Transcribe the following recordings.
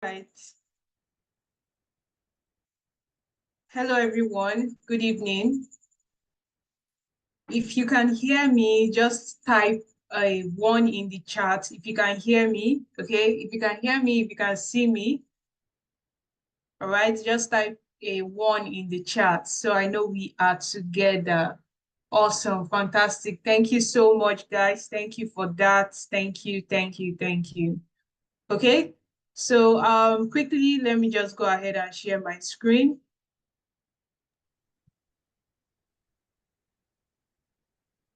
Right. Hello, everyone. Good evening. If you can hear me, just type a 1 in the chat. If you can hear me, okay? If you can hear me, if you can see me, all right? Just type a 1 in the chat so I know we are together. Awesome, fantastic. Thank you so much, guys. Thank you for that. Thank you, thank you, thank you. Okay, so quickly, let me just go ahead and share my screen.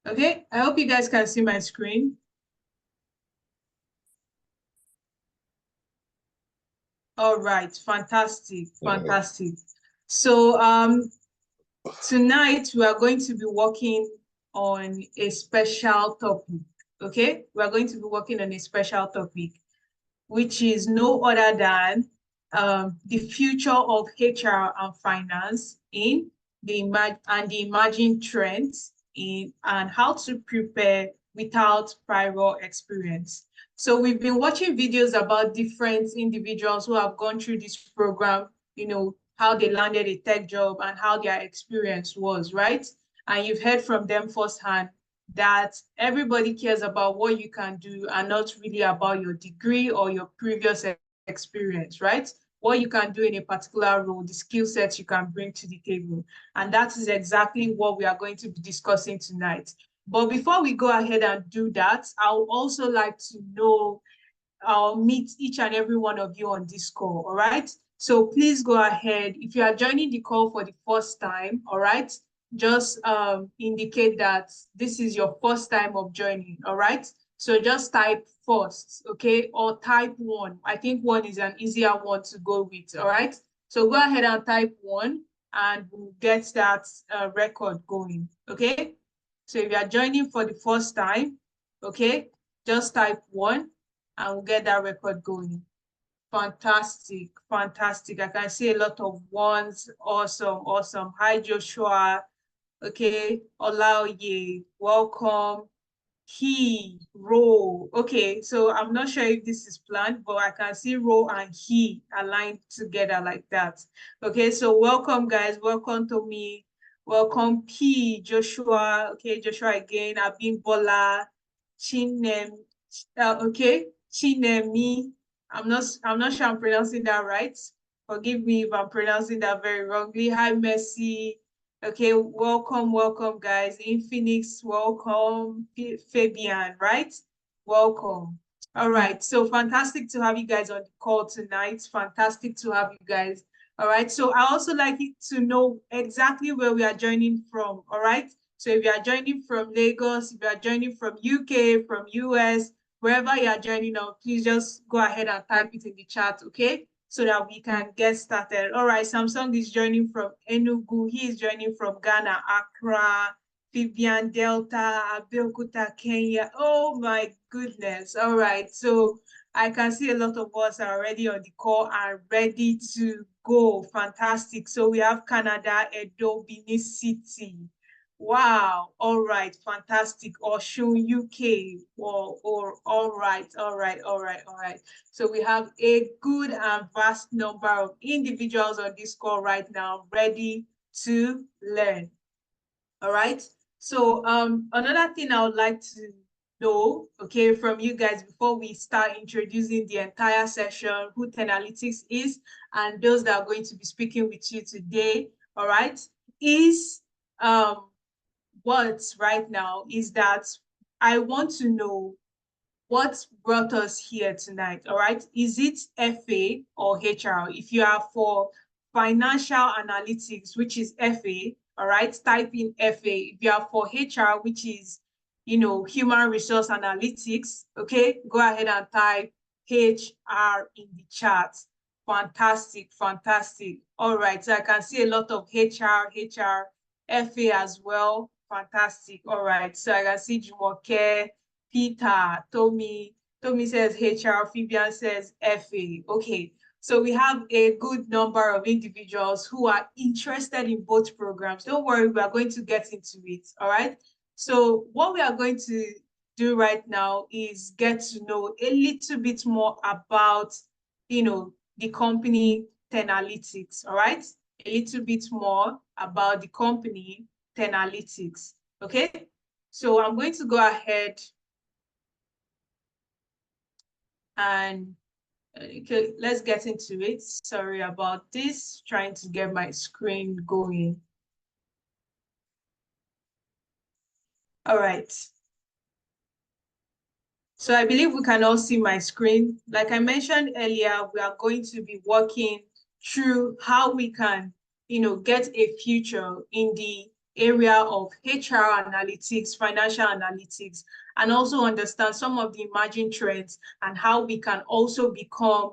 Okay, I hope you guys can see my screen. All right, fantastic, fantastic. So tonight we are going to be working on a special topic. Okay, we are going to be working on a special topic, which is no other than the future of HR and finance in the emerging trends in and how to prepare without prior experience. So we've been watching videos about different individuals who have gone through this program, how they landed a tech job and how their experience was, right? And you've heard from them firsthand that everybody cares about what you can do and not really about your degree or your previous experience, right? What you can do in a particular role, the skill sets you can bring to the table. And that is exactly what we are going to be discussing tonight. But before we go ahead and do that, I would also like to know, I'll meet each and every one of you on this call, all right? So please go ahead. If you are joining the call for the first time, all right, just indicate that this is your first time of joining, all right? So just type first, okay? Or type 1. I think 1 is an easier one to go with, all right? So go ahead and type 1 and we'll get that record going, okay? So if you are joining for the first time, okay, just type 1 and we'll get that record going. Fantastic, fantastic. I can see a lot of ones. Awesome, awesome. Hi, Joshua. Okay, Olaoye, welcome. Ro. Okay, so I'm not sure if this is planned, but I can see Ro and he aligned together like that. Okay, so welcome, guys. Welcome to me. Welcome, P. Joshua. Okay, Joshua again. Abimbola. Chinem. Okay, Chinemi. I'm not sure I'm pronouncing that right. Forgive me if I'm pronouncing that very wrongly. Hi, Mercy. Okay, welcome, guys. Infinix, welcome. Fabian, right? Welcome. All right, so fantastic to have you guys on the call tonight. Fantastic to have you guys. All right, so I also like to know exactly where we are joining from. All right, so if you are joining from Lagos, if you are joining from UK, from US, wherever you are joining on, please just go ahead and type it in the chat, okay? So that we can get started. All right, Samsung is joining from Enugu. He is joining from Ghana, Accra, Vivian, Delta, Abeokuta, Kenya. Oh my goodness. All right, so I can see a lot of us are already on the call and ready to go. Fantastic. So we have Canada, Edo, Benin City. Wow. All right. Fantastic. Oshun, UK. Or all right. All right. All right. All right. So we have a good and vast number of individuals on this call right now ready to learn. All right. So another thing I would like to know, okay, from you guys before we start introducing the entire session, who Tenalytics is, and those that are going to be speaking with you today, all right, is what right now is that I want to know what brought us here tonight, all right? Is it FA or HR? If you are for financial analytics, which is FA, all right, type in FA. If you are for HR, which is, human resource analytics, okay, go ahead and type HR in the chat. Fantastic, fantastic. All right, so I can see a lot of HR, FA as well. Fantastic. All right, so I can see Jumoke, Peter, Tommy says HR, Fabian says FA. Okay, so we have a good number of individuals who are interested in both programs. Don't worry, we are going to get into it, all right? So what we are going to do right now is get to know a little bit more about, the company Tenalytics, all right? A little bit more about the company Tenalytics, okay? So I'm going to go ahead and okay, let's get into it. Sorry about this, trying to get my screen going. All right. So I believe we can all see my screen. Like I mentioned earlier, we are going to be working through how we can, get a future in the area of HR analytics, financial analytics, and also understand some of the emerging trends and how we can also become,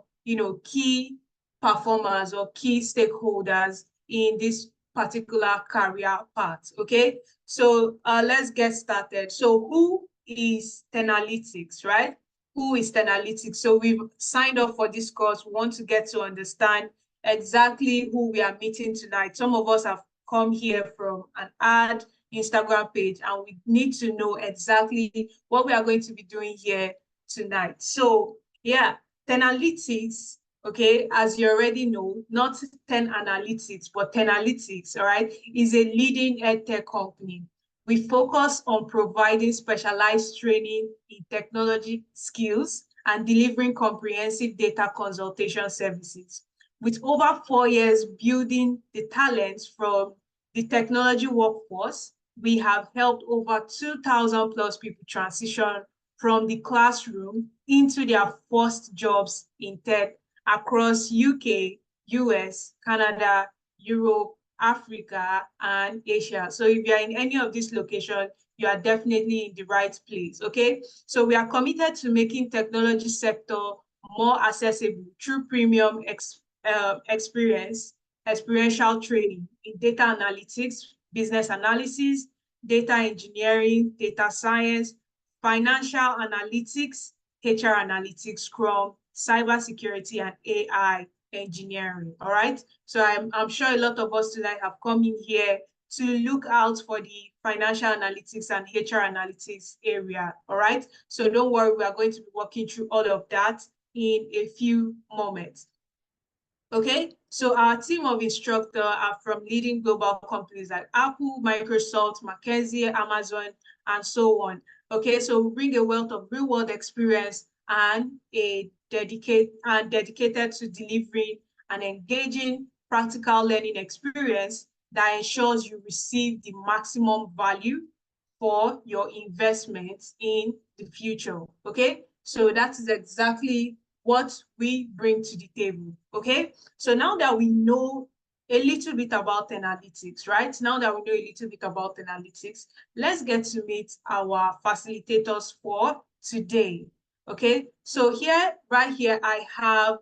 key performers or key stakeholders in this particular career path. Okay, so let's get started. So who is Tenalytics, right? Who is Tenalytics? So we've signed up for this course. We want to get to understand exactly who we are meeting tonight. Some of us have come here from an ad Instagram page, and we need to know exactly what we are going to be doing here tonight. So yeah, Tenalytics, okay, as you already know, not Ten Analytics, but Tenalytics, all right, is a leading edtech company. We focus on providing specialized training in technology skills and delivering comprehensive data consultation services. With over 4 years building the talents from the technology workforce, we have helped over 2,000 plus people transition from the classroom into their first jobs in tech across UK, US, Canada, Europe, Africa, and Asia. So if you're in any of these locations, you are definitely in the right place, okay? So we are committed to making technology sector more accessible through premium experiential training in data analytics, business analysis, data engineering, data science, financial analytics, HR analytics, Scrum, cybersecurity, and AI engineering. All right. So I'm sure a lot of us tonight have come in here to look out for the financial analytics and HR analytics area. All right. So don't worry, we are going to be walking through all of that in a few moments. Okay, so our team of instructors are from leading global companies like Apple, Microsoft, McKinsey, Amazon, and so on. Okay, so we bring a wealth of real-world experience and dedicated to delivering an engaging practical learning experience that ensures you receive the maximum value for your investments in the future. Okay, so that is exactly what we bring to the table. Okay, so now that we know a little bit about analytics, right? Now that we know a little bit about analytics, let's get to meet our facilitators for today. Okay, so right here, I have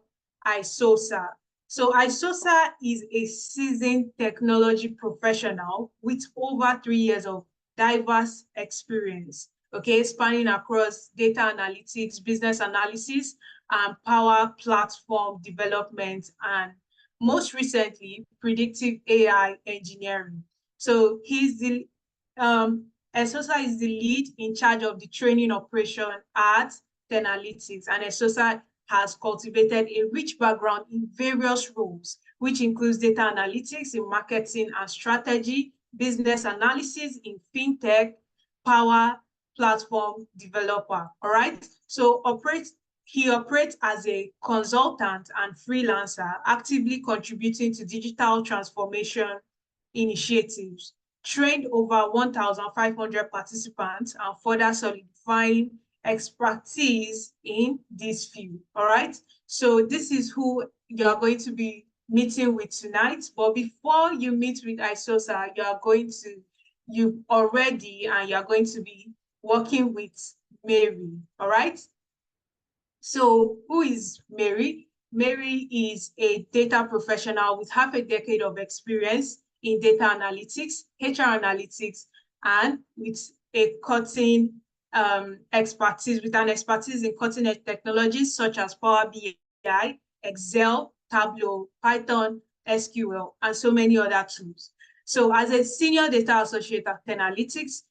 Isosa. So Isosa is a seasoned technology professional with over 3 years of diverse experience, okay, spanning across data analytics, business analysis, and power platform development, and most recently, predictive AI engineering. So he's the Esosa is the lead in charge of the training operation at Tenalytics, and Esosa has cultivated a rich background in various roles, which includes data analytics in marketing and strategy, business analysis in fintech, power platform developer. All right. So he operates as a consultant and freelancer, actively contributing to digital transformation initiatives, trained over 1,500 participants, and further solidifying expertise in this field. All right. So this is who you are going to be meeting with tonight. But before you meet with Isosa, you are going to be working with Mary. All right. So who is Mary? Mary is a data professional with half a decade of experience in data analytics, HR analytics, and with an expertise in cutting-edge technologies such as Power BI, Excel, Tableau, Python, SQL, and so many other tools. So as a senior data associate at Tenalytics,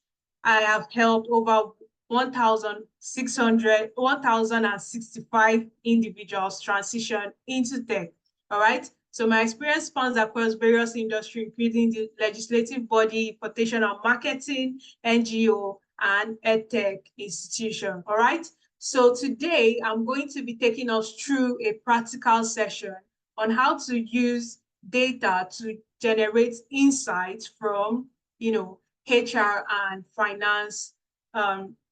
I have helped over 1,065 individuals transition into tech. All right. So my experience spans across various industries, including the legislative body, importation and marketing, NGO, and EdTech institution. All right. So today I'm going to be taking us through a practical session on how to use data to generate insights from, HR and finance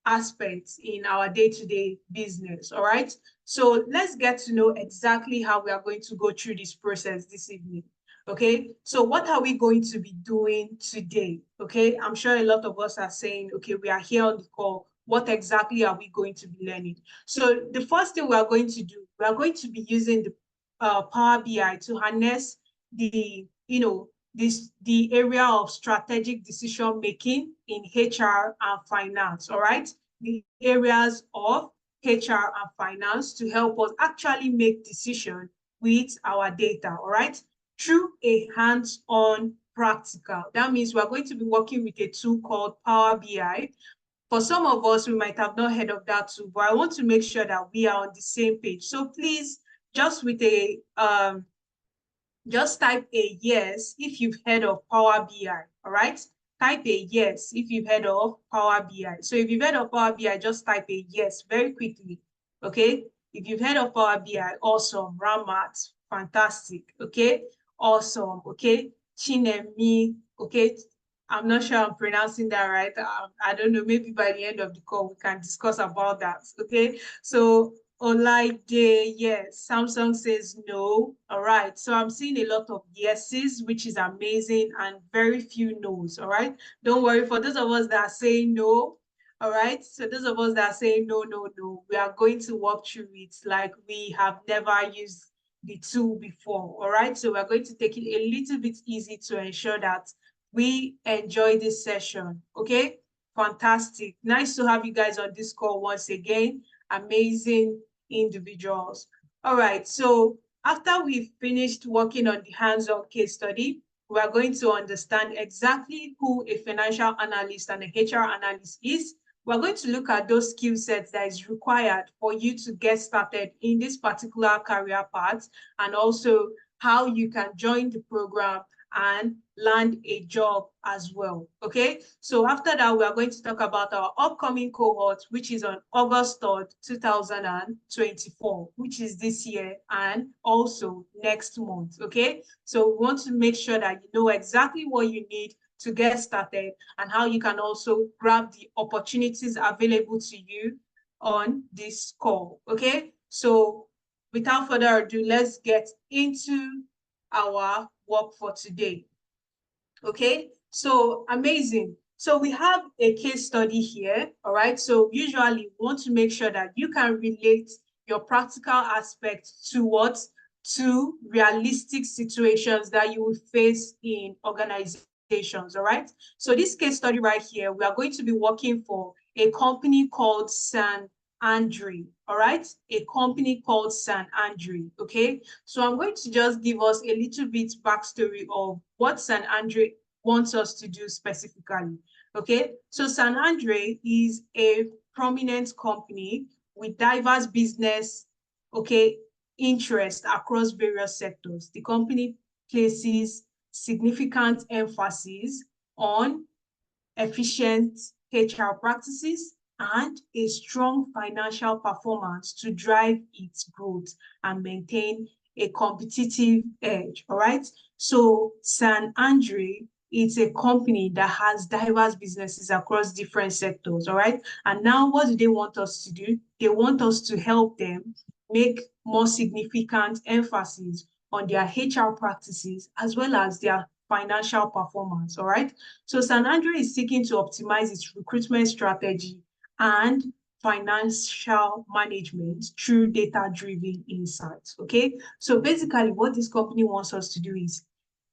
aspects in our day-to-day business. All right. So let's get to know exactly how we are going to go through this process this evening. Okay, so what are we going to be doing today? Okay, I'm sure a lot of us are saying, okay, we are here on the call. What exactly are we going to be learning? So the first thing we are going to do, we are going to be using the Power BI to harness the, the area of strategic decision making in HR and finance. All right, the areas of HR and finance to help us actually make decisions with our data. All right, through a hands-on practical. That means we're going to be working with a tool called Power BI. For some of us, we might have not heard of that tool, but I want to make sure that we are on the same page. So please, just with a just type a yes if you've heard of Power BI. All right, type a yes if you've heard of Power BI. So if you've heard of Power BI, just type a yes very quickly. Okay, if you've heard of Power BI, awesome. Ramat, fantastic. Okay, awesome. Okay, Chinemi. Okay, I'm not sure I'm pronouncing that right. I don't know. Maybe by the end of the call we can discuss about that. Okay, so Olaide, yes. Samsung says no. All right. So I'm seeing a lot of yeses, which is amazing, and very few no's. All right. Don't worry. For those of us that are saying no, all right. So those of us that are saying no, no, no, we are going to walk through it like we have never used the tool before. All right. So we're going to take it a little bit easy to ensure that we enjoy this session. Okay. Fantastic. Nice to have you guys on this call once again. Amazing individuals. All right, so after we've finished working on the hands-on case study, we are going to understand exactly who a financial analyst and a HR analyst is. We're going to look at those skill sets that is required for you to get started in this particular career path, and also how you can join the program and land a job as well. Okay, so after that, we are going to talk about our upcoming cohort, which is on August 3rd, 2024, which is this year and also next month. Okay, so we want to make sure that you know exactly what you need to get started and how you can also grab the opportunities available to you on this call. Okay, so without further ado, let's get into our work for today. Okay, so amazing. So we have a case study here. All right, so usually we want to make sure that you can relate your practical aspect to what, to realistic situations that you will face in organizations. All right, so this case study right here, we are going to be working for a company called San Andre. All right, a company called San Andre. Okay, so I'm going to just give us a little bit backstory of what San Andre wants us to do specifically. Okay, so San Andre is a prominent company with diverse business, okay, interest across various sectors. The company places significant emphasis on efficient HR practices and a strong financial performance to drive its growth and maintain a competitive edge. All right, so San Andre, it's a company that has diverse businesses across different sectors. All right, and now what do they want us to do? They want us to help them make more significant emphasis on their HR practices as well as their financial performance. All right, so San Andre is seeking to optimize its recruitment strategy and financial management through data-driven insights. Okay, so basically what this company wants us to do is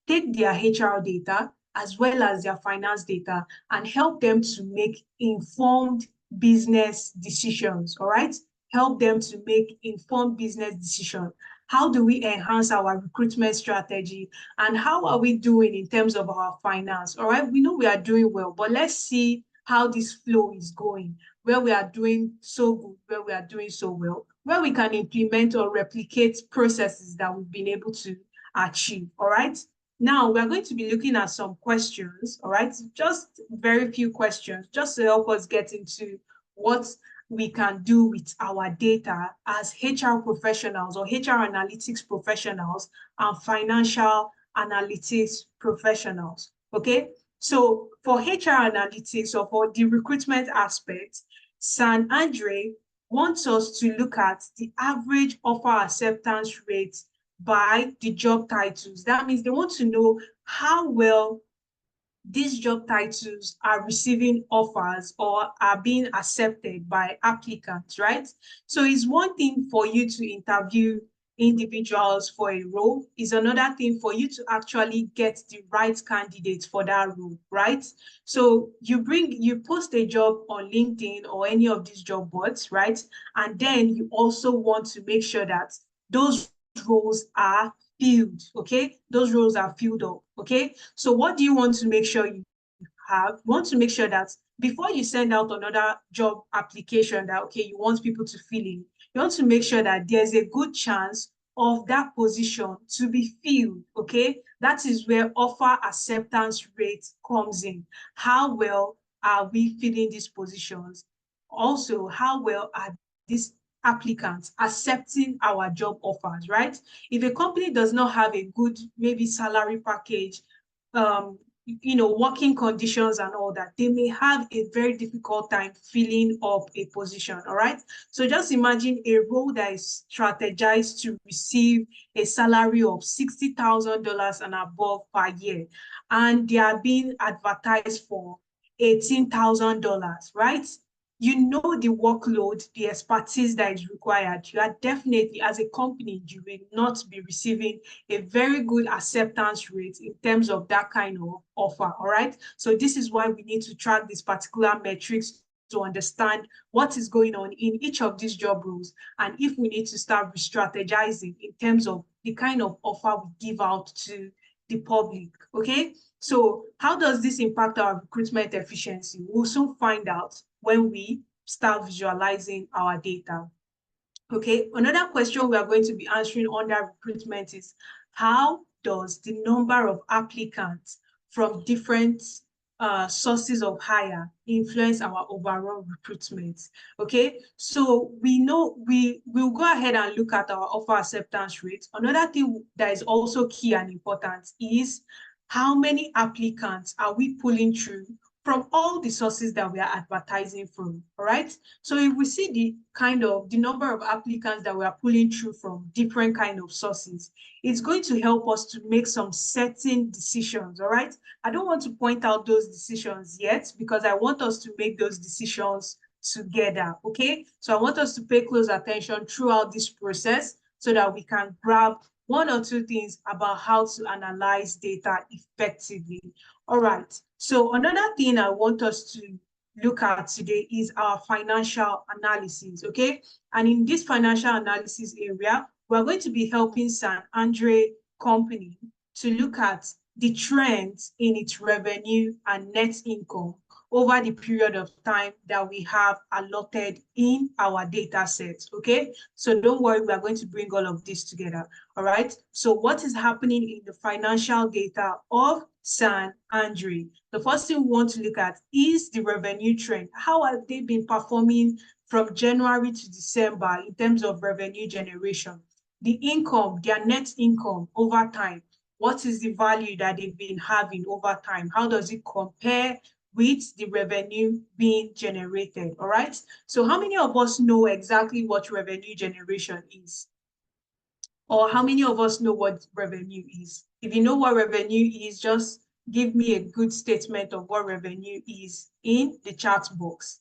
take their HR data as well as their finance data and help them to make informed business decisions. All right, help them to make informed business decisions. How do we enhance our recruitment strategy, and how are we doing in terms of our finance? All right, we know we are doing well, but let's see how this flow is going, where we are doing so good, where we are doing so well, where we can implement or replicate processes that we've been able to achieve. All right. Now we're going to be looking at some questions. All right. Just very few questions, just to help us get into what we can do with our data as HR professionals or HR analytics professionals and financial analytics professionals. Okay. So for HR analytics or for the recruitment aspect, San Andre wants us to look at the average offer acceptance rate by the job titles. That means they want to know how well these job titles are receiving offers or are being accepted by applicants, right? So it's one thing for you to interview individuals for a role, is another thing for you to actually get the right candidate for that role, right? So you post a job on LinkedIn or any of these job boards, right? And then you also want to make sure that those roles are filled, okay? Those roles are filled up, okay? So what do you want to make sure you have? You want to make sure that before you send out another job application that, okay, you want people to fill in, you want to make sure that there's a good chance of that position to be filled, okay? That is where offer acceptance rate comes in. How well are we filling these positions? Also, how well are these applicants accepting our job offers, right? If a company does not have a good, maybe salary package, working conditions and all that, they may have a very difficult time filling up a position, all right? So just imagine a role that is strategized to receive a salary of $60,000 and above per year, and they are being advertised for $18,000, right? You know the workload, the expertise that is required. You are definitely, as a company, you will not be receiving a very good acceptance rate in terms of that kind of offer, all right? So this is why we need to track these particular metrics to understand what is going on in each of these job roles, and if we need to start re-strategizing in terms of the kind of offer we give out to the public, okay? So how does this impact our recruitment efficiency? We'll soon find out when we start visualizing our data. Okay, another question we are going to be answering under recruitment is, how does the number of applicants from different sources of hire influence our overall recruitment? Okay, so we know we will go ahead and look at our offer acceptance rate. Another thing that is also key and important is how many applicants are we pulling through from all the sources that we are advertising from, all right? So if we see the number of applicants that we are pulling through from different kind of sources, it's going to help us to make some certain decisions, all right? I don't want to point out those decisions yet because I want us to make those decisions together, okay? So I want us to pay close attention throughout this process so that we can grab one or two things about how to analyze data effectively. All right, so another thing I want us to look at today is our financial analysis, okay? And in this financial analysis area, we're going to be helping San Andre company to look at the trends in its revenue and net income over the period of time that we have allotted in our data set, okay? So don't worry, we are going to bring all of this together, all right? So what is happening in the financial data of San Andre? The first thing we want to look at is the revenue trend. How have they been performing from January to December in terms of revenue generation? The income, their net income over time. What is the value that they've been having over time? How does it compare with the revenue being generated, all right? So how many of us know exactly what revenue generation is? Or how many of us know what revenue is? If you know what revenue is, just give me a good statement of what revenue is in the chat box.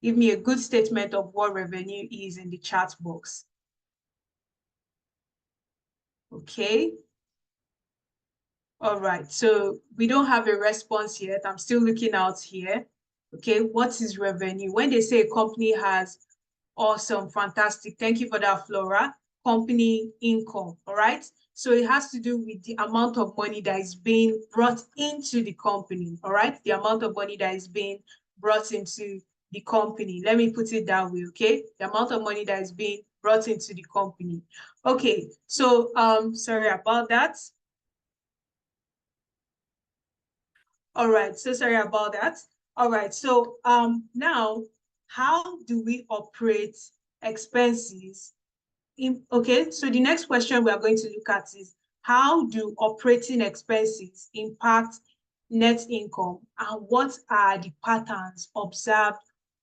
Give me a good statement of what revenue is in the chat box. Okay. All right, so we don't have a response yet. I'm still looking out here. Okay, what is revenue? When they say a company has awesome, fantastic, thank you for that, Flora, company income, all right? So it has to do with the amount of money that is being brought into the company, all right? The amount of money that is being brought into the company. Let me put it that way, okay? The amount of money that is being brought into the company. Okay, so sorry about that. All right, so sorry about that. All right, so now how do we operate expenses okay, so the next question we are going to look at is how do operating expenses impact net income, and what are the patterns observed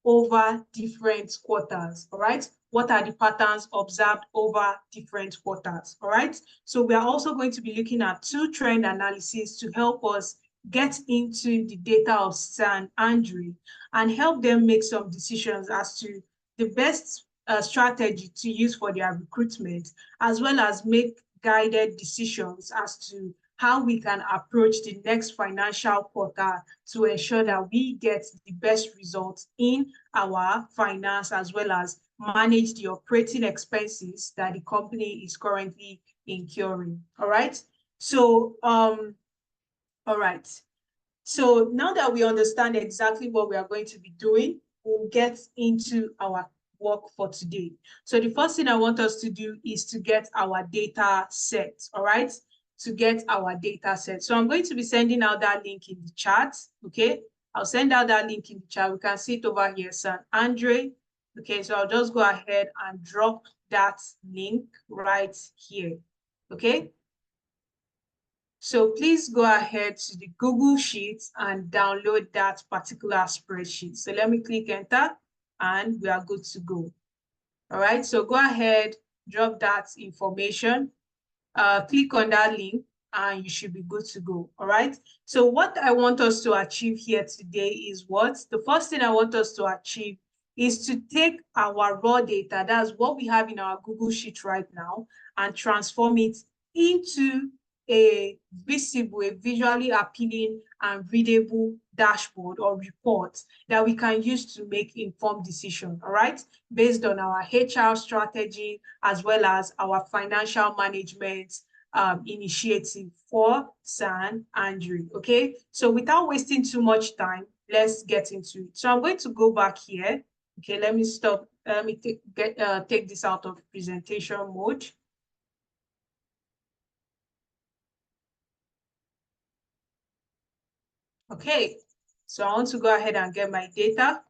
over different quarters? All right, what are the patterns observed over different quarters? All right, so we are also going to be looking at two trend analyses to help us get into the data of San Andre and help them make some decisions as to the best strategy to use for their recruitment, as well as make guided decisions as to how we can approach the next financial quarter to ensure that we get the best results in our finance, as well as manage the operating expenses that the company is currently incurring. All right. So, all right. So now that we understand exactly what we are going to be doing, we'll get into our work for today. So the first thing I want us to do is to get our data set, all right? To get our data set. So I'm going to be sending out that link in the chat, okay? I'll send out that link in the chat. We can see it over here, San Andre. Okay, so I'll just go ahead and drop that link right here, okay? So please go ahead to the Google Sheets and download that particular spreadsheet. So let me click enter and we are good to go. All right, so go ahead, drop that information, click on that link and you should be good to go. All right, so what I want us to achieve here today is what? The first thing I want us to achieve is to take our raw data, that's what we have in our Google Sheet right now, and transform it into a visible, a visually appealing and readable dashboard or report that we can use to make informed decisions, all right, based on our HR strategy as well as our financial management initiative for San Andre, okay? So without wasting too much time, let's get into it. So I'm going to go back here. Okay, let me stop. Let me take this out of presentation mode. Okay, so I want to go ahead and get my data.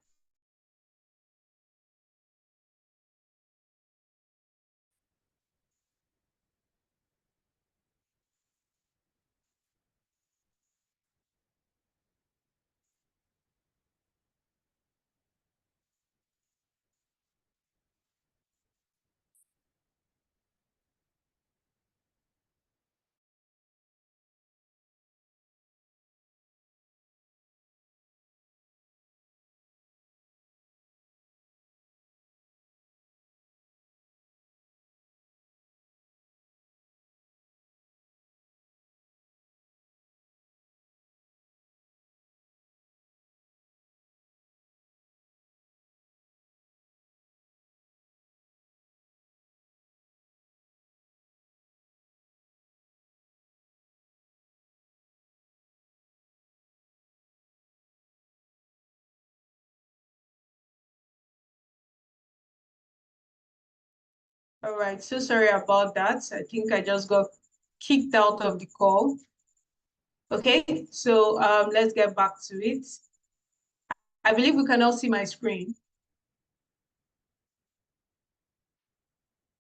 All right, so sorry about that. I think I just got kicked out of the call. Okay, so let's get back to it. I believe we can all see my screen.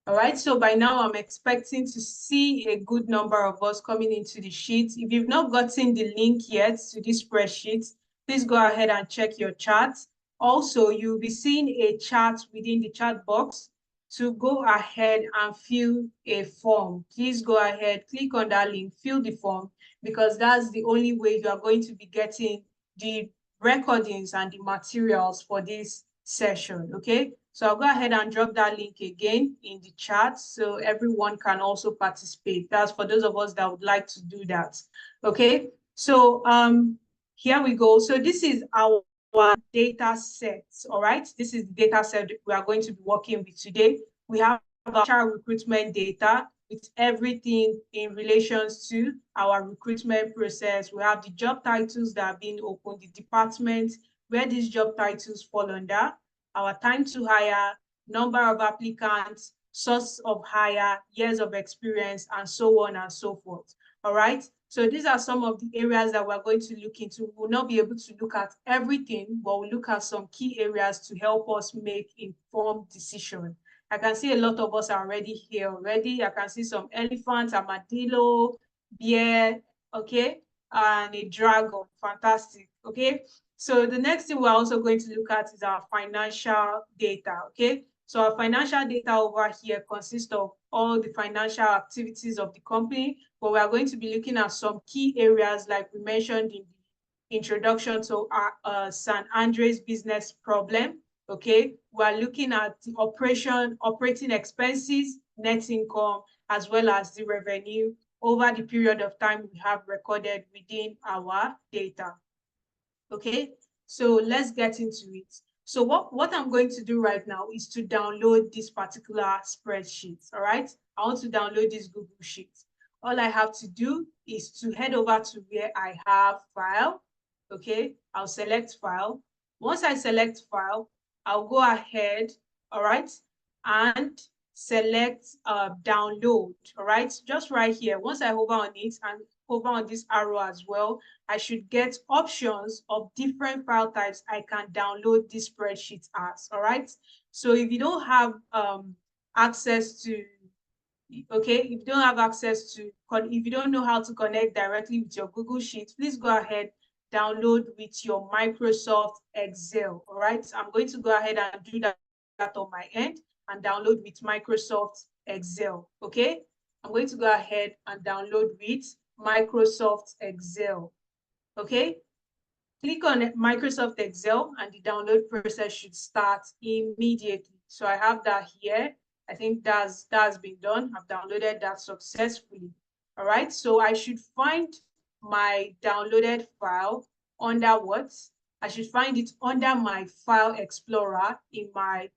All right, so by now I'm expecting to see a good number of us coming into the sheet. If you've not gotten the link yet to this spreadsheet, please go ahead and check your chat. Also, you'll be seeing a chat within the chat box to go ahead and fill a form. Please go ahead, click on that link, fill the form, because that's the only way you are going to be getting the recordings and the materials for this session, okay? So I'll go ahead and drop that link again in the chat so everyone can also participate. That's for those of us that would like to do that. Okay, so here we go. So this is our data set, all right? This is the data set we are going to be working with today. We have our recruitment data with everything in relations to our recruitment process. We have the job titles that are being opened, the department, where these job titles fall under, our time to hire, number of applicants, source of hire, years of experience, and so on and so forth. All right. So these are some of the areas that we're going to look into. We'll not be able to look at everything, but we'll look at some key areas to help us make informed decisions. I can see a lot of us are already here already. I can see some elephants, armadillo, bear, okay, and a dragon. Fantastic. Okay. So the next thing we're also going to look at is our financial data. Okay. So our financial data over here consists of all the financial activities of the company, but we are going to be looking at some key areas like we mentioned in the introduction to our San Andres business problem. Okay, we're looking at the operating expenses, net income, as well as the revenue over the period of time we have recorded within our data. Okay, so let's get into it. So what I'm going to do right now is to download this particular spreadsheet. All right, I want to download this Google Sheet. All I have to do is to head over to where I have file. Okay, I'll select file. Once I select file, I'll go ahead, all right, and select download, all right, just right here. Once I hover on it and hover on this arrow as well, I should get options of different file types I can download this spreadsheet as, all right? So if you don't have access to, okay, if you don't have access to, if you don't know how to connect directly with your Google Sheet, please go ahead, download with your Microsoft Excel, all right? I'm going to go ahead and do that on my end and download with Microsoft Excel, okay? I'm going to go ahead and download with Microsoft Excel, okay? Click on Microsoft Excel and the download process should start immediately. So I have that here. I think that's been done. I've downloaded that successfully. All right, so I should find my downloaded file under what? I should find it under my File Explorer in my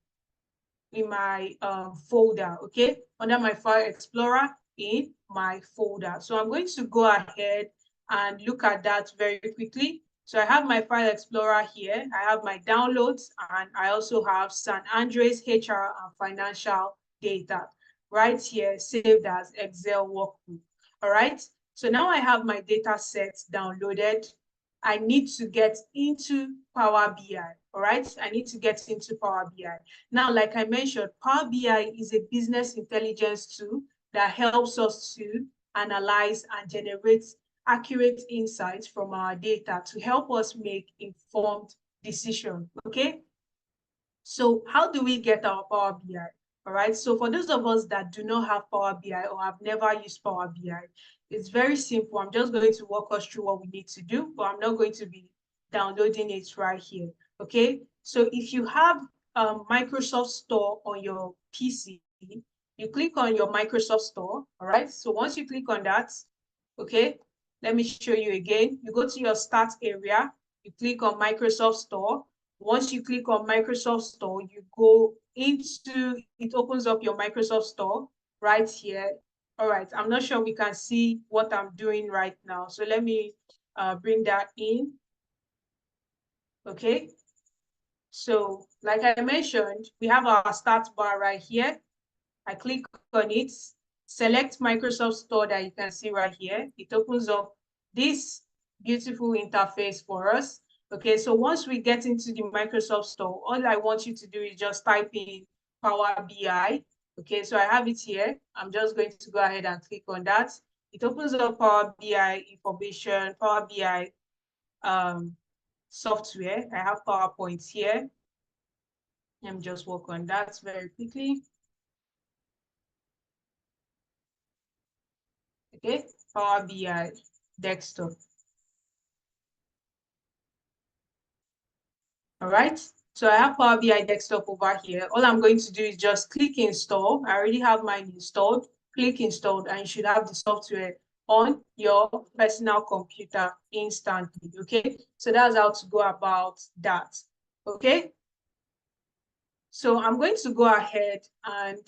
folder, okay? Under my File Explorer in my folder. So I'm going to go ahead and look at that very quickly. So I have my File Explorer here. I have my downloads, and I also have San Andres HR and financial data right here, saved as Excel workbook. All right. So now I have my data sets downloaded. I need to get into Power BI. All right. I need to get into Power BI. Now, like I mentioned, Power BI is a business intelligence tool that helps us to analyze and generate accurate insights from our data to help us make informed decisions. Okay. So how do we get our Power BI? All right. So for those of us that do not have Power BI or have never used Power BI, it's very simple. I'm just going to walk us through what we need to do, but I'm not going to be downloading it right here. Okay. So if you have Microsoft Store on your PC, you click on your Microsoft Store. All right. So once you click on that, okay, let me show you again. You go to your start area, you click on Microsoft Store. Once you click on Microsoft Store, you go into, it opens up your Microsoft Store right here. All right, I'm not sure we can see what I'm doing right now. So let me bring that in. Okay. So like I mentioned, we have our start bar right here. I click on it, select Microsoft Store that you can see right here. It opens up this beautiful interface for us. Okay, so once we get into the Microsoft Store, all I want you to do is just type in Power BI. Okay, so I have it here. I'm just going to go ahead and click on that. It opens up Power BI information, Power BI software. I have PowerPoint here. Let me just work on that very quickly. Okay, Power BI desktop. All right, so I have Power BI desktop over here. All I'm going to do is just click install. I already have mine installed. Click installed, and you should have the software on your personal computer instantly. Okay, so that's how to go about that. Okay, so I'm going to go ahead and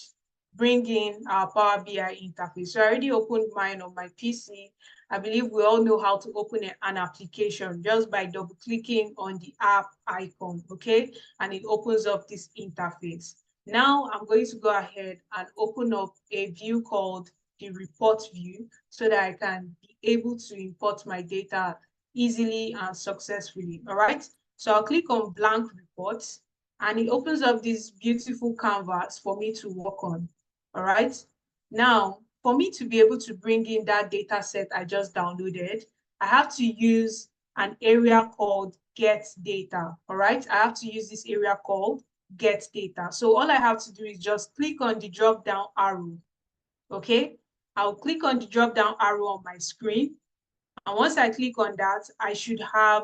bring in our Power BI interface. So I already opened mine on my PC. I believe we all know how to open an application just by double clicking on the app icon, okay? And it opens up this interface. Now I'm going to go ahead and open up a view called the report view so that I can be able to import my data easily and successfully, all right? So I'll click on blank reports and it opens up this beautiful canvas for me to work on, all right? Now, for me to be able to bring in that data set I just downloaded, I have to use an area called get data, all right? I have to use this area called get data. So all I have to do is just click on the drop down arrow, okay? I'll click on the drop down arrow on my screen. And once I click on that, I should have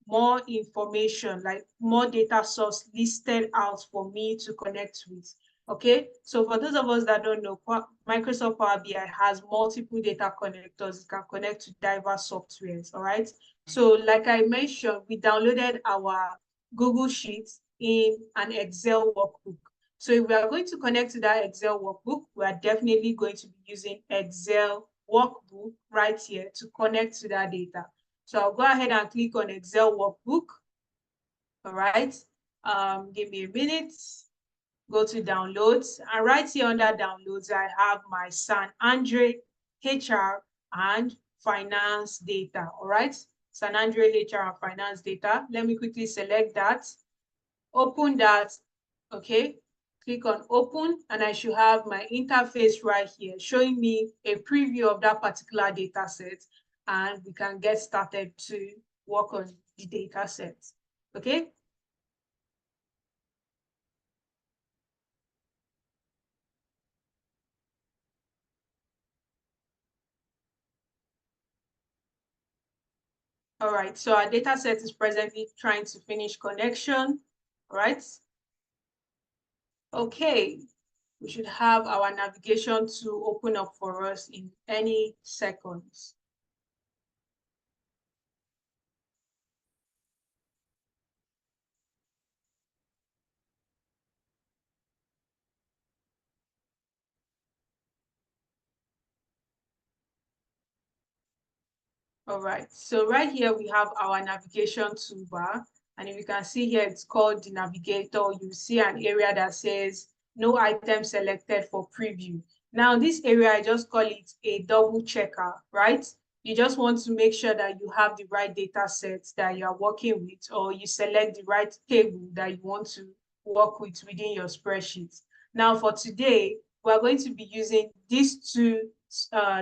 more information, like more data source listed out for me to connect with. Okay, so for those of us that don't know, Microsoft Power BI has multiple data connectors. It can connect to diverse softwares, all right? So like I mentioned, we downloaded our Google Sheets in an Excel workbook. So if we are going to connect to that Excel workbook, we are definitely going to be using Excel workbook right here to connect to that data. So I'll go ahead and click on Excel workbook. All right. Give me a minute. Go to downloads. And right here under downloads, I have my San Andre HR and finance data. All right. San Andre HR and finance data. Let me quickly select that. Open that. Okay. Click on open and I should have my interface right here showing me a preview of that particular data set, and we can get started to work on the data set. Okay. All right, so our data set is presently trying to finish connection. All right. Okay, we should have our navigation to open up for us in any seconds. All right, so right here we have our navigation toolbar. And if you can see here, it's called the navigator. You see an area that says no item selected for preview. Now this area, I just call it a double checker, right? You just want to make sure that you have the right data sets that you are working with, or you select the right table that you want to work with within your spreadsheet. Now for today, we're going to be using these two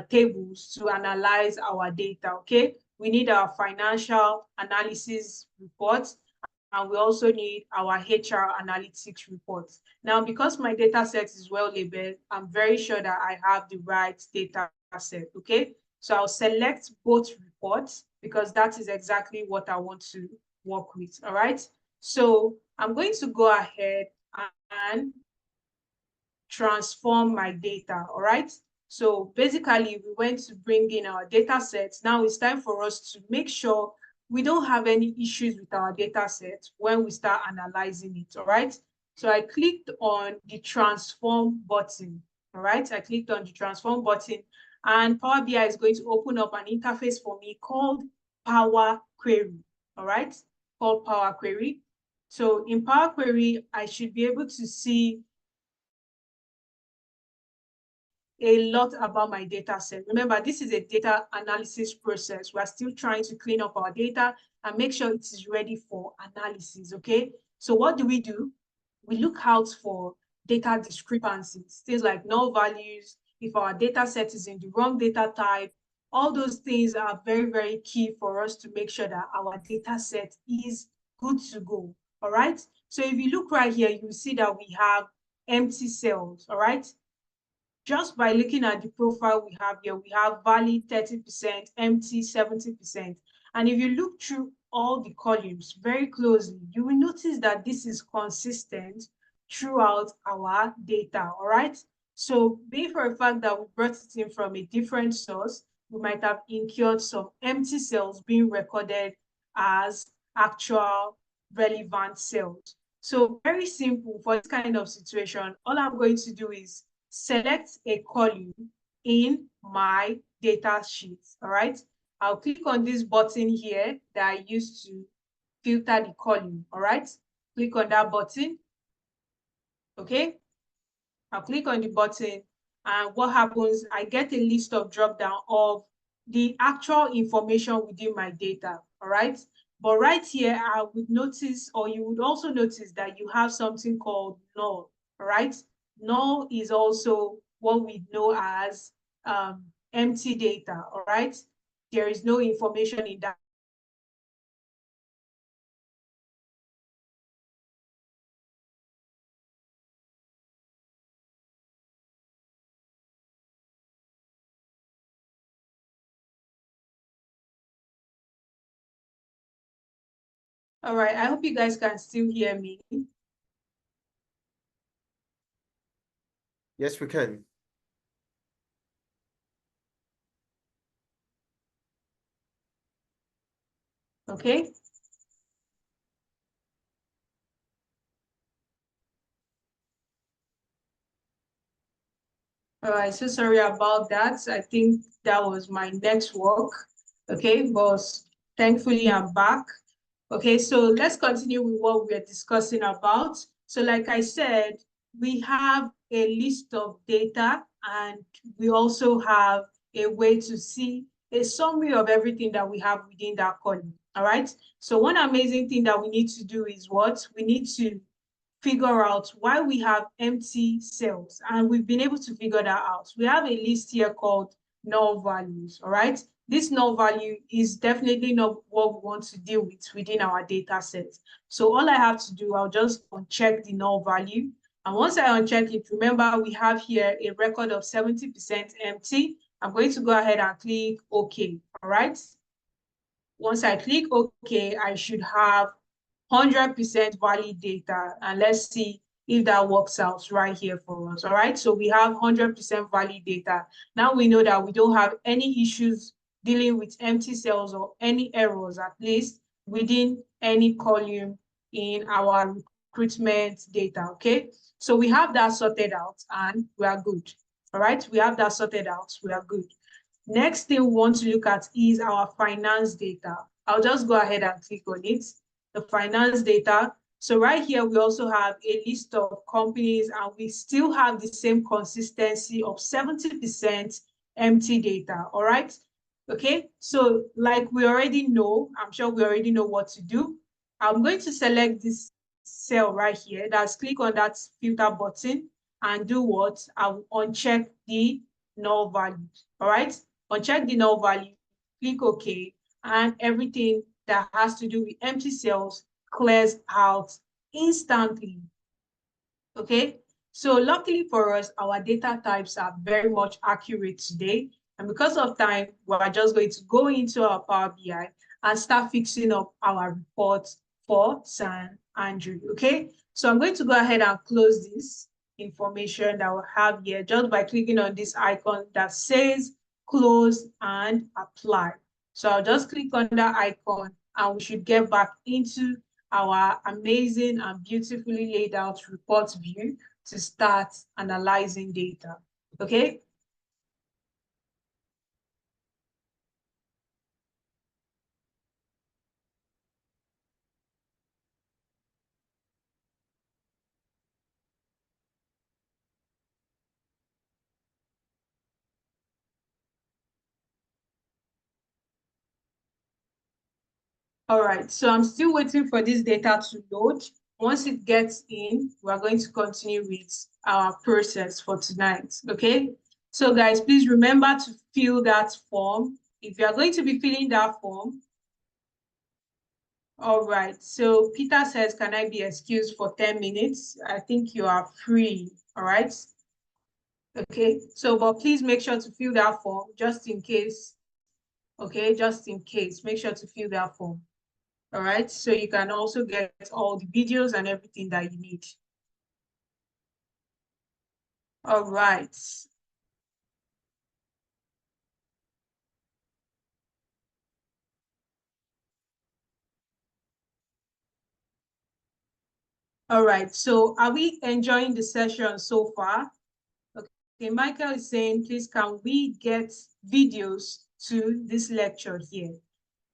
tables to analyze our data, okay? We need our financial analysis report, and we also need our HR analytics reports. Now, because my data set is well labeled, I'm very sure that I have the right data set, okay? So I'll select both reports because that is exactly what I want to work with, all right? So I'm going to go ahead and transform my data, all right? So basically, we went to bring in our data sets. Now it's time for us to make sure we don't have any issues with our data set when we start analyzing it, all right? So I clicked on the transform button, all right? I clicked on the transform button and Power BI is going to open up an interface for me called Power Query, all right? Called Power Query. So in Power Query, I should be able to see a lot about my data set. Remember, this is a data analysis process. We're still trying to clean up our data and make sure it is ready for analysis, okay? So what do? We look out for data discrepancies, things like null values, if our data set is in the wrong data type. All those things are very, very key for us to make sure that our data set is good to go, all right? So if you look right here, you see that we have empty cells, all right? Just by looking at the profile we have here, we have valid 30%, empty 70%. And if you look through all the columns very closely, you will notice that this is consistent throughout our data, all right? So being for a fact that we brought it in from a different source, we might have incurred some empty cells being recorded as actual relevant cells. So very simple for this kind of situation. All I'm going to do is select a column in my data sheet. All right. I'll click on this button here that I used to filter the column. All right. Click on that button. Okay. I'll click on the button, and what happens, I get a list of drop down of the actual information within my data. All right. But right here, I would notice, or you would also notice, that you have something called null. All right. Null is also what we know as empty data. All right. There is no information in that. All right. I hope you guys can still hear me. Yes, we can. Okay. All right, so sorry about that. I think that was my network. Okay, but thankfully I'm back. Okay, so let's continue with what we're discussing about. So like I said, we have a list of data, and we also have a way to see a summary of everything that we have within that column. All right, so one amazing thing that we need to do is what? We need to figure out why we have empty cells, and we've been able to figure that out. We have a list here called null values. All right, this null value is definitely not what we want to deal with within our data set. So all I have to do, I'll just uncheck the null value, and once I uncheck it, remember we have here a record of 70% empty. I'm going to go ahead and click OK. All right, once I click OK, I should have 100% valid data, and let's see if that works out right here for us. All right, so we have 100% valid data. Now we know that we don't have any issues dealing with empty cells or any errors, at least within any column in our recruitment data. Okay, so we have that sorted out and we are good. All right, we have that sorted out, we are good. Next thing we want to look at is our finance data. I'll just go ahead and click on it, the finance data. So right here, we also have a list of companies, and we still have the same consistency of 70% empty data, all right? Okay, so like we already know, I'm sure we already know what to do. I'm going to select this cell right here. That's click on that filter button and do what? I'll uncheck the null value, all right? Uncheck the null value, click OK, and everything that has to do with empty cells clears out instantly. Okay, so luckily for us, our data types are very much accurate today. And because of time, we're just going to go into our Power BI and start fixing up our reports for San Andrew. Okay, so I'm going to go ahead and close this information that we have here just by clicking on this icon that says close and apply. So I'll just click on that icon, and we should get back into our amazing and beautifully laid out report view to start analyzing data. Okay. All right, so I'm still waiting for this data to load. Once it gets in, we're going to continue with our process for tonight, okay? So guys, please remember to fill that form. If you are going to be filling that form, all right, so Peter says, can I be excused for 10 minutes? I think you are free, all right? Okay, so but please make sure to fill that form just in case, okay? Just in case, make sure to fill that form. All right, so you can also get all the videos and everything that you need. All right. All right, so are we enjoying the session so far? Okay, Michael is saying, please, can we get videos to this lecture here?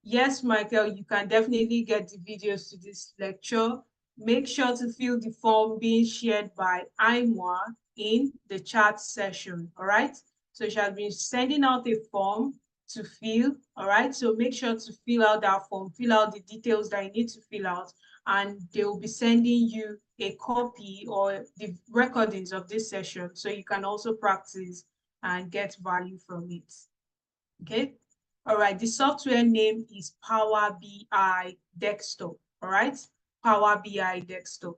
Yes, Michael, you can definitely get the videos to this lecture. Make sure to fill the form being shared by Aimwa in the chat session, all right? So she has been sending out a form to fill, all right? So make sure to fill out that form, fill out the details that you need to fill out, and they will be sending you a copy or the recordings of this session so you can also practice and get value from it, okay? All right, the software name is Power BI Desktop, all right? Power BI Desktop.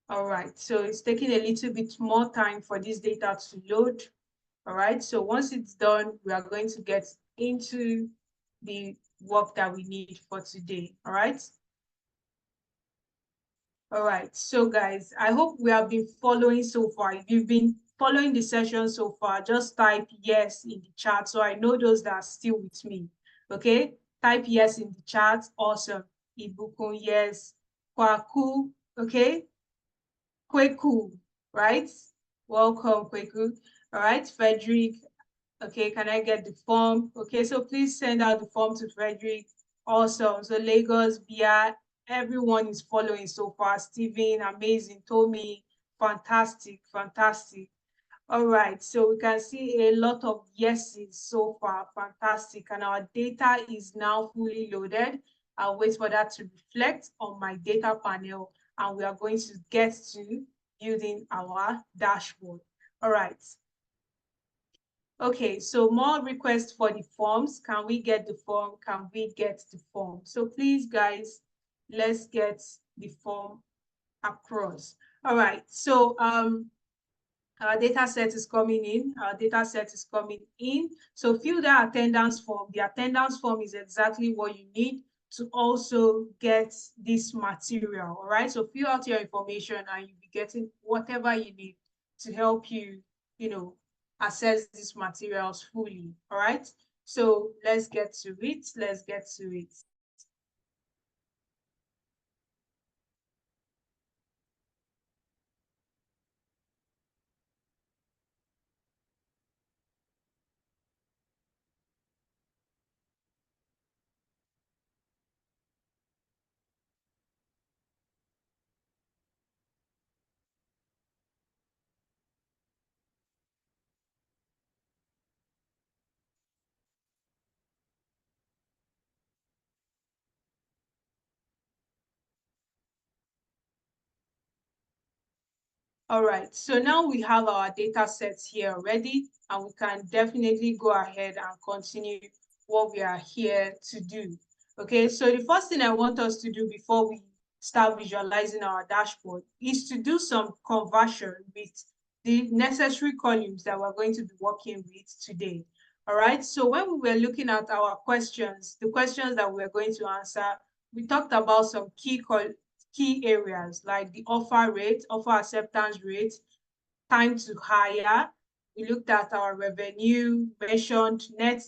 All right, so it's taking a little bit more time for this data to load. All right, so once it's done, we are going to get into the work that we need for today, all right? All right, so guys, I hope we have been following so far. If you've been following the session so far, just type yes in the chat so I know those that are still with me, okay? Type yes in the chat, awesome. Ibukun, yes. Kwaku, okay? Kweku, right? Welcome, Kweku. All right, Frederick, okay, can I get the form? Okay, so please send out the form to Frederick. Awesome. So Lagos, Bia, everyone is following so far. Steven, amazing. Tommy, fantastic, fantastic. All right, so we can see a lot of yeses so far. Fantastic. And our data is now fully loaded. I'll wait for that to reflect on my data panel, and we are going to get to building our dashboard. All right. Okay, so more requests for the forms. Can we get the form? Can we get the form? So please, guys, let's get the form across. All right, so our data set is coming in. Our data set is coming in. So fill the attendance form. The attendance form is exactly what you need to also get this material. All right, so fill out your information and you'll be getting whatever you need to help you, you know, access these materials fully. All right, so let's get to it. Let's get to it. All right, so now we have our data sets here already, and we can definitely go ahead and continue what we are here to do. Okay, so the first thing I want us to do before we start visualizing our dashboard is to do some conversion with the necessary columns that we're going to be working with today. All right, so when we were looking at our questions, the questions that we're going to answer, we talked about some key areas like the offer rate, offer acceptance rate, time to hire. We looked at our revenue, mentioned net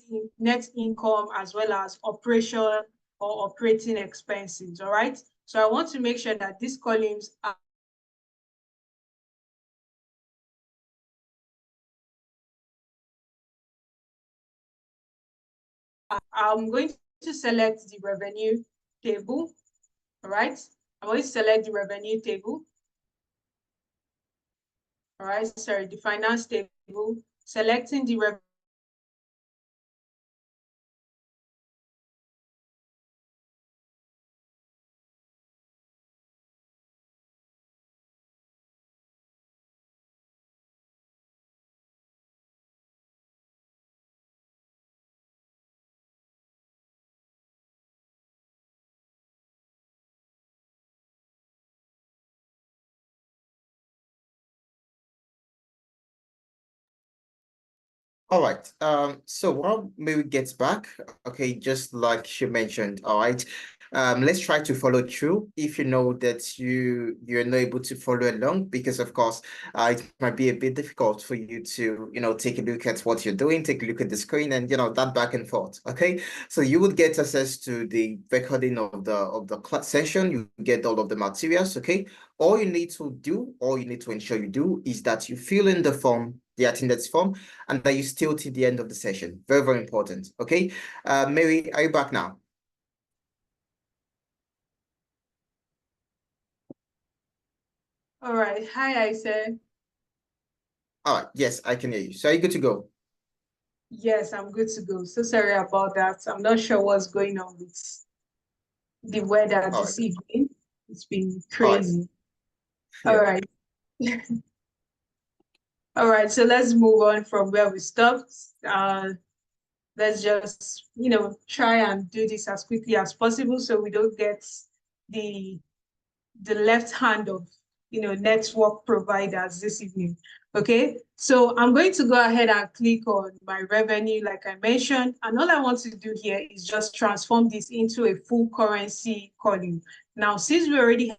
income, as well as operation or operating expenses. All right. So I want to make sure that these columns are I'm going to select the revenue table. All right. I'm going to select the revenue table. All right. Sorry, the finance table, selecting the revenue. All right. So while Mary gets back, okay, just like she mentioned, all right, let's try to follow through if you know that you're not able to follow along, because of course it might be a bit difficult for you to take a look at what you're doing, take a look at the screen, and that back and forth. Okay, so you would get access to the recording of the class session. You get all of the materials. Okay, all you need to ensure you do is that you fill in the form, the attendance form, and that you stay till the end of the session. Very, very important. Okay, Mary, are you back now? All right. Hi, I said. All right. Yes, I can hear you. So are you good to go? Yes, I'm good to go. So sorry about that. I'm not sure what's going on with the weather All right. this evening. It's been All right. crazy. All Yeah. right. All right. So let's move on from where we stopped. Let's just, try and do this as quickly as possible so we don't get the left hand of network providers this evening. Okay, so I'm going to go ahead and click on my revenue like I mentioned, and all I want to do here is just transform this into a full currency column. Now, since we already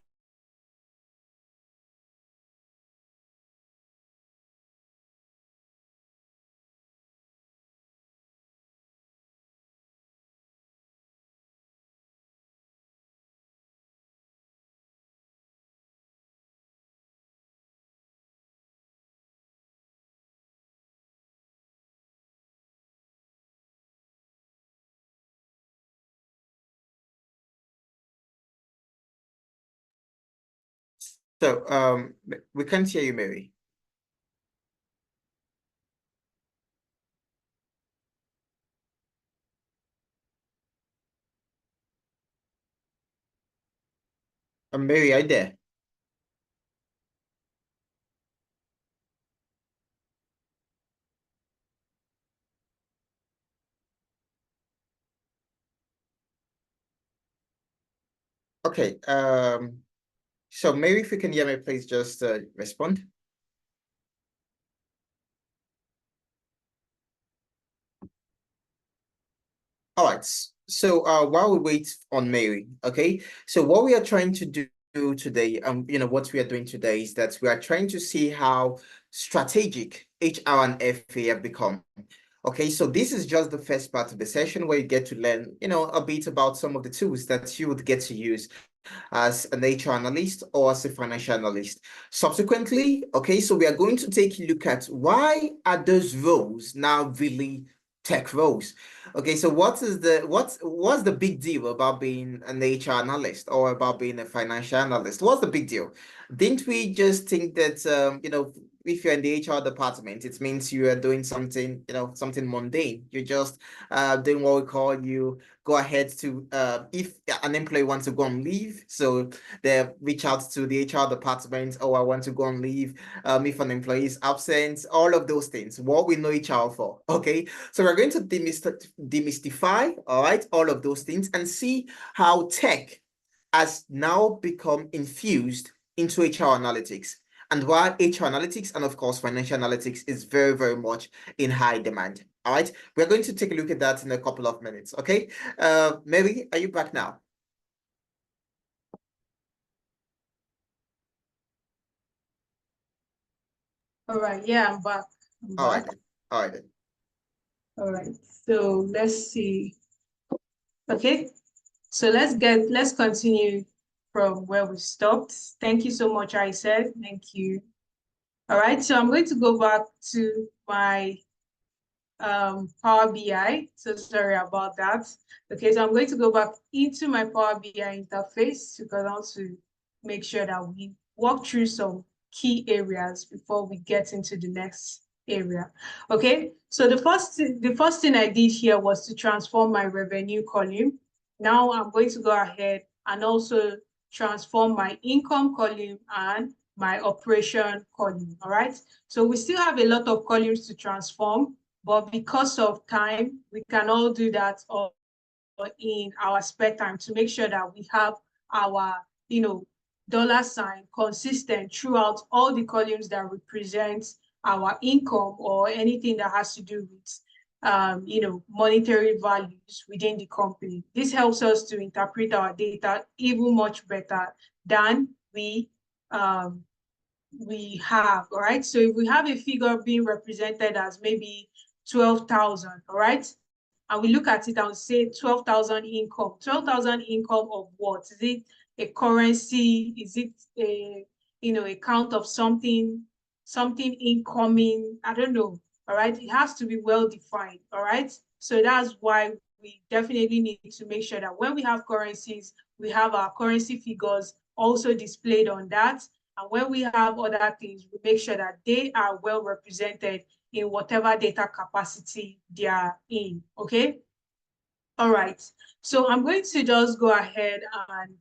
So we can't hear you, Mary. Mary, are you there? Okay. So Mary, if you can hear me, please just respond. All right. So while we wait on Mary, okay. So what we are trying to do today, what we are doing today is that we are trying to see how strategic HR and FA have become. Okay, so this is just the first part of the session where you get to learn, a bit about some of the tools that you would get to use as an HR analyst or as a financial analyst. Subsequently, okay, so we are going to take a look at why are those roles now really tech roles? Okay, so what's the big deal about being an HR analyst or about being a financial analyst? What's the big deal? Didn't we just think that if you're in the HR department, it means you are doing something, something mundane. You're just doing what we call you go ahead to if an employee wants to go on leave, so they reach out to the HR department. Oh, I want to go on leave. If an employee is absent, all of those things, what we know HR for. Okay, so we're going to demystify, all right, all of those things and see how tech has now become infused into HR analytics, and why HR analytics and of course financial analytics is very, very much in high demand. All right, we're going to take a look at that in a couple of minutes. Okay, Mary, are you back now? All right, yeah, I'm back. All right then. All right then. All right, so let's see. Okay, so let's continue from where we stopped. Thank you so much, I said. Thank you. All right, so I'm going to go back to my Power BI. So sorry about that. Okay, so I'm going to go back into my Power BI interface because I want to make sure that we walk through some key areas before we get into the next area. Okay, so the first thing I did here was to transform my revenue column. Now I'm going to go ahead and also transform my income column and my operation column. All right, so we still have a lot of columns to transform, but because of time, we can all do that or in our spare time to make sure that we have our, dollar sign consistent throughout all the columns that represent our income or anything that has to do with monetary values within the company. This helps us to interpret our data even much better than we have, all right? So if we have a figure being represented as maybe 12,000, all right? And we look at it and say 12,000 income. 12,000 income of what? Is it a currency? Is it a count of something incoming? I don't know. All right. It has to be well defined. All right. So that's why we definitely need to make sure that when we have currencies, we have our currency figures also displayed on that. And when we have other things, we make sure that they are well represented in whatever data capacity they are in, okay? All right, so I'm going to just go ahead and,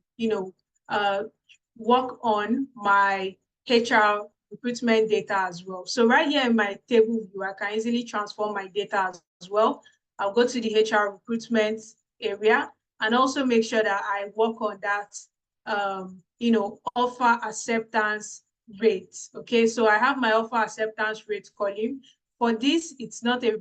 work on my HR recruitment data as well. So right here in my table view, I can easily transform my data as well. I'll go to the HR recruitment area and also make sure that I work on that, offer acceptance rate. Okay, so I have my offer acceptance rate column. For this, it's not a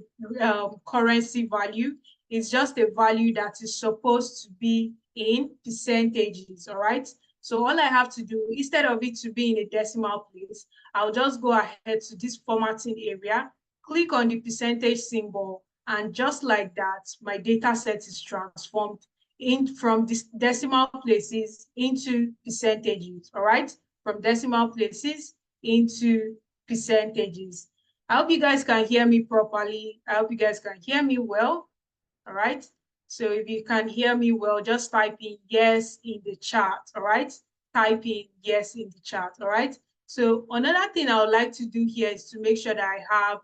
currency value. It's just a value that is supposed to be in percentages, all right? So all I have to do, instead of it to be in a decimal place, I'll just go ahead to this formatting area, click on the percentage symbol, and just like that, my data set is transformed from this decimal places into percentages, all right? From decimal places into percentages. I hope you guys can hear me properly. I hope you guys can hear me well. All right. So if you can hear me well, just type in yes in the chat. All right. Type in yes in the chat. All right. So another thing I would like to do here is to make sure that I have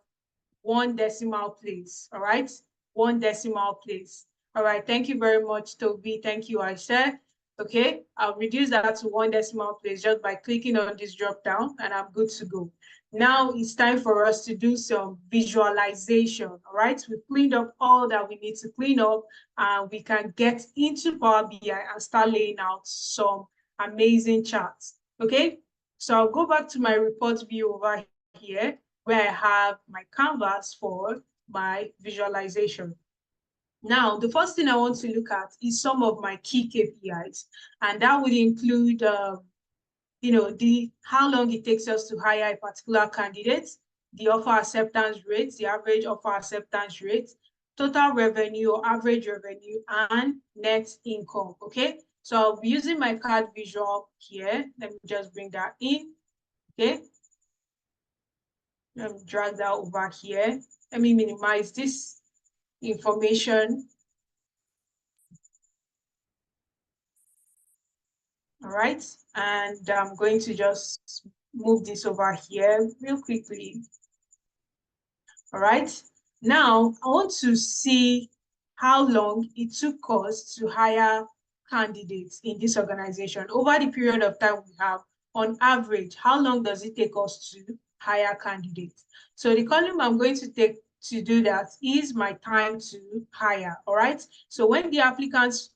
one decimal place. All right. One decimal place. All right. Thank you very much, Toby. Thank you, Aisha. Okay. I'll reduce that to one decimal place just by clicking on this drop down and I'm good to go. Now it's time for us to do some visualization, all right? We've cleaned up all that we need to clean up and we can get into Power BI and start laying out some amazing charts, okay? So I'll go back to my report view over here where I have my canvas for my visualization. Now, the first thing I want to look at is some of my key KPIs, and that would include how long it takes us to hire a particular candidate, the offer acceptance rate, the average offer acceptance rate, total revenue or average revenue, and net income, okay? So I'll be using my card visual here. Let me just bring that in, okay? Let me drag that over here. Let me minimize this information. All right, and I'm going to just move this over here real quickly. All right, now I want to see how long it took us to hire candidates in this organization. Over the period of time we have, on average, how long does it take us to hire candidates? So the column I'm going to take to do that is my time to hire, all right? So when the applicants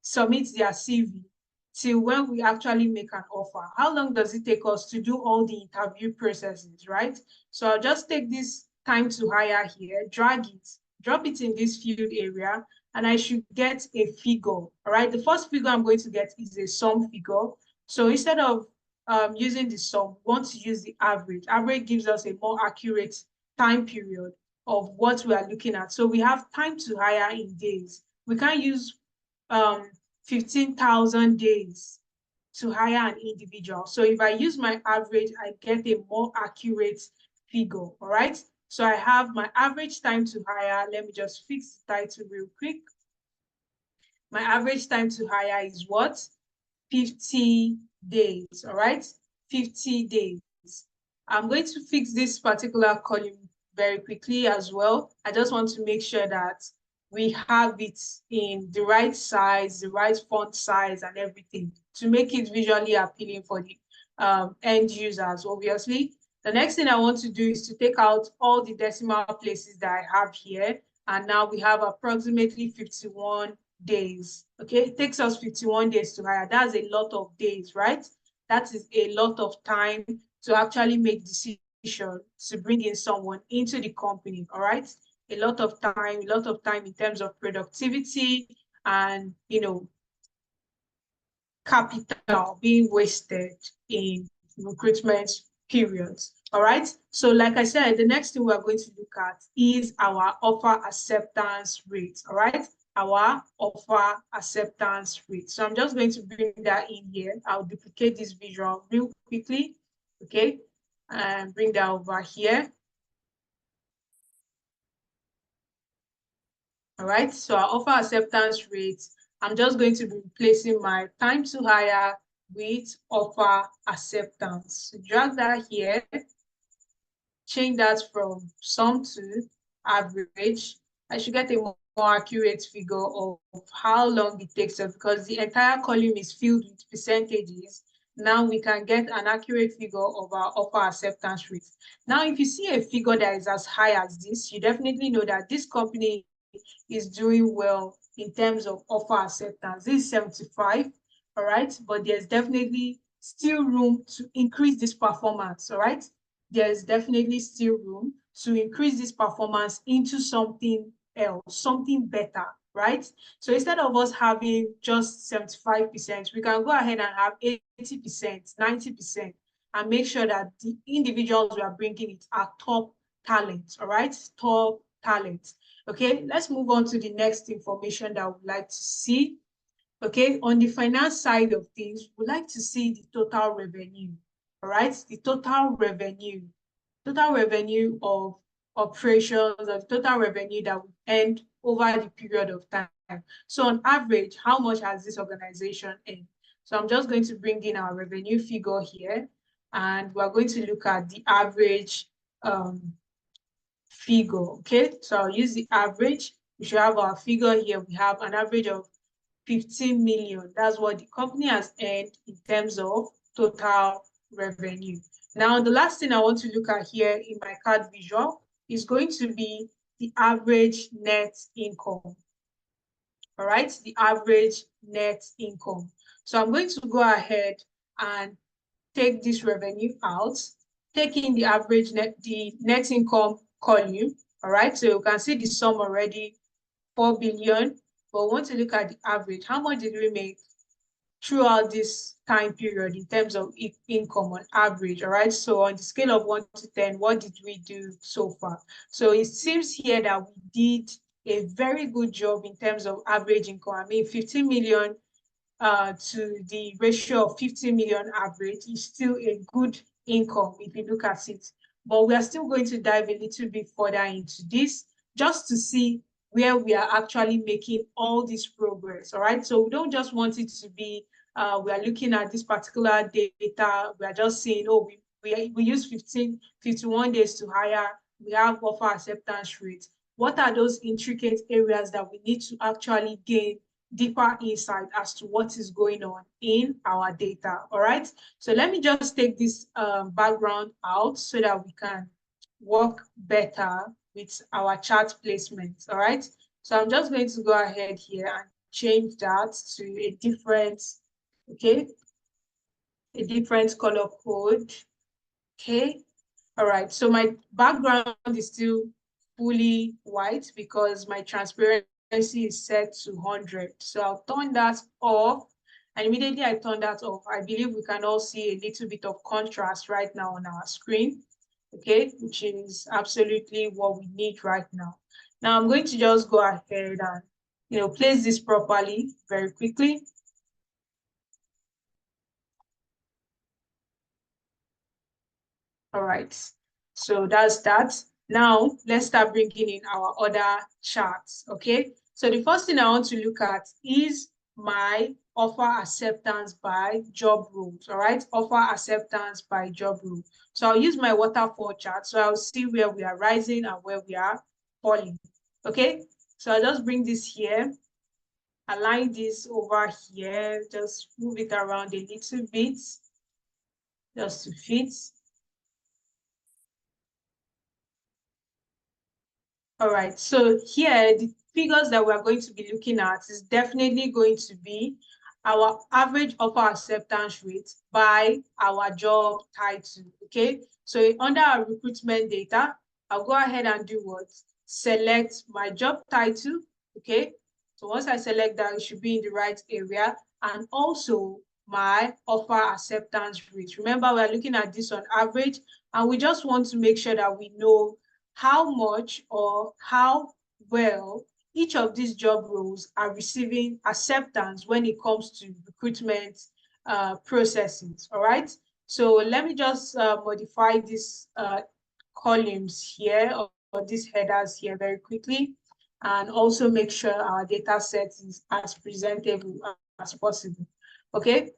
submit their CV, till when we actually make an offer, how long does it take us to do all the interview processes, right? So I'll just take this time to hire here, drag it, drop it in this field area, and I should get a figure, all right? The first figure I'm going to get is a sum figure. So instead of using the sum, we want to use the average. Average gives us a more accurate time period of what we are looking at. So we have time to hire in days. We can't use 15,000 days to hire an individual. So if I use my average, I get a more accurate figure, all right? So I have my average time to hire. Let me just fix the title real quick. My average time to hire is what? 50 days, all right? 50 days. I'm going to fix this particular column very quickly as well. I just want to make sure that we have it in the right size, the right font size and everything to make it visually appealing for the end users, obviously. The next thing I want to do is to take out all the decimal places that I have here. And now we have approximately 51 days, okay? It takes us 51 days to hire. That's a lot of days, right? That is a lot of time to actually make decisions to bring in someone into the company, all right? A lot of time in terms of productivity and, capital being wasted in recruitment periods. All right. So, like I said, the next thing we're going to look at is our offer acceptance rate. All right. Our offer acceptance rate. So, I'm just going to bring that in here. I'll duplicate this visual real quickly. Okay. And bring that over here. All right. So, our offer acceptance rate, I'm just going to be replacing my time to hire with offer acceptance. So drag that here, change that from sum to average. I should get a more accurate figure of how long it takes us, because the entire column is filled with percentages. Now we can get an accurate figure of our offer acceptance rate. Now, if you see a figure that is as high as this, you definitely know that this company is doing well in terms of offer acceptance. This is 75, all right? But there's definitely still room to increase this performance, all right? There's definitely still room to increase this performance into something else, something better, right? So instead of us having just 75%, we can go ahead and have 80%, 90%, and make sure that the individuals we are bringing it are top talent, all right? Top talent. Okay, let's move on to the next information that we'd like to see. Okay, on the finance side of things, we'd like to see the total revenue, all right? The total revenue of operations, the total revenue that we earned over the period of time. So on average, how much has this organization earned? So I'm just going to bring in our revenue figure here, and we're going to look at the average figure. Okay, so I'll use the average. We should have our figure here. We have an average of 15 million. That's what the company has earned in terms of total revenue. Now, the last thing I want to look at here in my card visual is going to be the average net income. All right, the average net income. So I'm going to go ahead and take this revenue out, taking the average the net income column. All right, so you can see the sum already, 4 billion, but we want to look at the average. How much did we make throughout this time period in terms of income on average? All right, so on the scale of 1 to 10, what did we do so far? So it seems here that we did a very good job in terms of average income. I mean, 15 million to the ratio of 50 million average is still a good income if you look at it. But we are still going to dive a little bit further into this just to see where we are actually making all this progress, all right? So we don't just want it to be, we are looking at this particular data, we are just saying, oh, we use 51 days to hire, we have offer acceptance rate. What are those intricate areas that we need to actually gain deeper insight as to what is going on in our data? All right, so let me just take this background out so that we can work better with our chart placement. All right, so I'm just going to go ahead here and change that to a different, okay, a different color code. Okay, all right, so my background is still fully white because my transparency is set to 100. So I'll turn that off. And immediately I turn that off, I believe we can all see a little bit of contrast right now on our screen, okay, which is absolutely what we need right now. Now I'm going to just go ahead and, place this properly very quickly. All right, so that's that. Now, let's start bringing in our other charts, okay? So the first thing I want to look at is my offer acceptance by job roles, all right? Offer acceptance by job role. So I'll use my waterfall chart, so I'll see where we are rising and where we are falling, okay? So I'll just bring this here, align this over here, just move it around a little bit, just to fit. All right, so here, the figures that we're going to be looking at is definitely going to be our average offer acceptance rate by our job title, okay? So under our recruitment data, I'll go ahead and do what? Select my job title, okay? So once I select that, it should be in the right area, and also my offer acceptance rate. Remember, we're looking at this on average, and we just want to make sure that we know how much or how well each of these job roles are receiving acceptance when it comes to recruitment processes, all right? So let me just modify these columns here, or these headers here very quickly, and also make sure our data set is as presentable as possible, okay?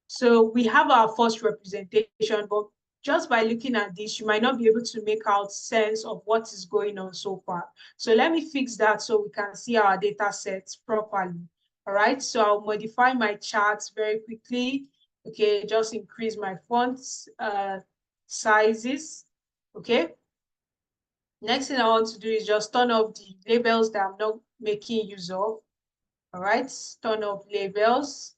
So we have our first representation, but just by looking at this, you might not be able to make out sense of what is going on so far. So let me fix that so we can see our data sets properly. All right, so I'll modify my charts very quickly. Okay, just increase my font sizes. Okay. Next thing I want to do is just turn off the labels that I'm not making use of. All right, turn off labels.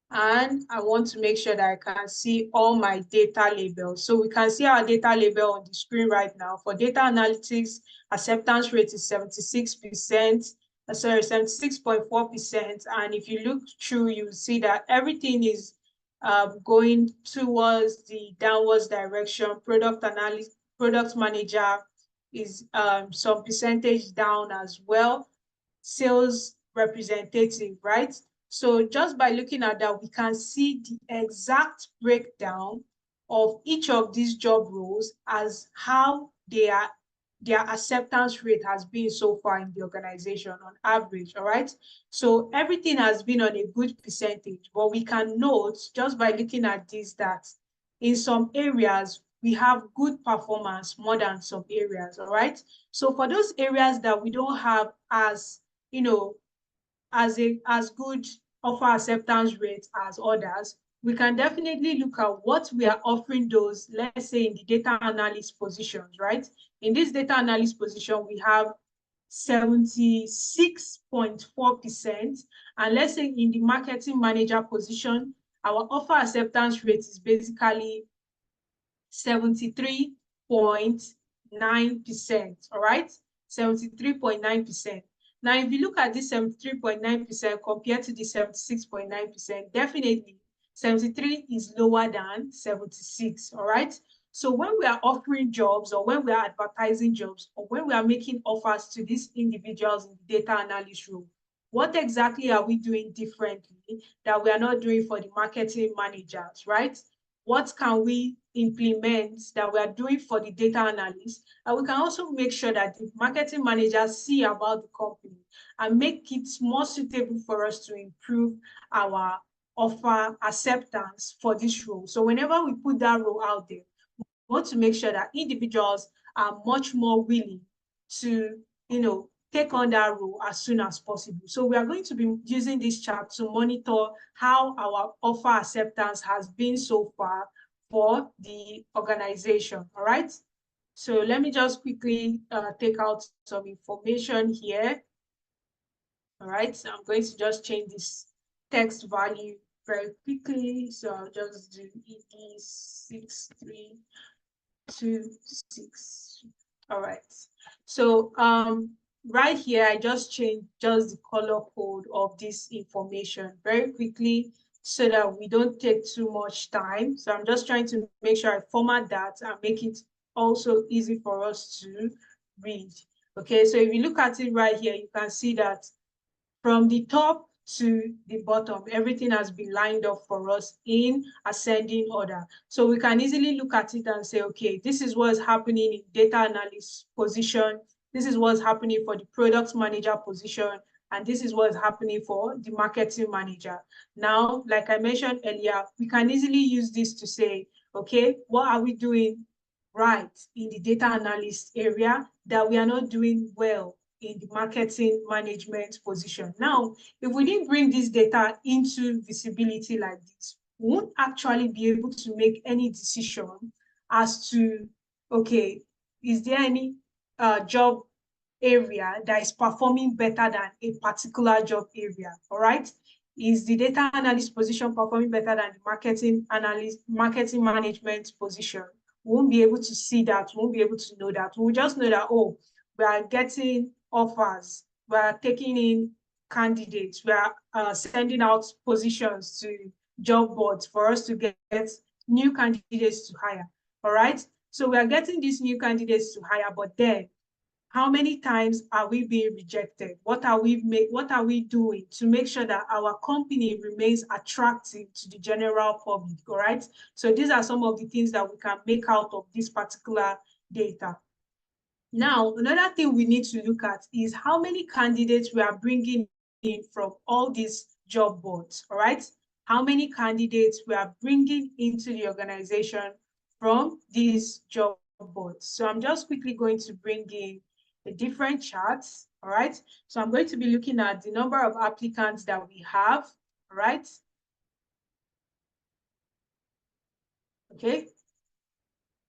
And I want to make sure that I can see all my data labels. So we can see our data label on the screen right now. For data analytics, acceptance rate is 76%, sorry, 76.4%. And if you look through, you see that everything is going towards the downwards direction. Product analyst, product manager is some percentage down as well. Sales representative, right? So just by looking at that, we can see the exact breakdown of each of these job roles as how their acceptance rate has been so far in the organization on average, all right? So everything has been on a good percentage, but we can note just by looking at this that in some areas, we have good performance more than some areas, all right? So for those areas that we don't have as, you know, as good offer acceptance rate as others, we can definitely look at what we are offering those, let's say in the data analyst positions, right? In this data analyst position, we have 76.4%. And let's say in the marketing manager position, our offer acceptance rate is basically 73.9%, all right? 73.9%. Now, if you look at this 73.9% compared to the 76.9%, definitely 73 is lower than 76, all right? So when we are offering jobs, or when we are advertising jobs, or when we are making offers to these individuals in the data analyst role, what exactly are we doing differently that we are not doing for the marketing managers, right? What can we implement that we are doing for the data analysts? And we can also make sure that the marketing managers see about the company and make it more suitable for us to improve our offer acceptance for this role. So whenever we put that role out there, we want to make sure that individuals are much more willing to, take on that role as soon as possible. So we are going to be using this chart to monitor how our offer acceptance has been so far for the organization, all right? So let me just quickly take out some information here. All right, so I'm going to just change this text value very quickly. So I'll just do ED6326. All right, so right here, I just changed just the color code of this information very quickly so that we don't take too much time. So I'm just trying to make sure I format that and make it also easy for us to read. Okay, so if you look at it right here, you can see that from the top to the bottom, everything has been lined up for us in ascending order. So we can easily look at it and say, okay, this is what's happening in data analyst position. This is what's happening for the product manager position. And this is what's happening for the marketing manager. Now, like I mentioned earlier, we can easily use this to say, okay, what are we doing right in the data analyst area that we are not doing well in the marketing management position? Now, if we didn't bring this data into visibility like this, we won't actually be able to make any decision as to, okay, is there any job area that is performing better than a particular job area, all right? Is the data analyst position performing better than the marketing management position? We won't be able to see that, we won't be able to know that. We'll just know that, oh, we are getting offers, we are taking in candidates, we are sending out positions to job boards for us to get new candidates to hire, all right? So we are getting these new candidates to hire, but then how many times are we being rejected? What are we doing to make sure that our company remains attractive to the general public, all right? So these are some of the things that we can make out of this particular data. Now, another thing we need to look at is how many candidates we are bringing in from all these job boards, all right? How many candidates we are bringing into the organization from these job boards. So I'm just quickly going to bring in the different charts, all right? So I'm going to be looking at the number of applicants that we have, all right? Okay.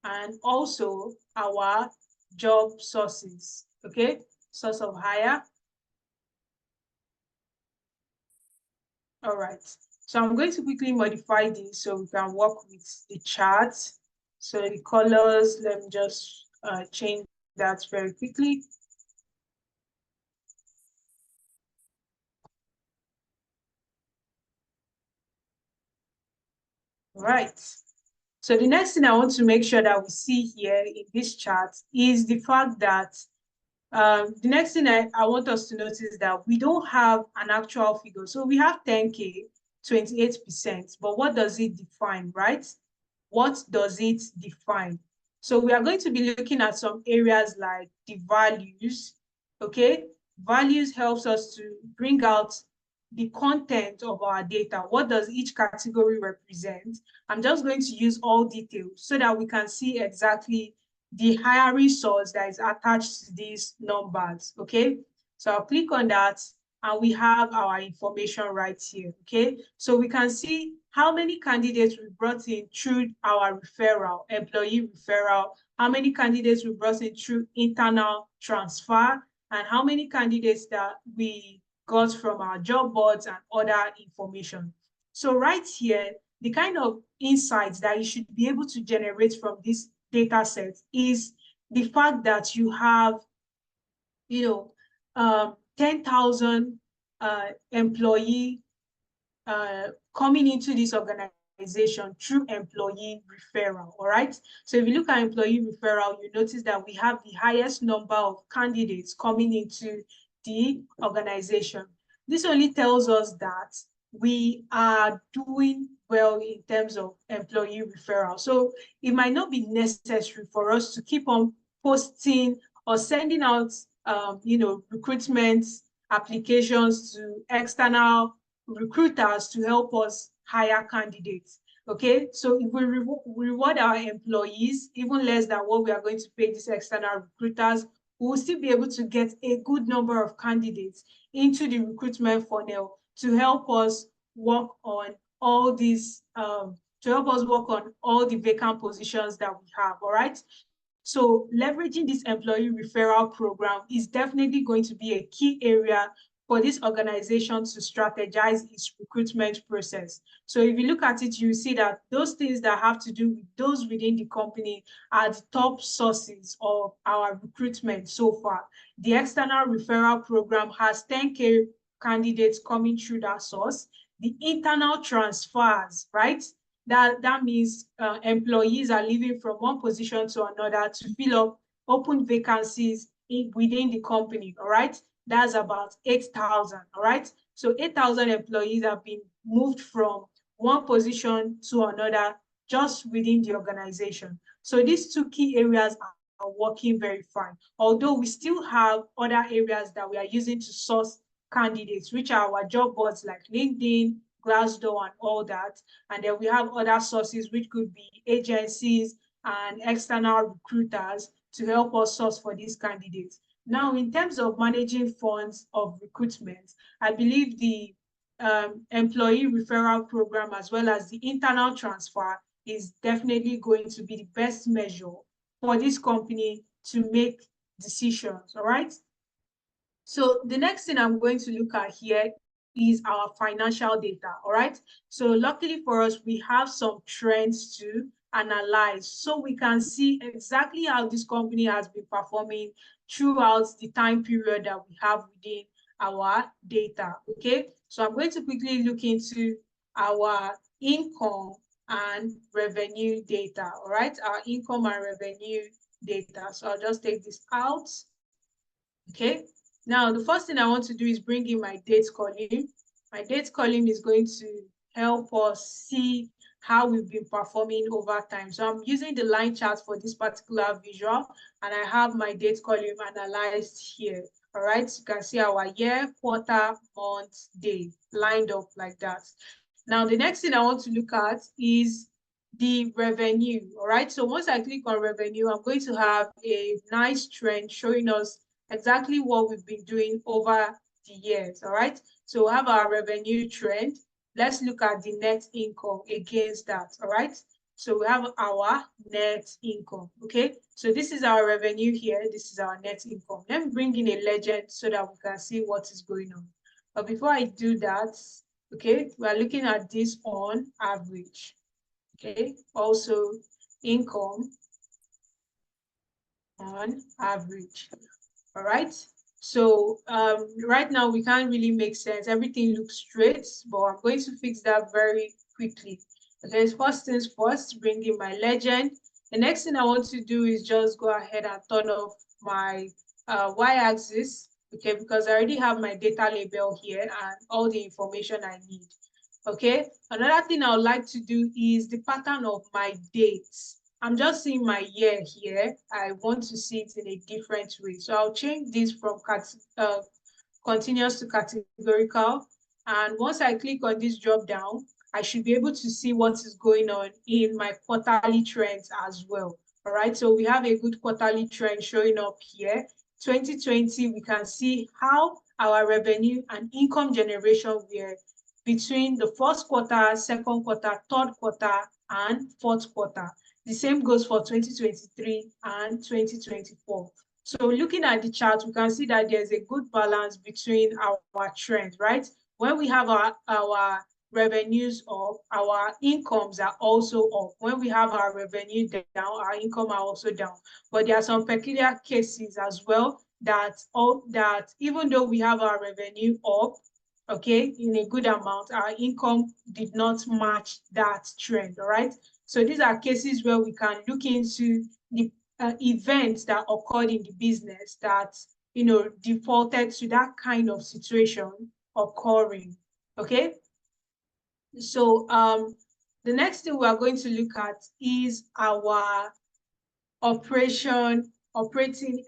And also our job sources, okay? Source of hire. All right. So I'm going to quickly modify this so we can work with the chart. So the colors, let me just change that very quickly. Right. So the next thing I want to make sure that we see here in this chart is the fact that the next thing I want us to notice is that we don't have an actual figure. So we have 10K, 28%, but what does it define, right? What does it define? So we are going to be looking at some areas like the values, okay? Values helps us to bring out the content of our data. What does each category represent? I'm just going to use all details so that we can see exactly the hiring source that is attached to these numbers, okay? So I'll click on that and we have our information right here, okay? So we can see how many candidates we brought in through our referral, employee referral, how many candidates we brought in through internal transfer, and how many candidates that we got from our job boards and other information. So right here, the kind of insights that you should be able to generate from this data set is the fact that you have, 10,000 employee coming into this organization through employee referral, all right? So if you look at employee referral, you notice that we have the highest number of candidates coming into the organization. This only tells us that we are doing well in terms of employee referral. So it might not be necessary for us to keep on posting or sending out, recruitment applications to external recruiters to help us hire candidates. Okay, so if we reward our employees even less than what we are going to pay these external recruiters, we will still be able to get a good number of candidates into the recruitment funnel to help us work on all these, the vacant positions that we have, all right? So leveraging this employee referral program is definitely going to be a key area for this organization to strategize its recruitment process. So if you look at it, you see that those things that have to do with those within the company are the top sources of our recruitment so far. The external referral program has 10K candidates coming through that source. The internal transfers, right? That means employees are leaving from one position to another to fill up open vacancies within the company, all right? That's about 8,000, all right? So 8,000 employees have been moved from one position to another just within the organization. So these two key areas are working very fine. Although we still have other areas that we are using to source candidates, which are our job boards like LinkedIn, Glassdoor, and all that. And then we have other sources, which could be agencies and external recruiters to help us source for these candidates. Now, in terms of managing funds of recruitment, I believe the employee referral program as well as the internal transfer is definitely going to be the best measure for this company to make decisions, all right? So the next thing I'm going to look at here is our financial data, all right? So luckily for us, we have some trends to analyze so we can see exactly how this company has been performing throughout the time period that we have within our data, okay? So I'm going to quickly look into our income and revenue data, all right? Our income and revenue data. So I'll just take this out, okay? Now, the first thing I want to do is bring in my dates column. My dates column is going to help us see how we've been performing over time. So I'm using the line chart for this particular visual, and I have my dates column analyzed here. All right, so you can see our year, quarter, month, day lined up like that. Now, the next thing I want to look at is the revenue. All right, so once I click on revenue, I'm going to have a nice trend showing us exactly what we've been doing over the years. All right, so we have our revenue trend. Let's look at the net income against that. All right, so we have our net income. Okay, so this is our revenue here, this is our net income. Let me bring in a legend so that we can see what is going on. But before I do that, okay, we are looking at this on average. Okay, also income on average. All right, so right now we can't really make sense, everything looks straight, but I'm going to fix that very quickly. Okay, first things first, bring in my legend. The next thing I want to do is just go ahead and turn off my y-axis, okay, because I already have my data label here and all the information I need. Okay, another thing I would like to do is the pattern of my dates. I'm just seeing my year here. I want to see it in a different way. So I'll change this from continuous to categorical. And once I click on this drop down, I should be able to see what is going on in my quarterly trends as well. All right, so we have a good quarterly trend showing up here. 2020, we can see how our revenue and income generation were between the first quarter, second quarter, third quarter, and fourth quarter. The same goes for 2023 and 2024. So looking at the chart, we can see that there's a good balance between our trends, right? When we have our revenues up, our incomes are also up. When we have our revenue down, our income are also down. But there are some peculiar cases as well that even though we have our revenue up, okay, in a good amount, our income did not match that trend, all right? So these are cases where we can look into the events that occurred in the business that, defaulted to that kind of situation occurring, okay? So the next thing we are going to look at is our operating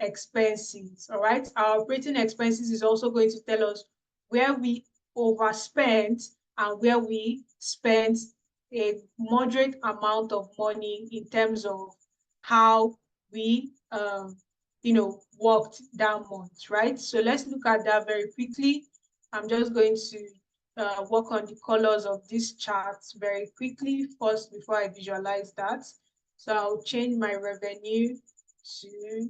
expenses, all right? Our operating expenses is also going to tell us where we overspent and where we spent a moderate amount of money in terms of how we worked that month, right? So let's look at that very quickly. I'm just going to work on the colors of this chart very quickly first before I visualize that. So I'll change my revenue to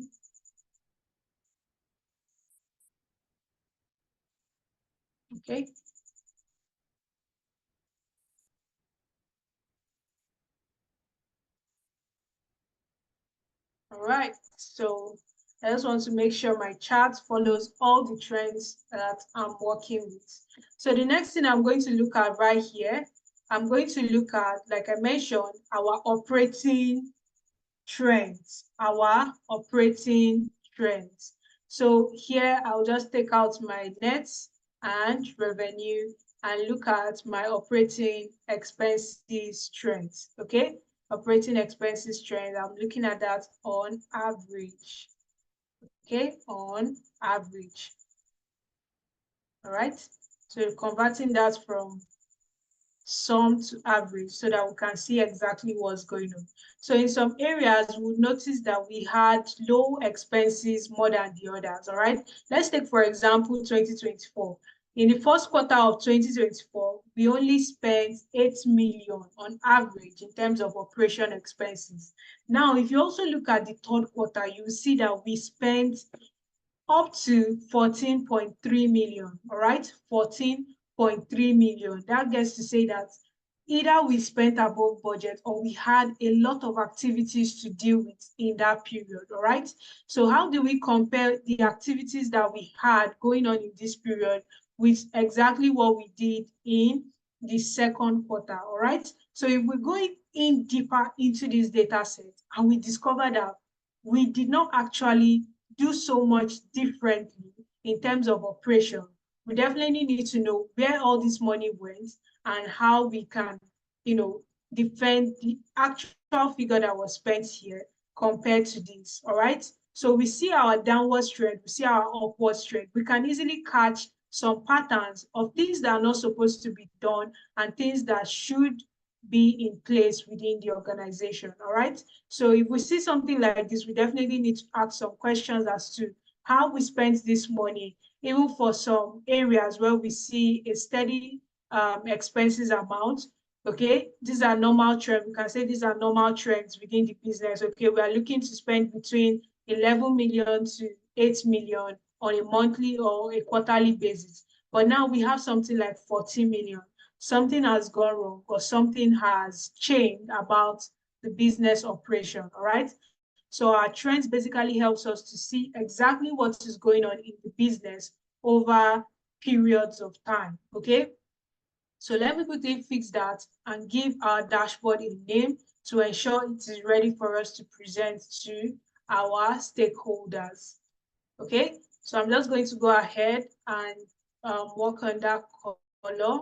okay. All right, so I just want to make sure my chart follows all the trends that I'm working with. So the next thing I'm going to look at right here, I'm going to look at, like I mentioned, our operating trends, So here I'll just take out my nets and revenue and look at my operating expenses trends, okay? Operating expenses trend, I'm looking at that on average, okay? On average, all right? So converting that from sum to average so that we can see exactly what's going on. So in some areas, we'll notice that we had low expenses more than the others, all right? Let's take, for example, 2024. In the first quarter of 2024, we only spent 8 million on average in terms of operation expenses. Now, if you also look at the third quarter, you will see that we spent up to 14.3 million, all right? 14.3 million. That gets to say that either we spent above budget or we had a lot of activities to deal with in that period, all right? So how do we compare the activities that we had going on in this period with exactly what we did in the second quarter, all right? So if we're going in deeper into this data set and we discover that we did not actually do so much differently in terms of operation, we definitely need to know where all this money went and how we can, defend the actual figure that was spent here compared to this, all right? So we see our downward trend, we see our upward trend. We can easily catch some patterns of things that are not supposed to be done and things that should be in place within the organization, all right? So if we see something like this, we definitely need to ask some questions as to how we spent this money, even for some areas where we see a steady expenses amount. Okay, these are normal trends. We can say these are normal trends within the business. Okay, we are looking to spend between 11 million to 8 million on a monthly or a quarterly basis. But now we have something like 14 million. Something has gone wrong or something has changed about the business operation, all right? So our trends basically helps us to see exactly what is going on in the business over periods of time, okay? So let me quickly fix that and give our dashboard a name to ensure it is ready for us to present to our stakeholders, okay? So I'm just going to go ahead and work on that color.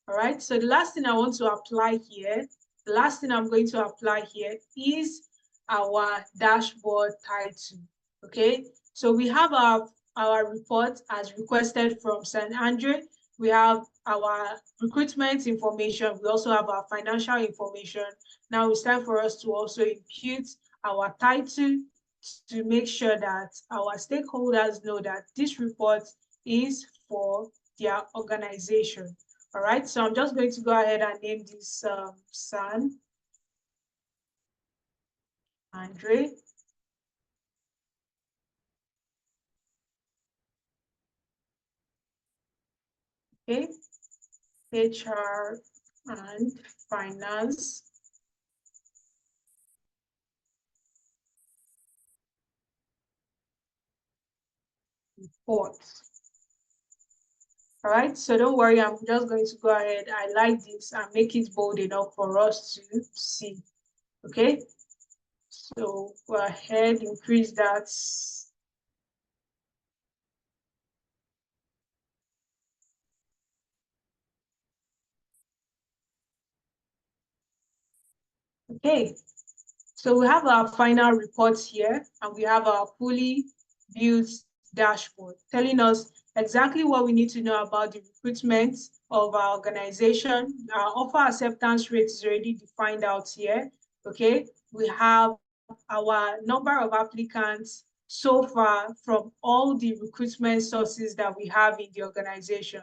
All right, so the last thing I want to apply here, the last thing I'm going to apply here is our dashboard title, okay? So we have our report as requested from St. Andre. We have our recruitment information. We also have our financial information. Now it's time for us to also impute our title to make sure that our stakeholders know that this report is for their organization. All right, so I'm just going to go ahead and name this San Andre. Okay, HR and finance report. All right, so don't worry, I'm just going to go ahead, highlight this and make it bold enough for us to see. Okay, so go ahead, increase that. Okay, so we have our final report here and we have our fully built dashboard telling us exactly what we need to know about the recruitment of our organization. Our offer acceptance rate is already defined out here. Okay, we have our number of applicants so far from all the recruitment sources that we have in the organization.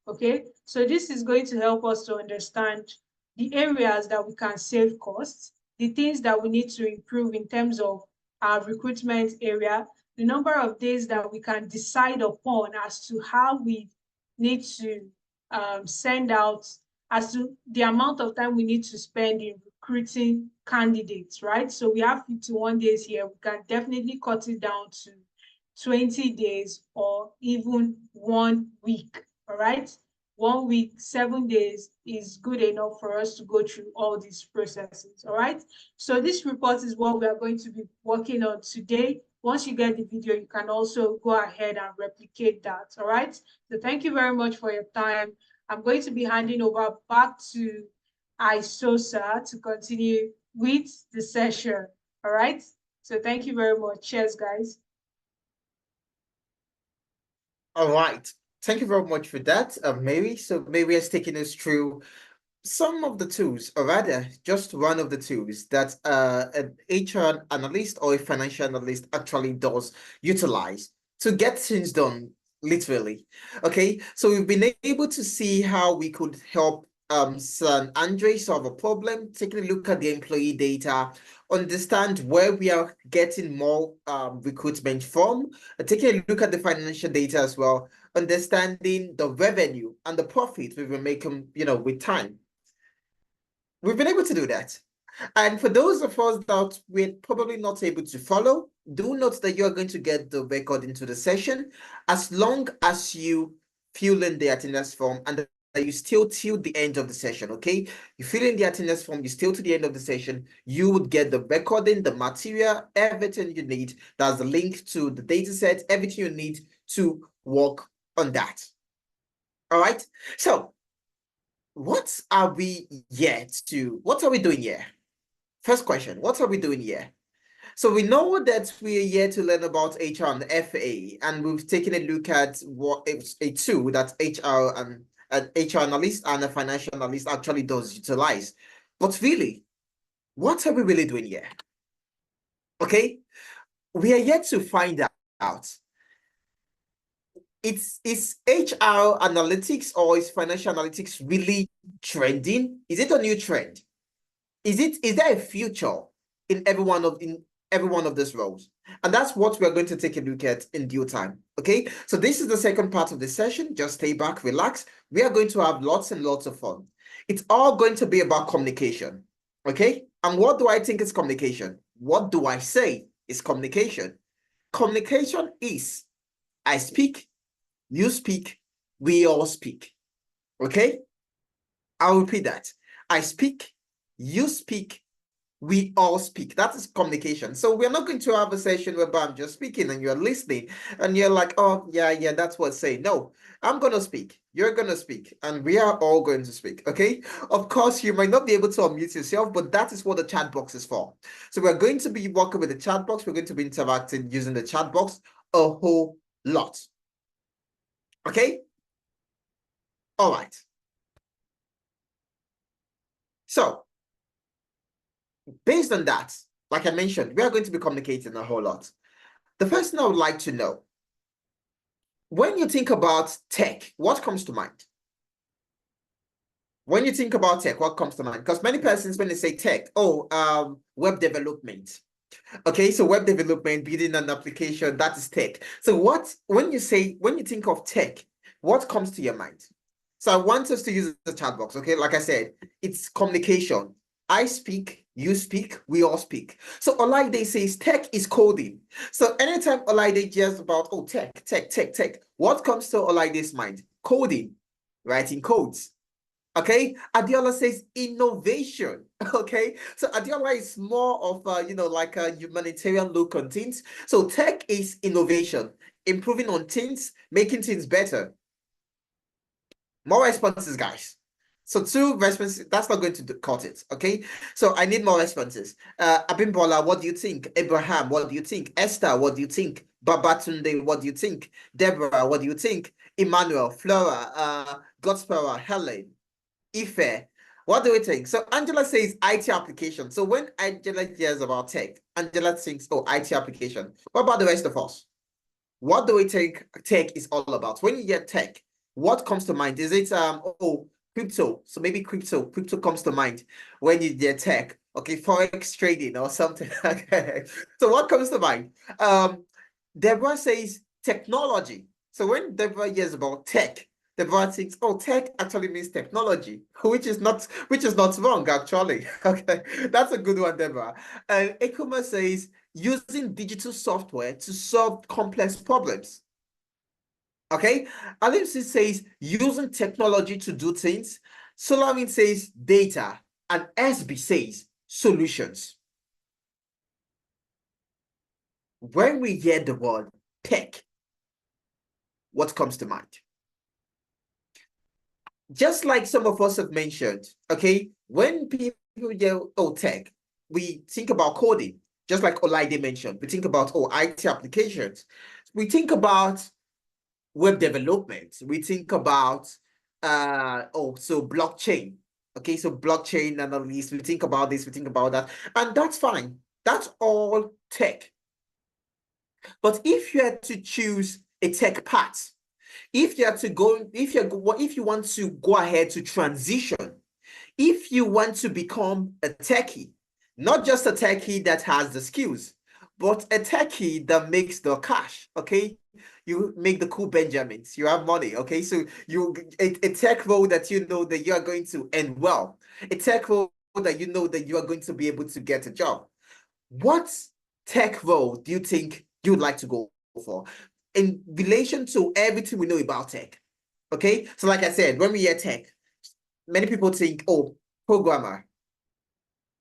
Okay, so this is going to help us to understand the areas that we can save costs, the things that we need to improve in terms of our recruitment area, the number of days that we can decide upon as to how we need to send out, as to the amount of time we need to spend in recruiting candidates, right? So we have 51 days here. We can definitely cut it down to 20 days or even 1 week, all right? 1 week, 7 days is good enough for us to go through all these processes, all right? So this report is what we are going to be working on today. Once you get the video, you can also go ahead and replicate that, all right? So thank you very much for your time. I'm going to be handing over back to Isosa to continue with the session, all right? So thank you very much. Cheers, guys. All right. Thank you very much for that, Mary. So Mary has taken us through some of the tools, or rather, just one of the tools that an HR analyst or a financial analyst actually does utilize to get things done, literally. Okay, so we've been able to see how we could help San Andre, solve a problem, taking a look at the employee data, understand where we are getting more recruitment from, taking a look at the financial data as well, understanding the revenue and the profit we will make, with time. We've been able to do that. And for those of us that we're probably not able to follow, do note that you're going to get the record into the session as long as you fill in the attendance form and that you still till the end of the session, okay? You fill in the attendance form, you still to the end of the session, you would get the recording, the material, everything you need. That's the link to the data set, everything you need to work on that. All right, so what are we doing here? First question, what are we doing here? So we know that we are here to learn about HR and FA, and we've taken a look at what a tool that HR and an HR analyst and a financial analyst actually does utilize. But really, what are we really doing here? Okay, we are yet to find out. Is HR analytics or is financial analytics really trending? Is it a new trend? Is there a future in every one of these roles? And that's what we're going to take a look at in due time. Okay, so this is the second part of the session. Just stay back, relax. We are going to have lots and lots of fun. It's all going to be about communication. Okay, and what do I think is communication? What do I say is communication? Communication is I speak, you speak, we all speak. Okay, I'll repeat that. I speak, you speak, we all speak. That is communication. So we're not going to have a session where I'm just speaking and you're listening and you're like, oh, yeah, that's what's saying. No, I'm going to speak. You're going to speak and we are all going to speak. Okay. Of course, you might not be able to unmute yourself, but that is what the chat box is for. So we're going to be working with the chat box. We're going to be interacting using the chat box a whole lot. Okay. All right. So based on that, like I mentioned, we are going to be communicating a whole lot. The first thing I would like to know, when you think about tech, what comes to mind? When you think about tech, what comes to mind? Because many persons, when they say tech, web development. Okay, so web development, building an application, that is tech. So when you think of tech, what comes to your mind? So I want us to use the chat box, okay? Like I said, it's communication. I speak, you speak, we all speak. So Olaide says tech is coding. So anytime Olaide hears about, tech, what comes to Olaide's mind? Coding, writing codes. Okay, Adiola says innovation. Okay, so Adiola is more of like a humanitarian look on things. So tech is innovation, improving on things, making things better. More responses, guys. So 2 responses, that's not going to cut it. Okay, so I need more responses. Abimbola, what do you think? Abraham, what do you think? Esther, what do you think? Babatunde, what do you think? Deborah, what do you think? Emmanuel, Flora, Godspera, Helen, Ife, what do we think? So Angela says IT application. So when Angela hears about tech, Angela thinks, IT application. What about the rest of us? What do we think tech is all about? When you hear tech, what comes to mind? Is it crypto? So maybe crypto comes to mind when you hear tech. Okay, forex trading or something. Okay. So what comes to mind? Deborah says technology. So when Deborah hears about tech, Deborah thinks, tech actually means technology, which is not wrong, actually. Okay, that's a good one, Deborah. And Ekuma says using digital software to solve complex problems. Okay, Alimsi says using technology to do things. Solamin says data, and SB says solutions. When we hear the word tech, what comes to mind? Just like some of us have mentioned, okay, when people hear tech, we think about coding, just like Olaide mentioned. We think about IT applications. We think about web development. We think about so blockchain. Okay, so blockchain analysis. We think about this, we think about that, and that's fine. That's all tech. But if you had to choose a tech path, if you want to go ahead to transition if you want to become a techie, not just a techie that has the skills, but a techie that makes the cash, okay? You make the cool Benjamins, you have money, okay? So a tech role that you know that you are going to end well, a tech role that you know that you are going to be able to get a job. What tech role do you think you'd like to go for in relation to everything we know about tech? Okay, so like I said, when we hear tech, many people think, oh, programmer.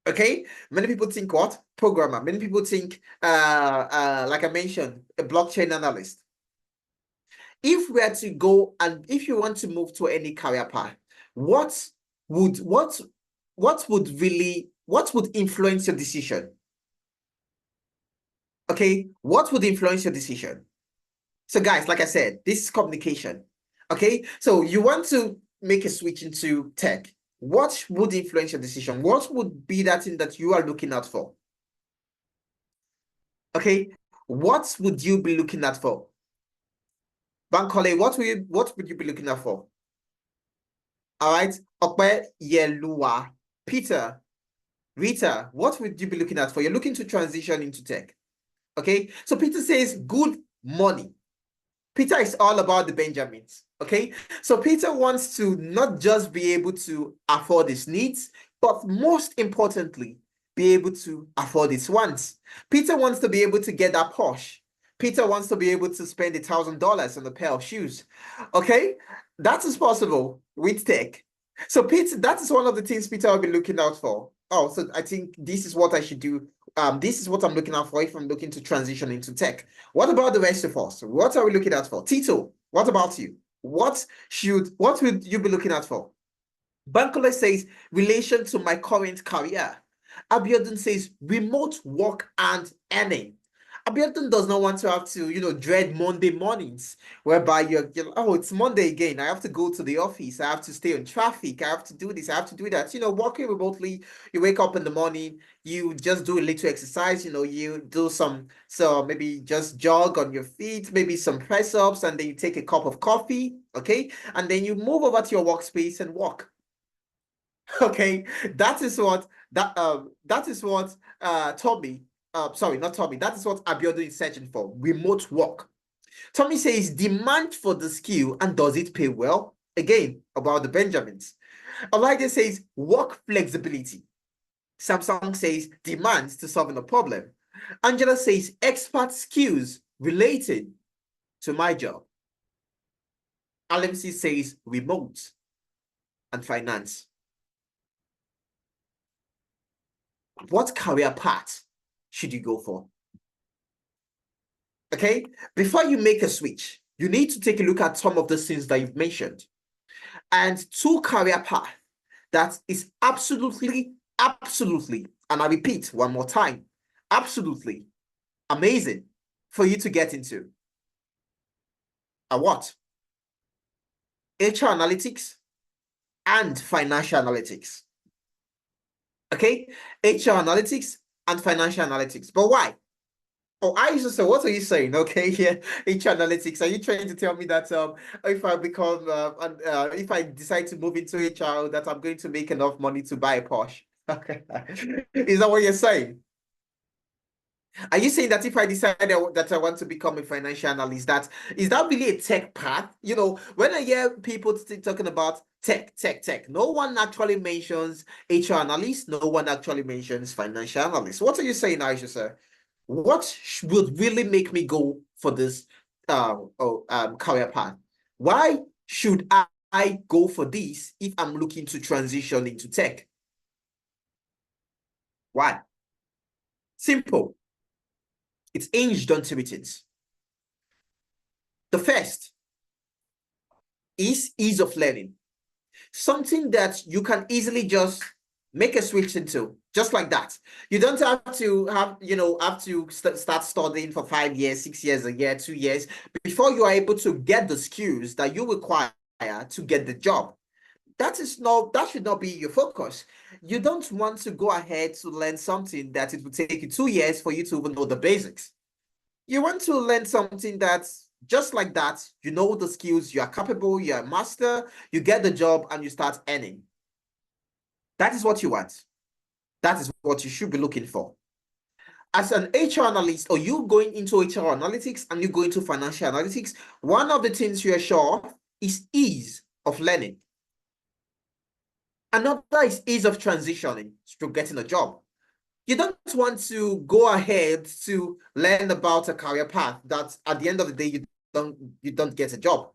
Okay, many people think what? Programmer. Many people think, like I mentioned, a blockchain analyst. If we are to go and if you want to move to any career path, what would influence your decision? Okay, what would influence your decision? So guys, like I said, this is communication. Okay, so you want to make a switch into tech. What would influence your decision? What would be that thing that you are looking out for? Okay, what would you be looking out for? Bankole, what would you be looking out for? All right, Okpe Yelua, Peter, Rita, what would you be looking at for? You're looking to transition into tech. Okay, so Peter says good money. Peter is all about the Benjamins. Okay, so Peter wants to not just be able to afford his needs, but most importantly, be able to afford his wants. Peter wants to be able to get that Porsche. Peter wants to be able to spend $1,000 on a pair of shoes. Okay, that is possible with tech. So Peter, that is one of the things Peter will be looking out for. Oh, so I think this is what I should do. This is what I'm looking out for if I'm looking to transition into tech. What about the rest of us? What are we looking out for? Tito, what about you? What would you be looking out for? Bankole says relation to my current career. Abiodun says remote work and earning. Abiodun does not want to have to, dread Monday mornings whereby oh, it's Monday again. I have to go to the office. I have to stay on traffic. I have to do this. I have to do that. Working remotely, you wake up in the morning, you just do a little exercise. You do so maybe just jog on your feet, maybe some press ups, and then you take a cup of coffee. Okay. And then you move over to your workspace and walk. Okay, that is what Tommy, sorry, not Tommy, that is what Abiodun is searching for, remote work. Tommy says demand for the skill and does it pay well? Again, about the Benjamins. Olaide says work flexibility. Samsung says demands to solving a problem. Angela says expert skills related to my job. LMC says remote and finance. What career path should you go for? Okay, before you make a switch, you need to take a look at some of the things that you've mentioned. And two career paths that is absolutely, and I repeat one more time, absolutely amazing for you to get into. What? HR analytics and financial analytics. Okay, HR analytics and financial analytics. But why? Oh, I used to say, what are you saying? Okay, yeah, HR analytics. Are you trying to tell me that if I become if I decide to move into HR, that I'm going to make enough money to buy a Porsche? Okay, is that what you're saying? Are you saying that if I decide that I want to become a financial analyst, is that really a tech path? When I hear people talking about tech, no one actually mentions HR analyst, no one actually mentions financial analyst. What are you saying, Aisha, sir? What would really make me go for this career path? Why should I go for this if I'm looking to transition into tech? Why? Simple. It's hinged on two things. The first is ease of learning. Something that you can easily just make a switch into, just like that. You don't have to start studying for 5 years, 6 years, a year, 2 years before you are able to get the skills that you require to get the job. That should not be your focus. You don't want to go ahead to learn something that it will take you 2 years for you to even know the basics. You want to learn something that's just like that, you know the skills, you are capable, you're a master, you get the job and you start earning. That is what you want. That is what you should be looking for. As an HR analyst, or you going into HR analytics and you go into financial analytics, one of the things you're sure of is ease of learning. Another is ease of transitioning to getting a job. You don't want to go ahead to learn about a career path that at the end of the day you don't get a job.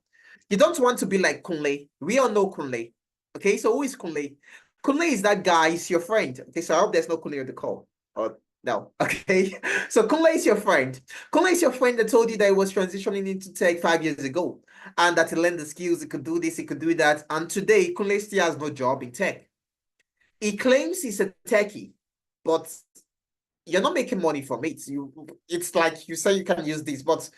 You don't want to be like Kunle. We all know Kunle. Okay, so who is Kunle? Kunle is that guy, is your friend. Okay, so I hope there's no Kunle on the call. Or no, okay. So Kunle is your friend. Kunle is your friend that told you that he was transitioning into tech 5 years ago and that he learned the skills, he could do this, he could do that. And today, Kunle still has no job in tech. He claims he's a techie, but you're not making money from it. It's like you say you can use this, but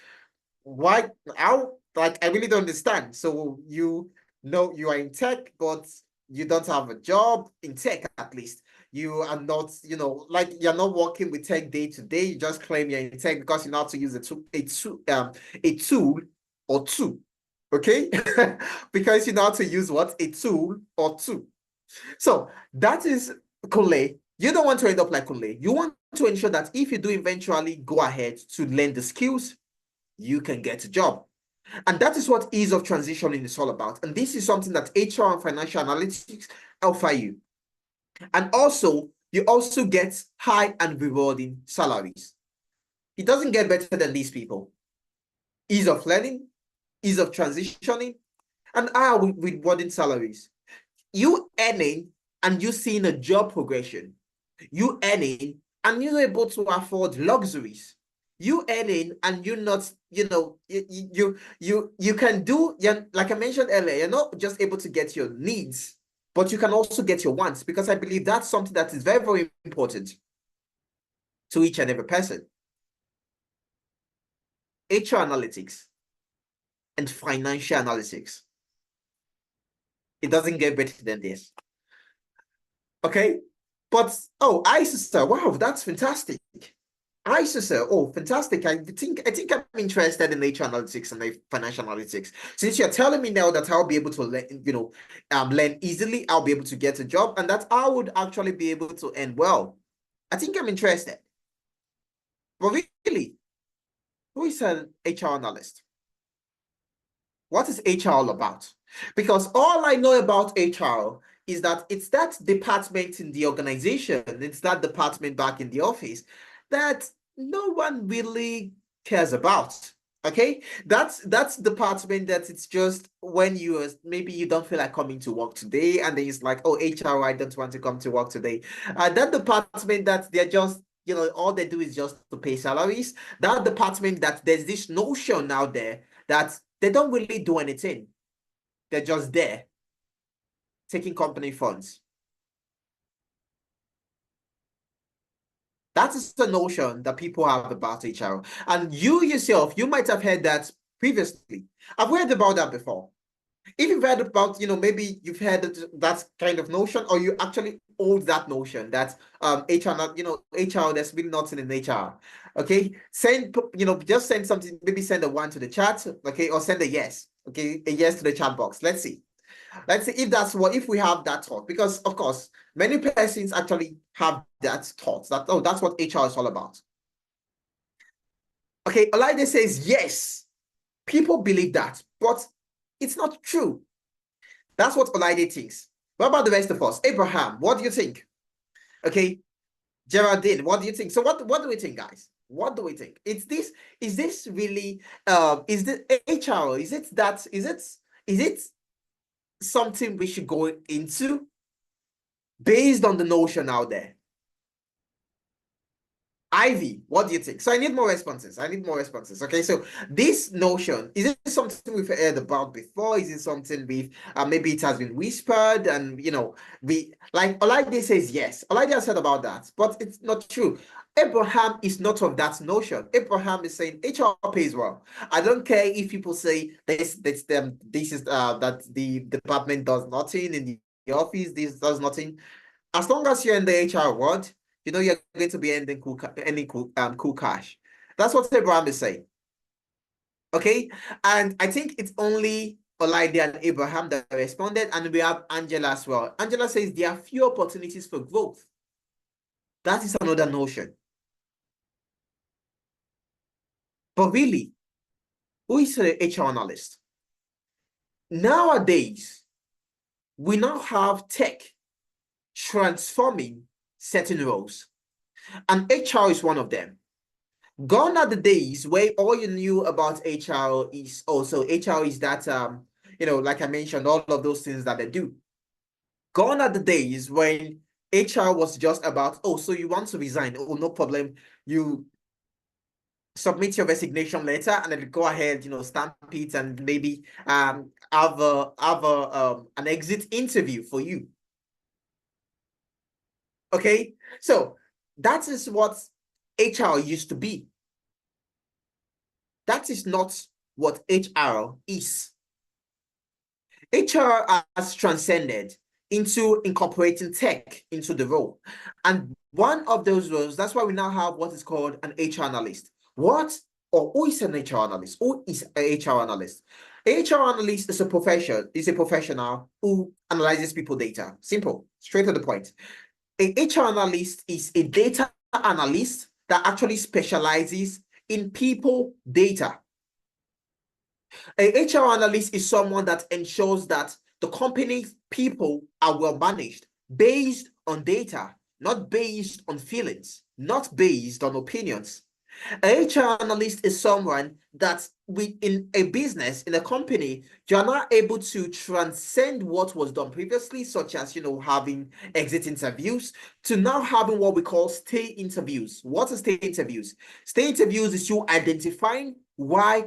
why? How? Like, I really don't understand. So you know you are in tech, but you don't have a job in tech, at least. You are not, like you're not working with tech day to day. You just claim you're in tech because you know how to use a tool or two. Okay? Because you know how to use what? A tool or two. So that is Kunle. You don't want to end up like Kunle. You want to ensure that if you do eventually go ahead to learn the skills, you can get a job. And that is what ease of transitioning is all about. And this is something that HR and financial analytics offer you. And also, you also get high and rewarding salaries. It doesn't get better than these people. Ease of learning, ease of transitioning, and high rewarding salaries. You earning and you seeing a job progression. You earning and you're able to afford luxuries. You earning and you're not, you can do, like I mentioned earlier, you're not just able to get your needs, but you can also get your wants, because I believe that's something that is very, very important to each and every person. HR analytics and financial analytics. It doesn't get better than this. Okay? But, oh, ISISA, wow, that's fantastic. ISISA, oh, fantastic. I think I'm interested in HR analytics and financial analytics. Since you're telling me now that I'll be able to learn easily, I'll be able to get a job, and that I would actually be able to earn well. I think I'm interested. But really, who is an HR analyst? What is HR all about? Because all I know about HR is that it's that department in the organization, it's that department back in the office that no one really cares about. Okay, that's department that it's just when maybe you don't feel like coming to work today, and then it's like, oh, HR, I don't want to come to work today. That department that they're just, all they do is just to pay salaries. That department that there's this notion out there that they don't really do anything. They're just there, taking company funds. That is the notion that people have about HR. And you yourself, you might have heard that previously. I've heard about that before. If you've heard about, maybe you've heard that kind of notion, or you actually hold that notion that HR, HR, there's really nothing in HR. Okay, just send something, maybe send a 1 to the chat, okay, or send a yes, okay, a yes to the chat box. Let's see if we have that thought, because of course many persons actually have that thought that, oh, that's what HR is all about. Okay, Olaide says yes, people believe that, but it's not true. That's what Olaide thinks. What about the rest of us? Abraham, what do you think? Okay, Geraldine, what do you think? So what do we think, guys? What do we think? Is this really is the HR, is it something we should go into based on the notion out there? Ivy, what do you think? So I need more responses. Okay, so this notion, is it something we've heard about before? Is it something maybe it has been whispered, and we, like Olaide says yes. Olaide has heard about that, but it's not true. Abraham is not of that notion. Abraham is saying HR pays well. I don't care if people say this is that the department does nothing in the office, this does nothing. As long as you're in the HR world, you're going to be ending cool cash. That's what Abraham is saying. Okay, and I think it's only Olaide and Abraham that responded, and we have Angela as well. Angela says there are few opportunities for growth. That is another notion. But really, who is an HR analyst? Nowadays, we now have tech transforming certain roles, and HR is one of them. Gone are the days where all you knew about HR is also HR is that like I mentioned, all of those things that they do. Gone are the days when HR was just about, oh, so you want to resign? Oh, no problem. You submit your resignation letter and then go ahead, stamp it and maybe have an exit interview for you. Okay, so that is what HR used to be. That is not what HR is. HR has transcended into incorporating tech into the role. And one of those roles, that's why we now have what is called an HR analyst. Who is an HR analyst? Who is an HR analyst? HR analyst is a professional who analyzes people data. Simple, straight to the point. A HR analyst is a data analyst that actually specializes in people data. A HR analyst is someone that ensures that the company's people are well managed based on data, not based on feelings, not based on opinions. A HR analyst is someone that in a business, in a company, you're not able to transcend what was done previously, such as, having exit interviews, to now having what we call stay interviews. What are stay interviews? Stay interviews is you identifying why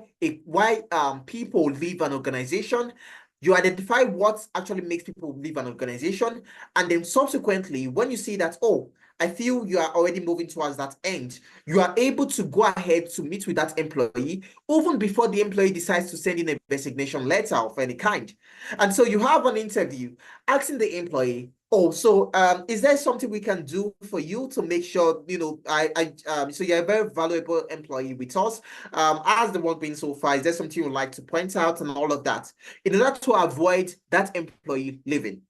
people leave an organization. You identify what actually makes people leave an organization, and then subsequently, when you see that, oh, I feel you are already moving towards that end, you are able to go ahead to meet with that employee even before the employee decides to send in a resignation letter of any kind. And so you have an interview asking the employee, oh, so is there something we can do for you to make sure, so you're a very valuable employee with us. As the work being so far, is there something you'd like to point out and all of that in order to avoid that employee leaving?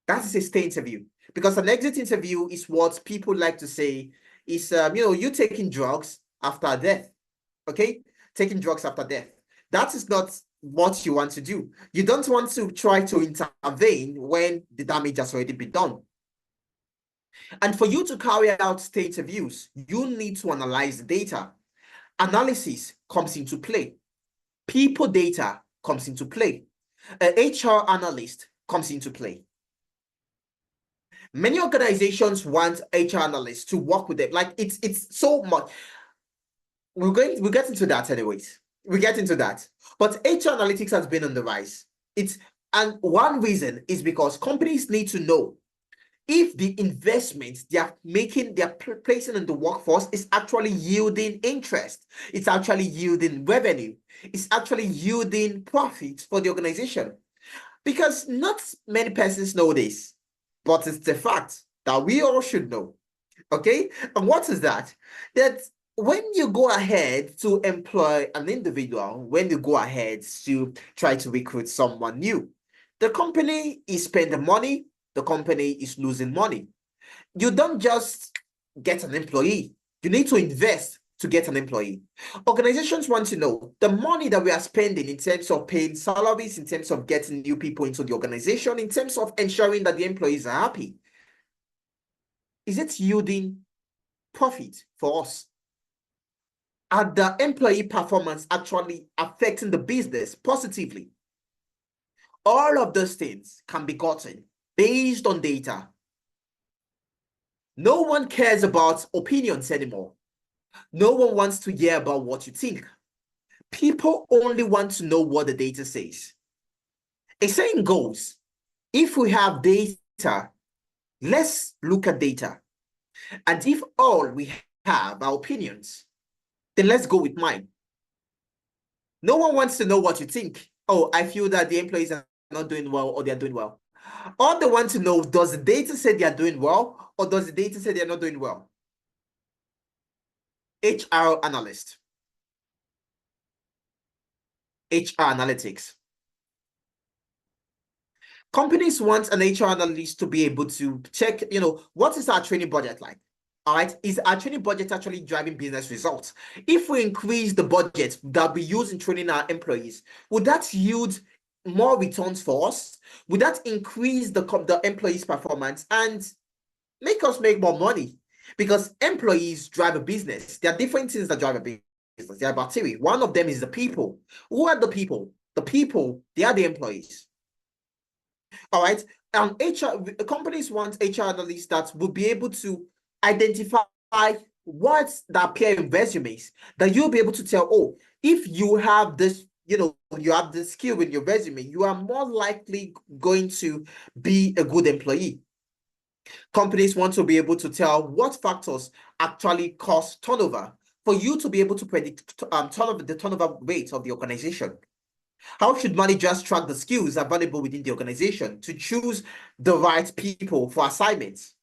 That is a stay interview. Because an exit interview is what people like to say is, you taking drugs after death, okay? Taking drugs after death. That is not what you want to do. You don't want to try to intervene when the damage has already been done. And for you to carry out stay interviews, you need to analyze the data. Analysis comes into play. People data comes into play. An HR analyst comes into play. Many organizations want HR analysts to work with them. Like it's so much. We'll get into that anyways. We get into that. But HR analytics has been on the rise. And one reason is because companies need to know if the investment they're placing in the workforce is actually yielding interest, it's actually yielding revenue, it's actually yielding profit for the organization. Because not many persons know this, but it's the fact that we all should know. Okay? And what is that? That when you go ahead to employ an individual, when you go ahead to try to recruit someone new, the company is spending money, the company is losing money. You don't just get an employee, you need to invest to get an employee. Organizations want to know the money that we are spending in terms of paying salaries, in terms of getting new people into the organization, in terms of ensuring that the employees are happy. Is it yielding profit for us? Are the employee performance actually affecting the business positively? All of those things can be gotten based on data. No one cares about opinions anymore. No one wants to hear about what you think. People only want to know what the data says. A saying goes, if we have data, let's look at data. And if all we have are opinions, then let's go with mine. No one wants to know what you think. Oh, I feel that the employees are not doing well or they're doing well. All they want to know, does the data say they are doing well or does the data say they're not doing well? HR analyst. HR analytics. Companies want an HR analyst to be able to check, what is our training budget like? All right, is our training budget actually driving business results? If we increase the budget that we use in training our employees, would that yield more returns for us? Would that increase the employees' performance and make us make more money? Because employees drive a business. There are different things that drive a business. There are about three. One of them is the people. Who are the people? The people, they are the employees. All right. HR companies want HR analysts that will be able to identify what's that appear in resumes, that you'll be able to tell, oh, if you have this, you have the skill in your resume, you are more likely going to be a good employee. Companies want to be able to tell what factors actually cause turnover for you to be able to predict the turnover rate of the organization. How should managers track the skills available within the organization to choose the right people for assignments?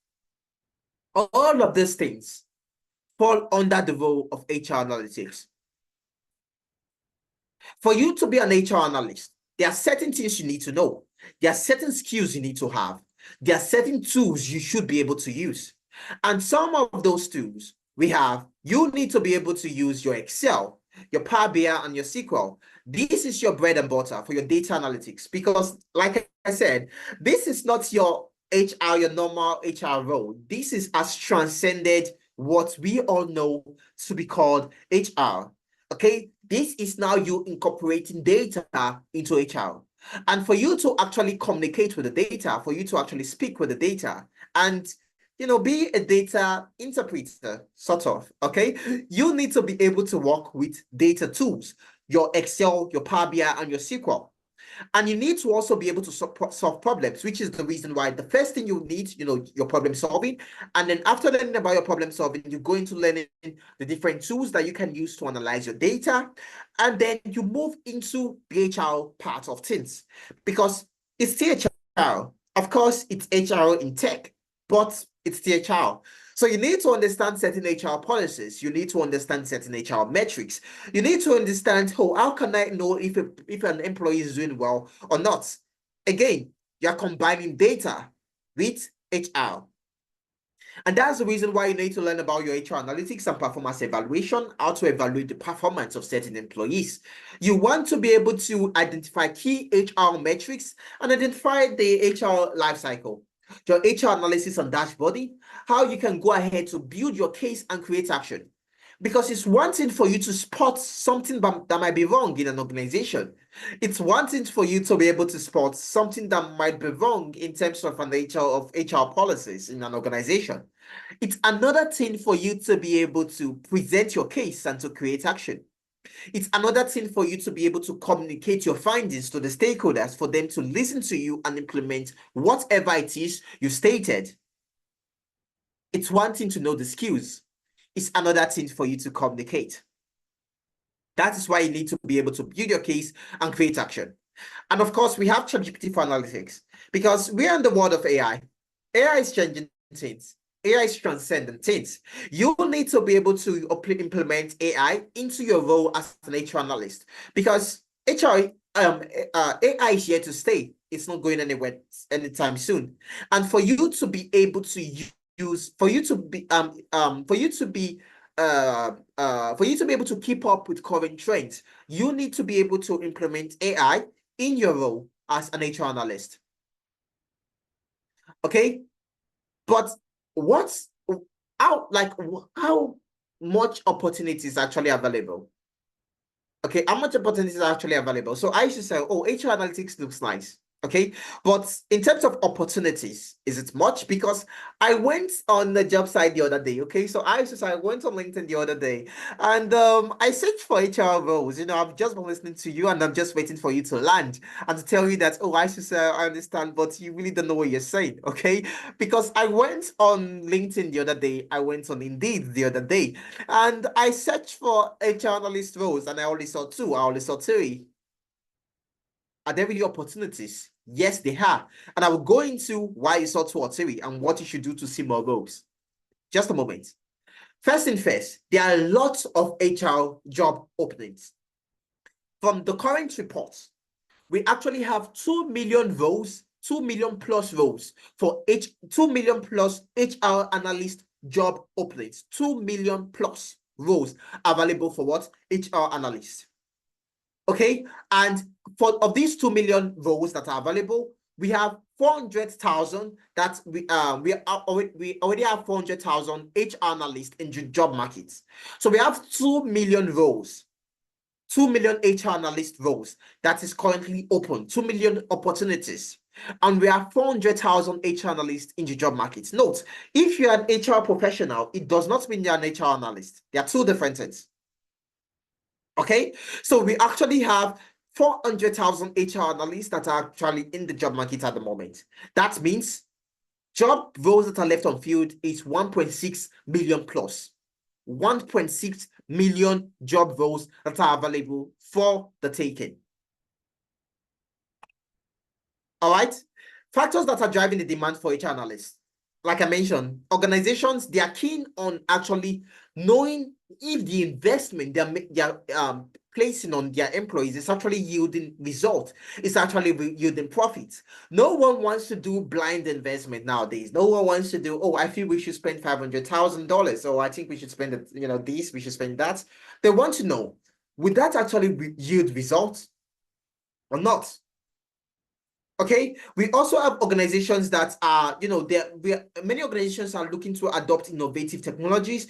All of these things fall under the role of HR analytics. For you to be an HR analyst, there are certain things you need to know. There are certain skills you need to have. There are certain tools you should be able to use. And some of those tools you need to be able to use your Excel, your Power BI, and your SQL. This is your bread and butter for your data analytics, because like I said, this is not your normal HR role. This has transcended what we all know to be called HR. Okay, this is now you incorporating data into HR. And for you to actually communicate with the data, for you to actually speak with the data, and be a data interpreter, sort of, okay? You need to be able to work with data tools, your Excel, your Power BI, and your SQL. And you need to also be able to solve problems, which is the reason why the first thing you need, your problem solving. And then after learning about your problem solving, you go into learning the different tools that you can use to analyze your data. And then you move into the HR part of things, because it's still HR. Of course, it's HR in tech, but it's the HR. So you need to understand certain HR policies. You need to understand certain HR metrics. You need to understand, how can I know if an employee is doing well or not? Again, you're combining data with HR. And that's the reason why you need to learn about your HR analytics and performance evaluation, how to evaluate the performance of certain employees. You want to be able to identify key HR metrics and identify the HR lifecycle, your HR analysis and dashboarding, how you can go ahead to build your case and create action. Because it's one thing for you to spot something that might be wrong in an organization. It's one thing for you to be able to spot something that might be wrong in terms of HR policies in an organization. It's another thing for you to be able to present your case and to create action. It's another thing for you to be able to communicate your findings to the stakeholders, for them to listen to you and implement whatever it is you stated. It's one thing to know the skills. It's another thing for you to communicate. That is why you need to be able to build your case and create action. And of course, we have ChatGPT for analytics, because we are in the world of AI. AI is changing things. AI is transcending things. You need to be able to implement AI into your role as an HR analyst, because AI is here to stay. It's not going anywhere anytime soon. And for you to be able to for you to be able to keep up with current trends, you need to be able to implement AI in your role as an HR analyst. Okay, but how much opportunities are actually available? Okay, how much opportunities are actually available? So I should say, oh, HR analytics looks nice. Okay, but in terms of opportunities, is it much? Because I went on the job site the other day. Okay, so I went on LinkedIn the other day, and I searched for HR roles. I've just been listening to you, and I'm just waiting for you to land and to tell you that, oh, I understand, but you really don't know what you're saying. Okay, because I went on LinkedIn the other day, I went on Indeed the other day, and I searched for HR analyst roles, and I only saw two. I only saw three. Are there really opportunities? Yes, they are. And I will go into why you saw two or three and what you should do to see more roles. Just a moment. First thing first, there are lots of HR job openings. From the current reports, we actually have 2 million roles 2 million plus roles for 2 million plus HR analyst job openings. 2 million plus roles available for what? HR analyst. Okay, and of these 2 million roles that are available, we have 400,000 that we already have 400,000 HR analysts in the job markets. So we have 2 million roles, 2 million HR analyst roles that is currently open, 2 million opportunities, and we have 400,000 HR analysts in the job market. Note, if you're an HR professional, it does not mean you're an HR analyst. They are two different things. Okay, so we actually have 400,000 HR analysts that are actually in the job market at the moment. That means job roles that are left on field is 1.6 million plus. 1.6 million job roles that are available for the taking. All right, factors that are driving the demand for HR analysts. Like I mentioned, organizations, they are keen on actually knowing if the investment they're placing on their employees is actually yielding results, it's actually yielding profits. No one wants to do blind investment nowadays. No one wants to do, oh, I feel we should spend $500,000, or I think we should spend this, we should spend that. They want to know, would that actually yield results or not? Okay, we also have organizations that are, many organizations are looking to adopt innovative technologies.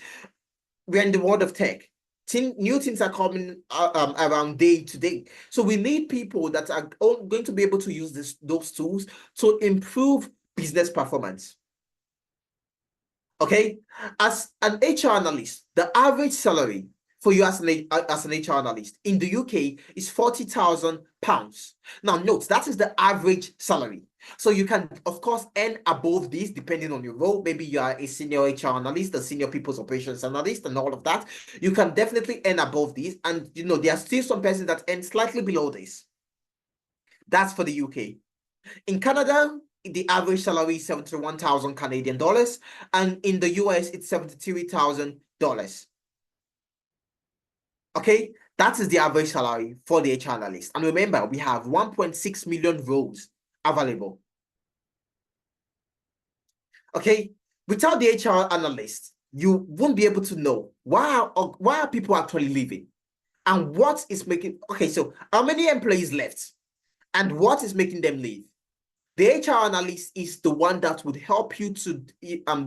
We're in the world of tech. New things are coming around day to day. So we need people that are going to be able to use those tools to improve business performance. Okay, as an HR analyst, the average salary for you as an HR analyst in the UK is £40,000. Now, note, that is the average salary. So you can, of course, earn above this depending on your role. Maybe you are a senior HR analyst, a senior people's operations analyst, and all of that. You can definitely earn above this. And, there are still some persons that earn slightly below this. That's for the UK. In Canada, the average salary is 71,000 Canadian dollars. And in the US, it's $73,000. Okay, that is the average salary for the HR analyst. And remember, we have 1.6 million roles available. Okay, without the HR analyst, you won't be able to know why are people actually leaving and what is making. Okay, so how many employees left and what is making them leave? The HR analyst is the one that would help you to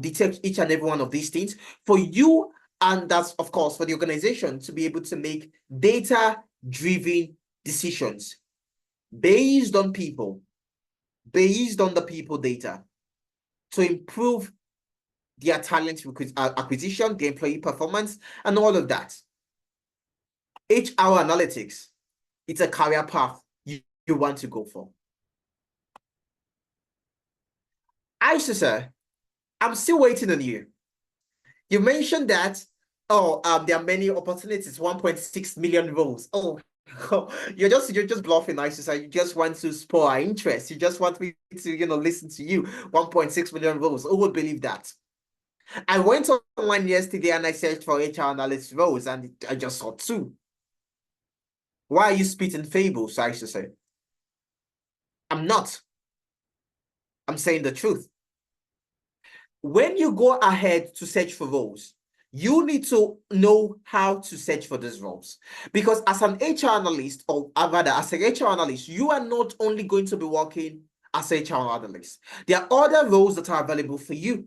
detect each and every one of these things for you. And that's, of course, for the organization to be able to make data-driven decisions based on people, based on the people data, to improve their talent acquisition, their employee performance, and all of that. HR analytics, it's a career path you want to go for. Aisha, sir, I'm still waiting on you. You mentioned that there are many opportunities, 1.6 million roles. Oh, you're just bluffing, Aisha. You just want to spur our interest. You just want me to, listen to you. 1.6 million roles. Who would believe that? I went online yesterday and I searched for HR analyst roles and I just saw 2. Why are you spitting fables, Aisha? I'm not. I'm saying the truth. When you go ahead to search for roles, you need to know how to search for these roles. Because as an HR analyst, or rather as an HR analyst, you are not only going to be working as an HR analyst. There are other roles that are available for you,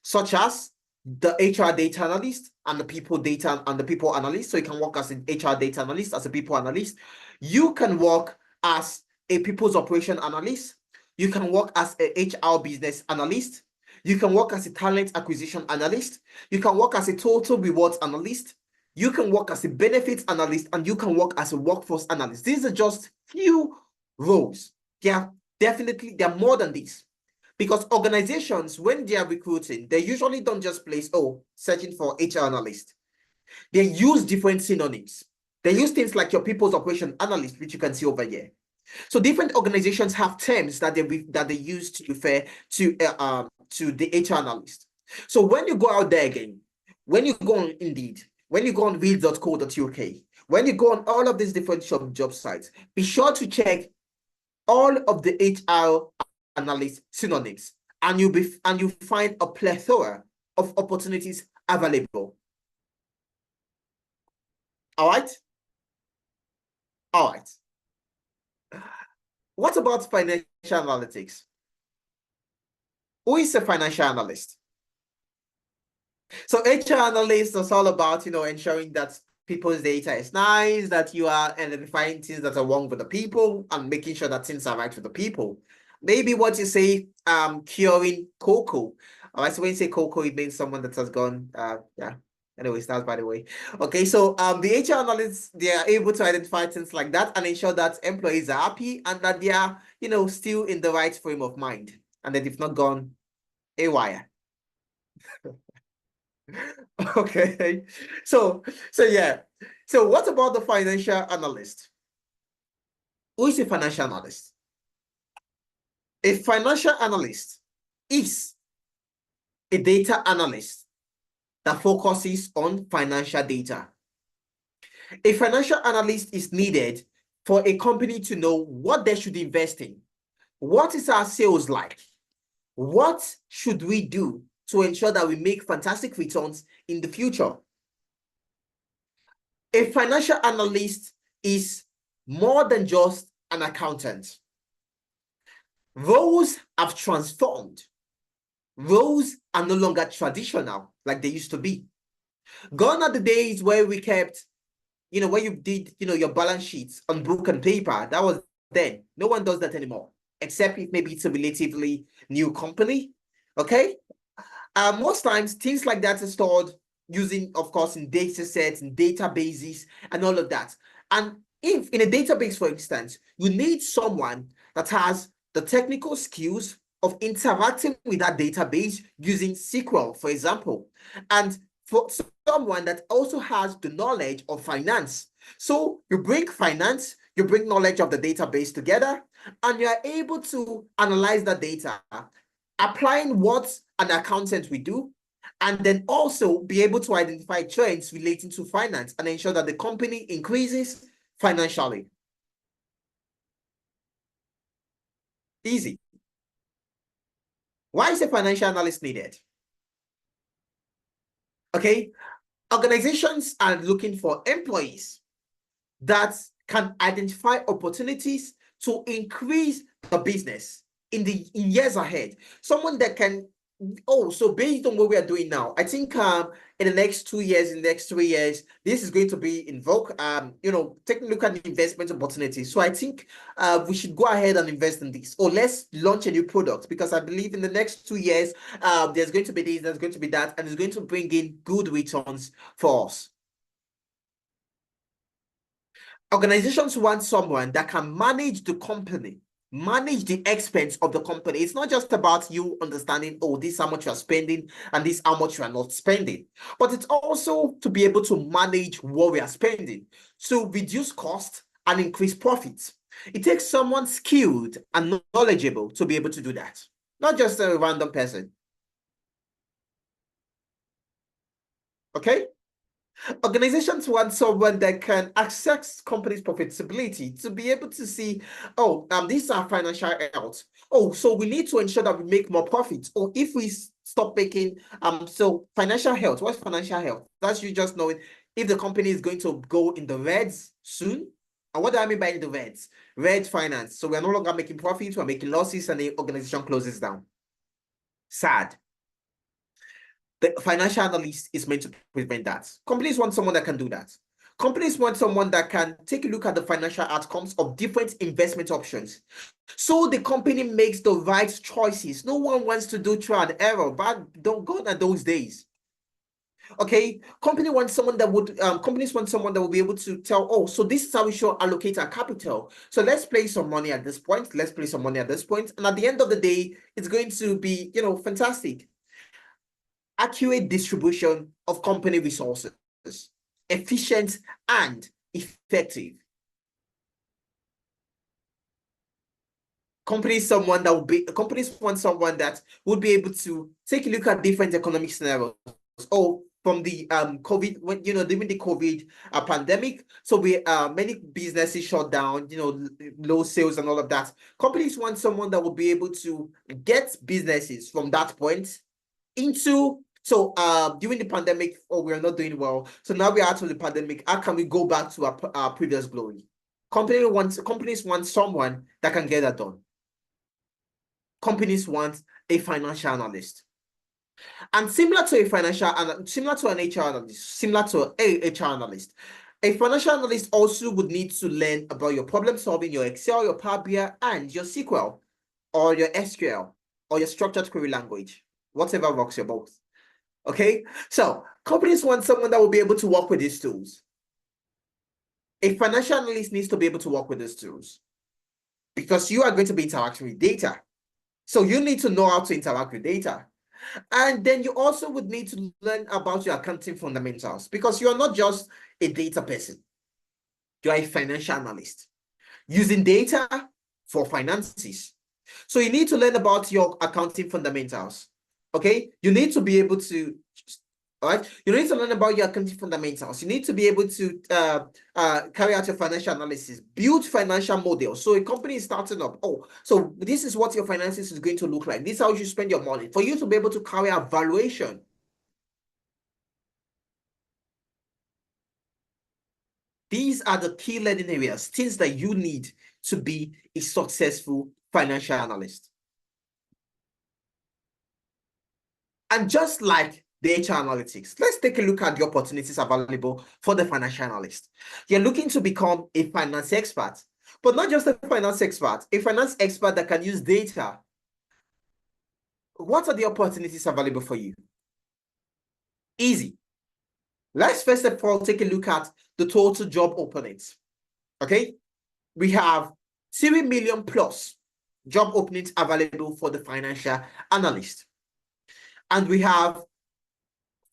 such as the HR data analyst and the people data and the people analyst. So you can work as an HR data analyst, as a people analyst. You can work as a people's operation analyst. You can work as a HR business analyst. You can work as a talent acquisition analyst. You can work as a total rewards analyst. You can work as a benefits analyst, and you can work as a workforce analyst. These are just few roles. There are more than this. Because organizations, when they are recruiting, they usually don't just place, searching for HR analyst. They use different synonyms. They use things like your people's operation analyst, which you can see over here. So different organizations have terms that they use to refer to the HR analyst. So when you go out there again, when you go on Indeed, when you go on read.co.uk, when you go on all of these different job sites, be sure to check all of the HR analyst synonyms, and you find a plethora of opportunities available. All right. All right. What about financial analytics? Who is a financial analyst? So HR analyst is all about, ensuring that people's data is nice, that you are identifying things that are wrong with the people and making sure that things are right with the people. Maybe what you say, curing cocoa. All right, so when you say cocoa, it means someone that has gone, yeah. Anyways, that's by the way. Okay, so the HR analysts, they are able to identify things like that and ensure that employees are happy and that they are, still in the right frame of mind and that they've not gone haywire. Okay, so yeah. So what about the financial analyst? Who is a financial analyst? A financial analyst is a data analyst that focuses on financial data. A financial analyst is needed for a company to know what they should invest in. What is our sales like? What should we do to ensure that we make fantastic returns in the future? A financial analyst is more than just an accountant. Roles have transformed. Roles are no longer traditional like they used to be. Gone are the days where we kept, where you did, your balance sheets on book and paper. That was then. No one does that anymore, except if maybe it's a relatively new company. Okay. Most times things like that are stored using, of course, in data sets and databases and all of that. And if in a database, for instance, you need someone that has the technical skills of interacting with that database using SQL, for example, and for someone that also has the knowledge of finance. So you bring finance, you bring knowledge of the database together, and you are able to analyze that data, applying what an accountant will do, and then also be able to identify trends relating to finance and ensure that the company increases financially. Easy. Why is a financial analyst needed? Okay, organizations are looking for employees that can identify opportunities to increase the business in years ahead. Someone that can, so based on what we are doing now, I think in the next 2 years, in the next 3 years, this is going to be in vogue. Take a look at the investment opportunities. So I think we should go ahead and invest in this, or let's launch a new product, because I believe in the next 2 years, there's going to be this, there's going to be that, and it's going to bring in good returns for us. Organizations want someone that can manage the company, manage the expense of the company. It's not just about you understanding, oh, this is how much you are spending and this is how much you are not spending, but it's also to be able to manage what we are spending, to reduce cost and increase profits. It takes someone skilled and knowledgeable to be able to do that, not just a random person. Okay? Organizations want someone that can access companies' profitability to be able to see, oh, these are financial health. Oh, so we need to ensure that we make more profits. Or if we stop making, so financial health, what's financial health? That's you just knowing if the company is going to go in the reds soon. And what do I mean by the reds? Red finance. So we're no longer making profits, we're making losses, and the organization closes down. Sad. The financial analyst is meant to prevent that. Companies want someone that can do that. Companies want someone that can take a look at the financial outcomes of different investment options, so the company makes the right choices. No one wants to do trial and error, but don't go at those days. Okay, companies want someone that will be able to tell, oh, so this is how we should allocate our capital. So let's place some money at this point. Let's place some money at this point, and at the end of the day, it's going to be, fantastic. Accurate distribution of company resources, efficient and effective. Companies want someone that would be able to take a look at different economic scenarios. Oh, from the COVID, when during the COVID pandemic. So many businesses shut down, low sales and all of that. Companies want someone that will be able to get businesses from that point into. So during the pandemic, we're not doing well. So now we're out of the pandemic. How can we go back to our previous glory? Companies want someone that can get that done. Companies want a financial analyst. And similar to an HR analyst, similar to a HR analyst, a financial analyst also would need to learn about your problem solving, your Excel, your Power BI, and your SQL, or your SQL, or your structured query language, whatever works your both. Okay, so companies want someone that will be able to work with these tools. A financial analyst needs to be able to work with these tools because you are going to be interacting with data. So you need to know how to interact with data. And then you also would need to learn about your accounting fundamentals because you're not just a data person. You're a financial analyst using data for finances. So you need to learn about your accounting fundamentals. Okay, you need to be able to, all right, you need to learn about your accounting fundamentals. You need to be able to carry out your financial analysis, build financial models. So a company is starting up. Oh, so this is what your finances is going to look like. This is how you spend your money. For you to be able to carry out valuation. These are the key learning areas, things that you need to be a successful financial analyst. And just like the HR analytics, let's take a look at the opportunities available for the financial analyst. You're looking to become a finance expert, but not just a finance expert that can use data. What are the opportunities available for you? Easy. Let's first of all take a look at the total job openings. Okay, we have 3 million plus job openings available for the financial analyst. And we have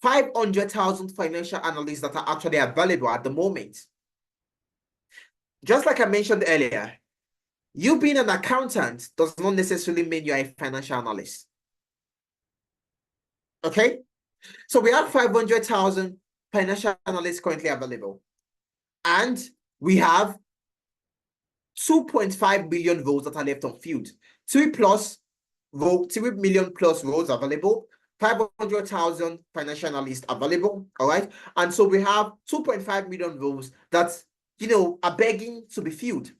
500,000 financial analysts that are actually available at the moment. Just like I mentioned earlier, you being an accountant does not necessarily mean you're a financial analyst. Okay? So we have 500,000 financial analysts currently available. And we have 2.5 billion roles that are left unfilled. 3 million plus roles available, 500,000 financial analysts available, all right? And so we have 2.5 million roles that, are begging to be filled.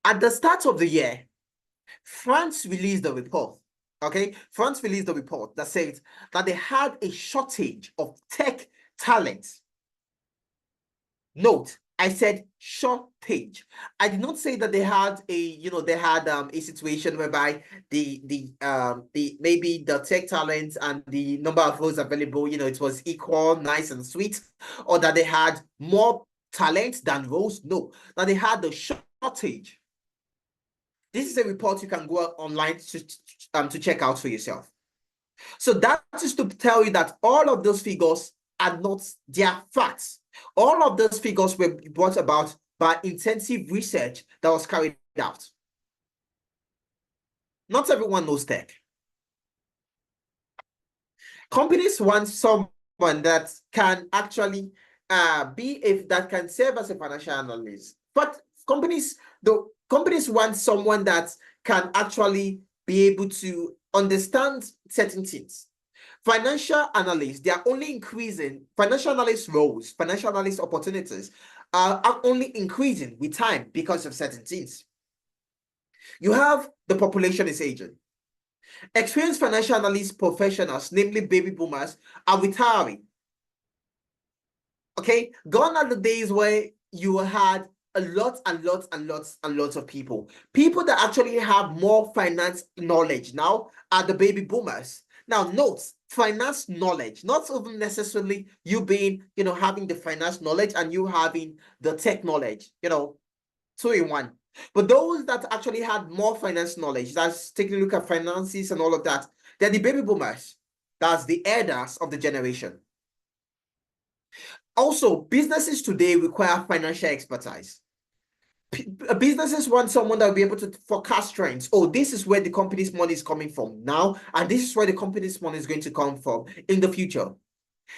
At the start of the year, France released a report, okay? France released a report that said that they had a shortage of tech talent. Note, I said shortage. I did not say that they had a situation whereby the maybe the tech talent and the number of roles available, it was equal, nice and sweet, or that they had more talent than roles. No, that they had a shortage. This is a report you can go online to check out for yourself. So that is to tell you that all of those figures are not their facts. All of those figures were brought about by intensive research that was carried out. Not everyone knows tech. Companies want someone that can actually that can serve as a financial analyst. But companies want someone that can actually be able to understand certain things. Financial analysts, they are only increasing. Financial analyst roles, financial analyst opportunities are only increasing with time because of certain things. You have the population is aging. Experienced financial analyst professionals, namely baby boomers, are retiring. Okay, gone are the days where you had a lot of people that actually have more finance knowledge now are the baby boomers. Now note, finance knowledge, not even necessarily you being, having the finance knowledge and you having the tech knowledge, 2 in 1. But those that actually had more finance knowledge, that's taking a look at finances and all of that, they're the baby boomers. That's the elders of the generation. Also, businesses today require financial expertise. Businesses want someone that will be able to forecast trends. Oh, this is where the company's money is coming from now, and this is where the company's money is going to come from in the future.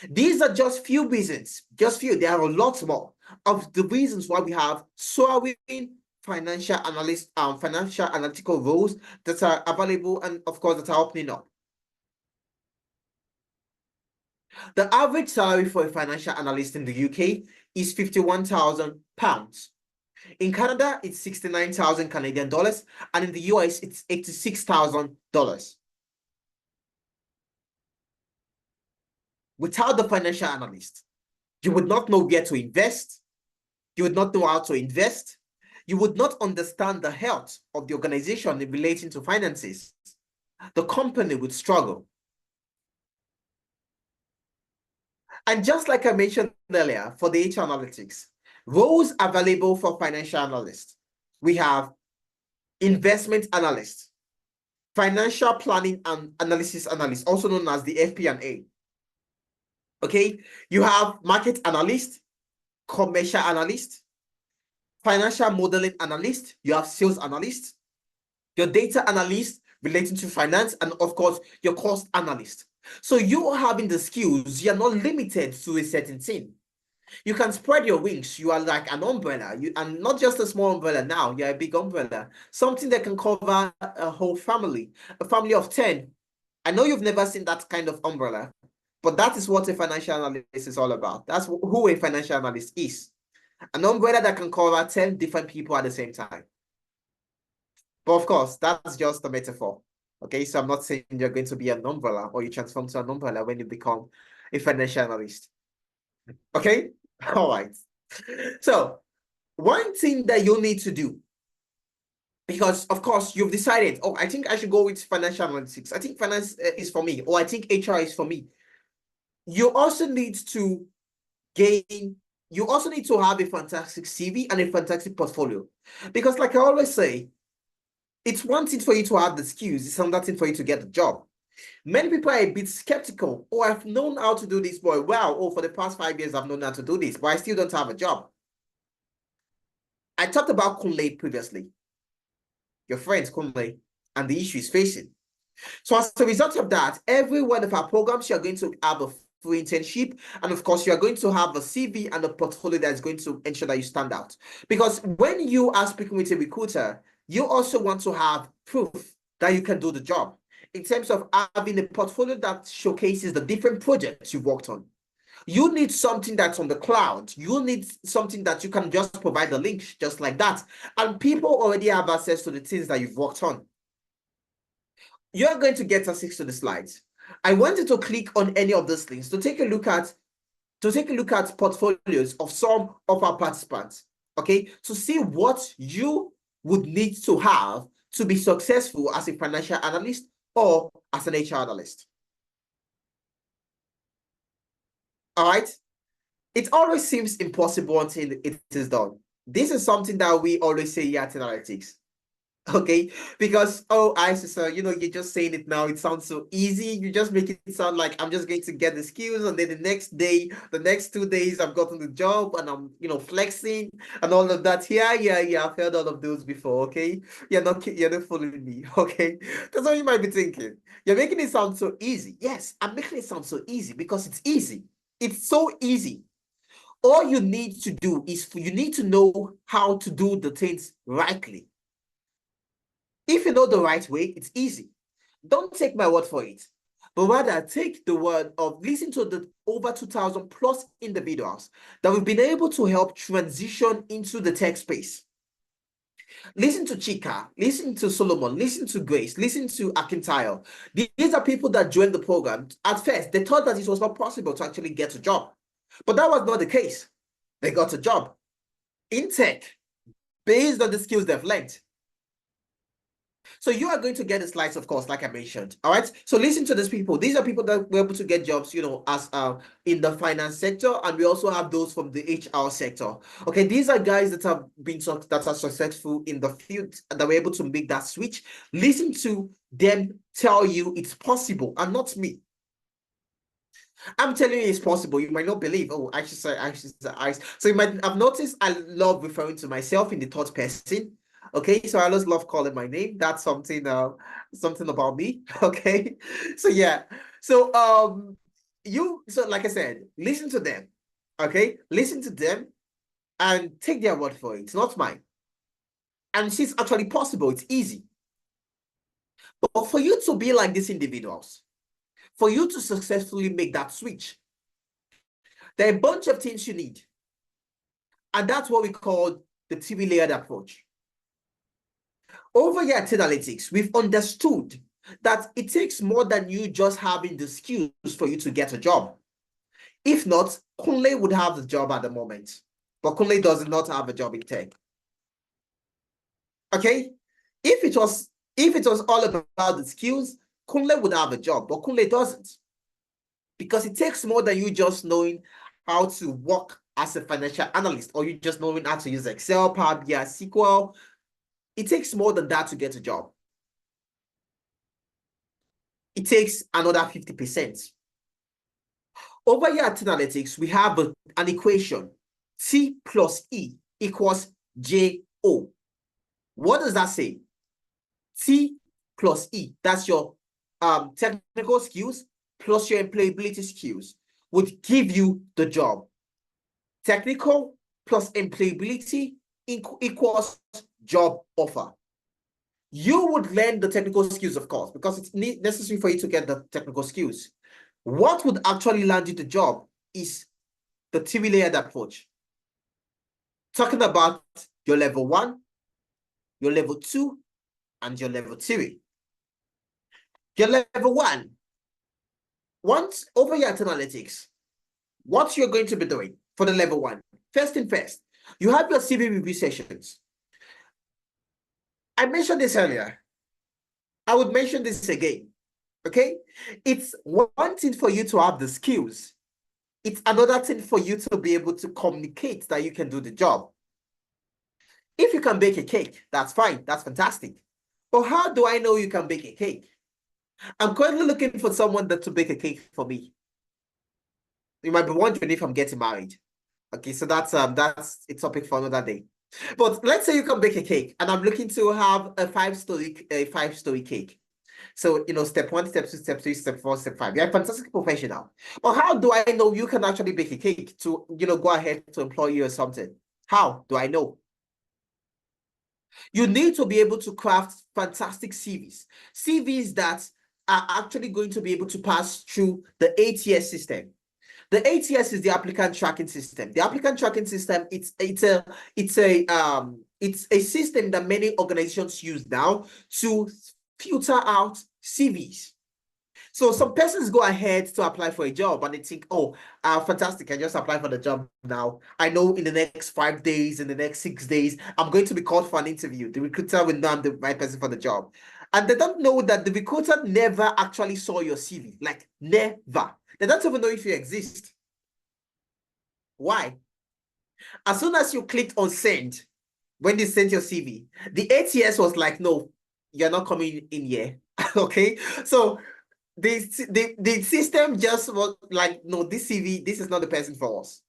These are just few reasons, just few. There are a lot more of the reasons why we have soaring financial analyst, financial analytical roles that are available, and of course that are opening up. The average salary for a financial analyst in the UK is £51,000. In Canada, it's 69,000 Canadian dollars, and in the US, it's $86,000. Without the financial analyst, you would not know where to invest, you would not know how to invest, you would not understand the health of the organization in relating to finances. The company would struggle. And just like I mentioned earlier, for the HR analytics, roles available for financial analysts, we have investment analyst, financial planning and analysis analyst, also known as the FP&A. Okay, you have market analyst, commercial analyst, financial modeling analyst, you have sales analyst, your data analyst relating to finance, and of course, your cost analyst. So you having the skills, you're not limited to a certain thing. You can spread your wings. You are like an umbrella. And not just a small umbrella now, you're a big umbrella. Something that can cover a whole family, a family of 10. I know you've never seen that kind of umbrella, but that is what a financial analyst is all about. That's who a financial analyst is. An umbrella that can cover 10 different people at the same time. But of course, that's just a metaphor. Okay, so I'm not saying you're going to be an umbrella or you transform to an umbrella when you become a financial analyst. Okay, all right. So one thing that you need to do, because of course you've decided, oh, I think I should go with financial analytics. I think finance is for me, or I think HR is for me. You also need to you also need to have a fantastic CV and a fantastic portfolio. Because like I always say, it's one thing for you to have the skills, it's another thing for you to get the job. Many people are a bit skeptical. Oh, I've known how to do this, boy. Wow. Oh, for the past 5 years, I've known how to do this, but I still don't have a job. I talked about Kunle previously, your friends Kunle, and the issue is facing. So as a result of that, every one of our programs, you're going to have a free internship. And of course, you're going to have a CV and a portfolio that's going to ensure that you stand out. Because when you are speaking with a recruiter, you also want to have proof that you can do the job in terms of having a portfolio that showcases the different projects you've worked on. You need something that's on the cloud. You need something that you can just provide the link just like that. And people already have access to the things that you've worked on. You're going to get access to the slides. I wanted to click on any of those links to take a look at portfolios of some of our participants, okay, to see what you would need to have to be successful as a financial analyst or as an HR analyst. All right. It always seems impossible until it is done. This is something that we always say here at Analytics. Okay, because Sir, you're just saying it now. It sounds so easy. You just make it sound like I'm just going to get the skills, and then the next day, the next 2 days, I've gotten the job, and I'm flexing and all of that. Yeah. I've heard all of those before. Okay, you're not fooling me. Okay, that's what you might be thinking. You're making it sound so easy. Yes, I'm making it sound so easy because it's easy. It's so easy. All you need to do is you need to know how to do the things rightly. If you know the right way, it's easy. Don't take my word for it, but rather take the word of listen to the over 2,000 plus individuals that we've been able to help transition into the tech space. Listen to Chika, listen to Solomon, listen to Grace, listen to Akintayo. These are people that joined the program. At first, they thought that it was not possible to actually get a job, but that was not the case. They got a job in tech based on the skills they've learned. So you are going to get the slides, of course, like I mentioned. All right. So listen to these people. These are people that were able to get jobs, as in the finance sector, and we also have those from the HR sector. Okay, these are guys that have been that are successful in the field and that were able to make that switch. Listen to them tell you it's possible, and not me. I'm telling you, it's possible. You might not believe. Oh, I should say I. So you might have noticed I love referring to myself in the third person. Okay, so I always love calling my name. That's something about me. Okay, so yeah, so so like I said, listen to them. Okay, listen to them and take their word for it. It's not mine. And it's actually possible. It's easy. But for you to be like these individuals, for you to successfully make that switch, there are a bunch of things you need. And that's what we call the TV layered approach. Over here at Analytics, we've understood that it takes more than you just having the skills for you to get a job. If not, Kunle would have the job at the moment. But Kunle does not have a job in tech. Okay? If it was all about the skills, Kunle would have a job, but Kunle doesn't. Because it takes more than you just knowing how to work as a financial analyst, or you just knowing how to use Excel, Power BI, SQL. It takes more than that to get a job. It takes another 50%. Over here at Analytics, we have an equation. T plus E equals JO. What does that say? T plus E, that's your technical skills plus your employability skills, would give you the job. Technical plus employability equals job offer. You would learn the technical skills, of course, because it's necessary for you to get the technical skills. What would actually land you the job is the TV layered approach. Talking about your level 1, your level 2, and your level 3. Your level 1, once over here at Analytics, what you're going to be doing for the level 1, first thing first, you have your CV review sessions. I mentioned this earlier. I would mention this again. Okay? It's one thing for you to have the skills. It's another thing for you to be able to communicate that you can do the job. If you can bake a cake, that's fine. That's fantastic. But how do I know you can bake a cake? I'm currently looking for someone to bake a cake for me. You might be wondering if I'm getting married. Okay, so that's a topic for another day. But let's say you can bake a cake, and I'm looking to have a five-story cake. So, step 1, step 2, step 3, step 4, step 5. You're a fantastic professional. But how do I know you can actually bake a cake to, go ahead to employ you or something? How do I know? You need to be able to craft fantastic CVs. CVs that are actually going to be able to pass through the ATS system. The ATS is the applicant tracking system. The applicant tracking system, it's a system that many organizations use now to filter out CVs. So some persons go ahead to apply for a job and they think, oh, fantastic, I just applied for the job now. I know in the next 5 days, in the next 6 days, I'm going to be called for an interview. The recruiter will know I'm the right person for the job. And they don't know that the recruiter never actually saw your CV, like never. They don't even know if you exist. Why? As soon as you clicked on send, when they sent your CV, the ATS was like, no, you're not coming in here. Okay, so the system just was like, no, this CV, this is not the person for us.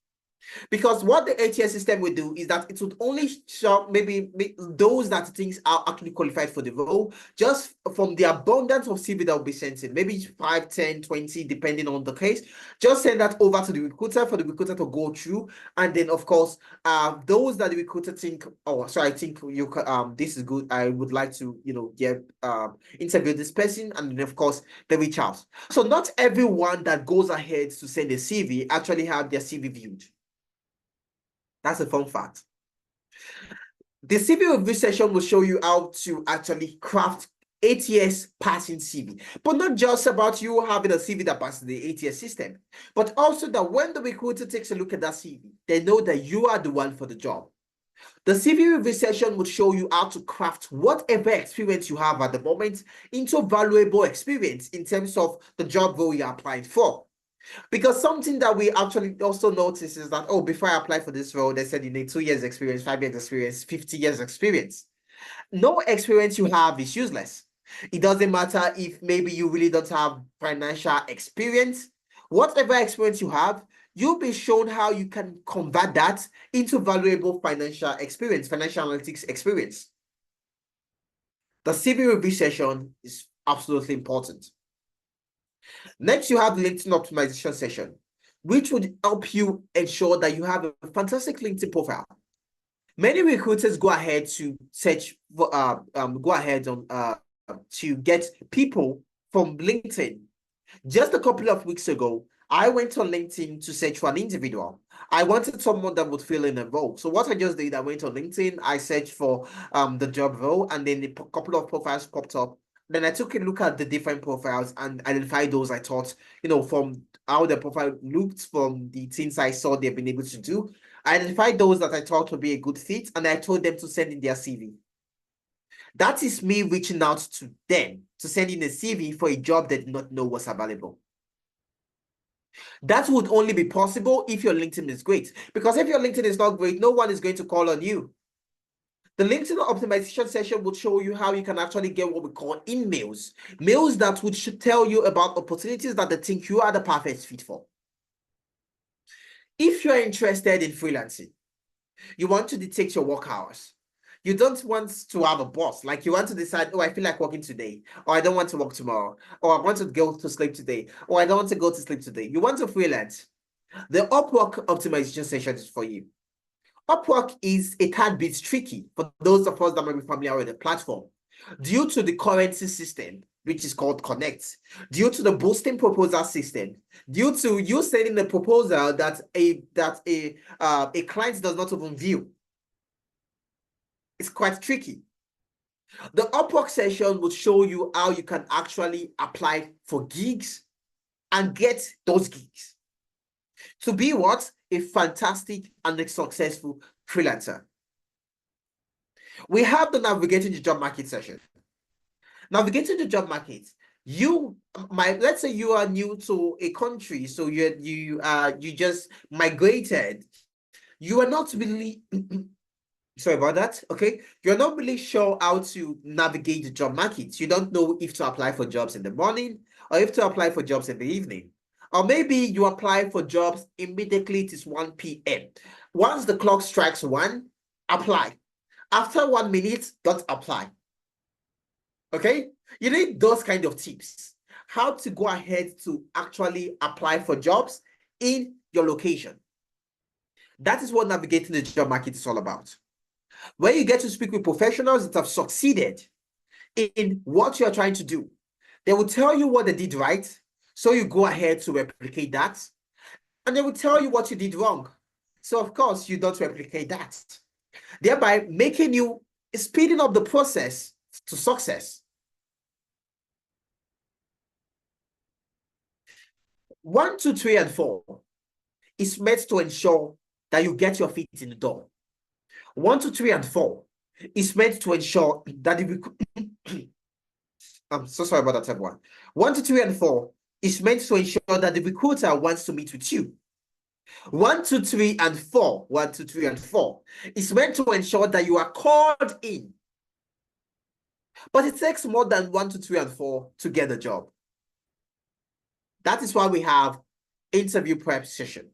Because what the ATS system would do is that it would only show maybe those that things are actually qualified for the role, just from the abundance of CV that will be sent in, maybe 5, 10, 20, depending on the case. Just send that over to the recruiter for the recruiter to go through. And then, of course, those that the recruiter think, oh, so I think you this is good. I would like to, get interview this person. And then, of course, they reach out. So not everyone that goes ahead to send a CV actually have their CV viewed. That's a fun fact. The CV review session will show you how to actually craft ATS passing CV, but not just about you having a CV that passes the ATS system, but also that when the recruiter takes a look at that CV, they know that you are the one for the job. The CV review session will show you how to craft whatever experience you have at the moment into valuable experience in terms of the job role you're applying for. Because something that we actually also notice is that, oh, before I apply for this role, they said you need 2 years experience, 5 years experience, 50 years experience. No experience you have is useless. It doesn't matter if maybe you really don't have financial experience Whatever experience you have, you'll be shown how you can convert that into valuable financial experience, financial analytics experience. The CV review session is absolutely important. Next, you have the LinkedIn optimization session, which would help you ensure that you have a fantastic LinkedIn profile. Many recruiters go ahead to search for, go ahead on to get people from LinkedIn. Just a couple of weeks ago, I went on LinkedIn to search for an individual. I wanted someone that would fill in a role. So what I just did, I went on LinkedIn, I searched for the job role, and then a couple of profiles popped up. Then I took a look at the different profiles and identified those I thought, from how the profile looked, from the things I saw they've been able to do. I identified those that I thought would be a good fit, and I told them to send in their CV. That is me reaching out to them to send in a CV for a job they did not know was available. That would only be possible if your LinkedIn is great. Because if your LinkedIn is not great, no one is going to call on you. The LinkedIn optimization session will show you how you can actually get what we call in-mails. Mails that would tell you about opportunities that they think you are the perfect fit for. If you're interested in freelancing, you want to detect your work hours. You don't want to have a boss. Like you want to decide, oh, I feel like working today, or I don't want to work tomorrow, or I want to go to sleep today, or I don't want to go to sleep today. You want to freelance. The Upwork optimization session is for you. Upwork is a tad bit tricky for those of us that might be familiar with the platform. Due to the currency system, which is called Connect, due to the boosting proposal system, due to you sending a proposal that a client does not even view, it's quite tricky. The Upwork session will show you how you can actually apply for gigs and get those gigs to be what? A fantastic and a successful freelancer. We have the Navigating the Job Market session. Navigating the job market. Let's say you are new to a country, so you just migrated. You are not really sorry about that. Okay, you're not really sure how to navigate the job market. You don't know if to apply for jobs in the morning or if to apply for jobs in the evening. Or maybe you apply for jobs immediately it is 1 p.m. Once the clock strikes 1, apply. After 1 minute, don't apply. Okay, you need those kind of tips. How to go ahead to actually apply for jobs in your location. That is what navigating the job market is all about. Where you get to speak with professionals that have succeeded in what you're trying to do. They will tell you what they did right, so you go ahead to replicate that. And they will tell you what you did wrong. So of course, you don't replicate that. Thereby speeding up the process to success. 1, 2, 3, and 4 is meant to ensure that you get your feet in the door. 1, 2, 3, and 4 is meant to ensure that I'm so sorry about that, everyone. 1, 2, 3, and 4 is meant to ensure that the recruiter wants to meet with you. 1, 2, 3, and 4. 1, 2, 3, and 4 is meant to ensure that you are called in. But it takes more than 1, 2, 3, and 4 to get a job. That is why we have interview prep sessions.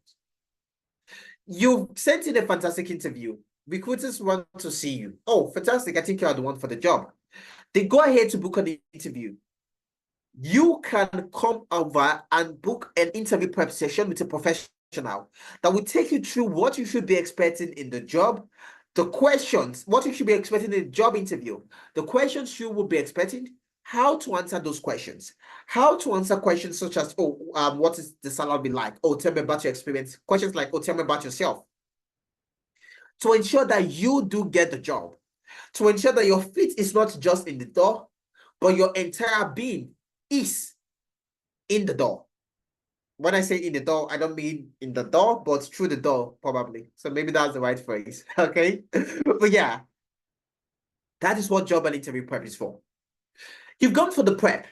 You sent in a fantastic interview. Recruiters want to see you. Oh, fantastic. I think you are the one for the job. They go ahead to book an interview. You can come over and book an interview prep session with a professional that will take you through what you should be expecting in the job, the questions, what you should be expecting in the job interview, the questions you will be expecting, how to answer those questions, how to answer questions such as, what is the salary like? Oh, tell me about your experience. Questions like, oh, tell me about yourself. To ensure that you do get the job, to ensure that your feet is not just in the door, but your entire being is in the door. When I say in the door, I don't mean in the door, but through the door, probably. So maybe that's the right phrase, okay? But yeah, that is what job and interview prep is for. You've gone for the prep.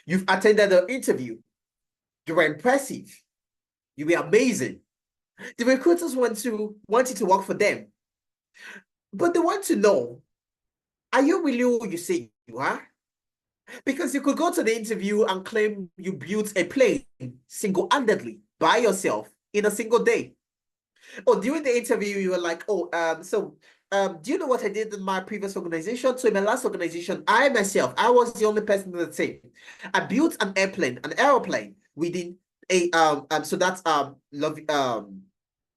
You've attended the interview. You were impressive. You were amazing. The recruiters want you to work for them. But they want to know, are you really who you say you are? Because you could go to the interview and claim you built a plane single-handedly by yourself in a single day. Or during the interview, you were like, oh, do you know what I did in my previous organization? So in my last organization, I myself, I was the only person in the team. I built an aeroplane within a so that's love